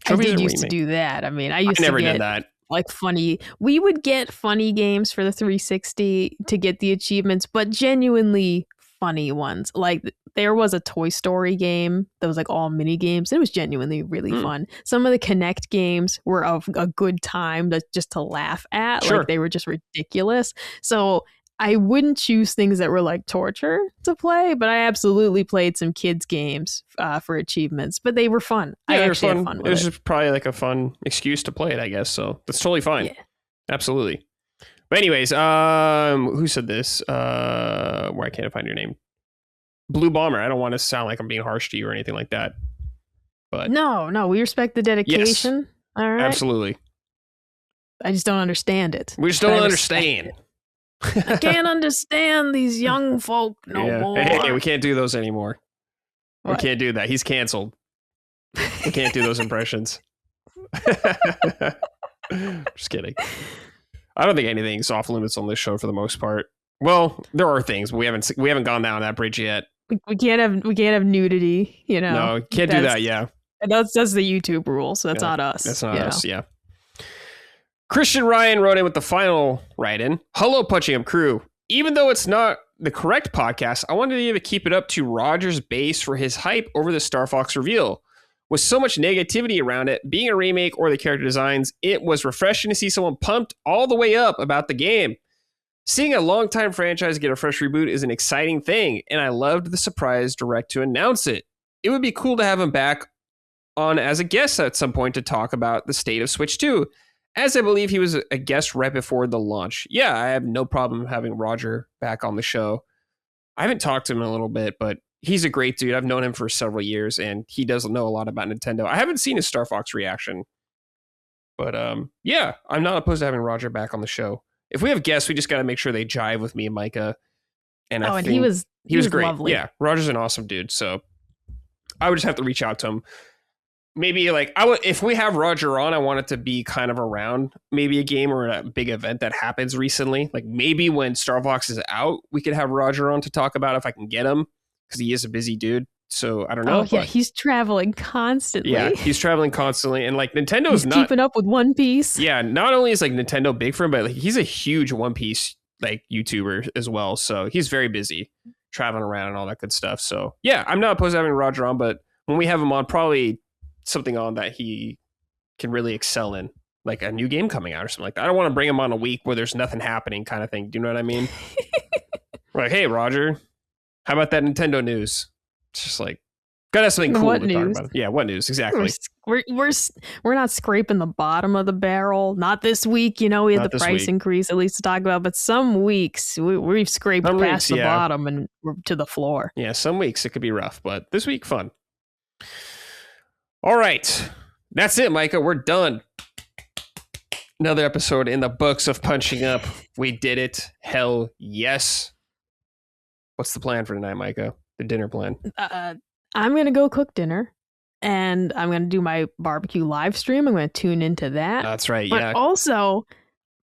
I did used to do that. I mean, I never did that. Like funny. We would get funny games for the 360 to get the achievements, but genuinely funny ones. Like there was a Toy Story game that was like all mini games. It was genuinely really fun. Some of the Kinect games were of a good time just to laugh at. Sure. Like they were just ridiculous. So I wouldn't choose things that were like torture to play, but I absolutely played some kids games for achievements, but they were fun. Yeah, I actually had fun with it. It was just probably like a fun excuse to play it, I guess. So that's totally fine. Yeah. Absolutely. But anyways, who said this? Why can't I find your name? Blue Bomber. I don't want to sound like I'm being harsh to you or anything like that. But no, we respect the dedication. Yes, all right. Absolutely. I just don't understand it. We just don't understand. I can't understand these young folk no more. Hey, we can't do those anymore. What? We can't do that. He's canceled. We can't do those impressions. Just kidding. I don't think anything's off limits on this show for the most part. Well, there are things, but we haven't gone down that bridge yet. We can't have nudity, you know. No, can't do that. Yeah, that's the YouTube rule, so that's not us. That's not us. Yeah. Christian Ryan wrote in with the final write-in. Hello, Punching Up crew. Even though it's not the correct podcast, I wanted you to keep it up to Roger's base for his hype over the Star Fox reveal. With so much negativity around it, being a remake or the character designs, it was refreshing to see someone pumped all the way up about the game. Seeing a longtime franchise get a fresh reboot is an exciting thing, and I loved the surprise direct to announce it. It would be cool to have him back on as a guest at some point to talk about the state of Switch 2, as I believe he was a guest right before the launch. Yeah, I have no problem having Roger back on the show. I haven't talked to him in a little bit, but he's a great dude. I've known him for several years, and he does know a lot about Nintendo. I haven't seen his Star Fox reaction, but yeah, I'm not opposed to having Roger back on the show. If we have guests, we just got to make sure they jive with me and Micah. And I think he was great. Lovely. Yeah, Roger's an awesome dude. So I would just have to reach out to him. Maybe if we have Roger on, I want it to be kind of around maybe a game or a big event that happens recently. Like maybe when Star Fox is out, we could have Roger on to talk about if I can get him, because he is a busy dude. So I don't know. Oh yeah, he's traveling constantly. Yeah, he's traveling constantly, and like Nintendo's not keeping up with One Piece. Yeah, not only is like Nintendo big for him, but like he's a huge One Piece like YouTuber as well. So he's very busy traveling around and all that good stuff. So yeah, I'm not opposed to having Roger on, but when we have him on, probably something on that he can really excel in, like a new game coming out or something like that. I don't want to bring him on a week where there's nothing happening kind of thing. Do you know what I mean? Like, hey, Roger, how about that Nintendo news? It's just like, gotta have something cool to talk about. Yeah, what news? Exactly. We're not scraping the bottom of the barrel. Not this week. You know, we had the price increase at least to talk about, but some weeks we've scraped past the bottom and we're to the floor. Yeah, some weeks it could be rough, but this week, fun. All right. That's it, Micah. We're done. Another episode in the books of Punching Up. We did it. Hell yes. What's the plan for tonight, Micah? The dinner plan? I'm going to go cook dinner, and I'm going to do my barbecue live stream. I'm going to tune into that. That's right, but yeah. Also,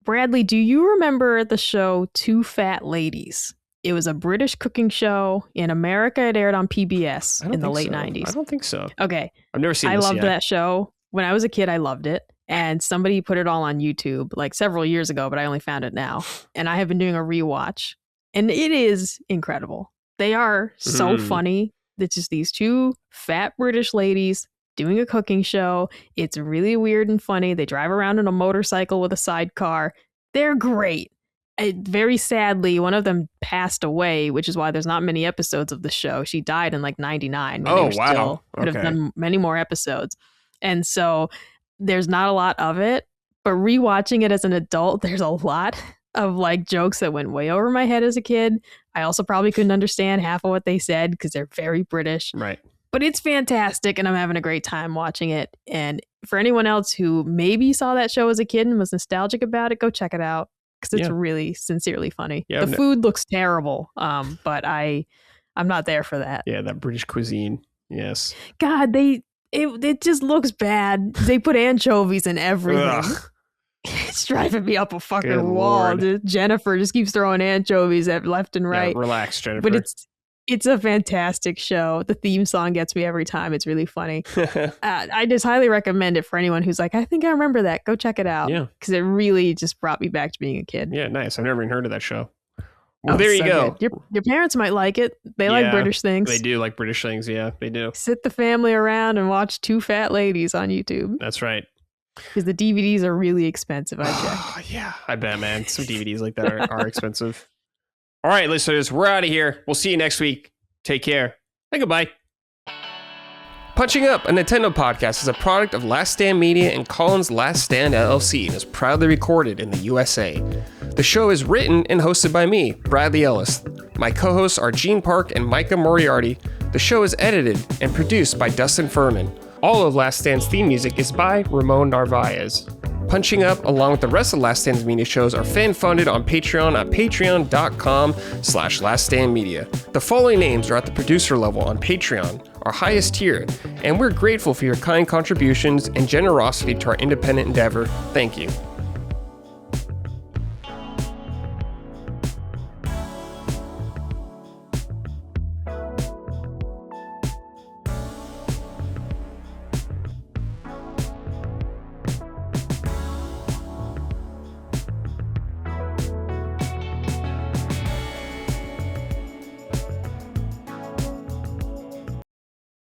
Bradley, do you remember the show Two Fat Ladies? It was a British cooking show. In America, it aired on PBS in the late 90s. I don't think so. Okay. I've never seen this I loved that show. When I was a kid, I loved it. And somebody put it all on YouTube like several years ago, but I only found it now. And I have been doing a rewatch. And it is incredible. They are so funny. It's just these two fat British ladies doing a cooking show. It's really weird and funny. They drive around in a motorcycle with a sidecar. They're great. Very sadly, one of them passed away, which is why there's not many episodes of the show. She died in like 99. Oh, wow. Could have done many more episodes. And so there's not a lot of it. But rewatching it as an adult, there's a lot of like jokes that went way over my head as a kid. I also probably couldn't understand half of what they said because they're very British. Right. But it's fantastic, and I'm having a great time watching it. And for anyone else who maybe saw that show as a kid and was nostalgic about it, go check it out because it's really sincerely funny. Yeah, the food looks terrible, but I'm not there for that. Yeah, that British cuisine. Yes. God, it just looks bad. They put anchovies in everything. Ugh. It's driving me up a fucking wall. Jennifer just keeps throwing anchovies at left and right. Yeah, relax, Jennifer. But it's a fantastic show. The theme song gets me every time. It's really funny. I just highly recommend it for anyone who's like, I think I remember that. Go check it out. Yeah. Because it really just brought me back to being a kid. Yeah, nice. I've never even heard of that show. Well, there you go. Your parents might like it. They like British things. They do like British things. Yeah, they do. Sit the family around and watch Two Fat Ladies on YouTube. That's right. Because the DVDs are really expensive, I checked. Yeah, I bet, man. Some DVDs like that are expensive. All right, listeners, we're out of here. We'll see you next week. Take care. And goodbye. Punching Up, a Nintendo podcast, is a product of Last Stand Media and Collins Last Stand LLC and is proudly recorded in the USA. The show is written and hosted by me, Bradley Ellis. My co-hosts are Gene Park and Micah Moriarty. The show is edited and produced by Dustin Furman. All of Last Stand's theme music is by Ramon Narvaez. Punching Up, along with the rest of Last Stand's media shows, are fan-funded on Patreon at patreon.com/laststandmedia. The following names are at the producer level on Patreon, our highest tier, and we're grateful for your kind contributions and generosity to our independent endeavor. Thank you.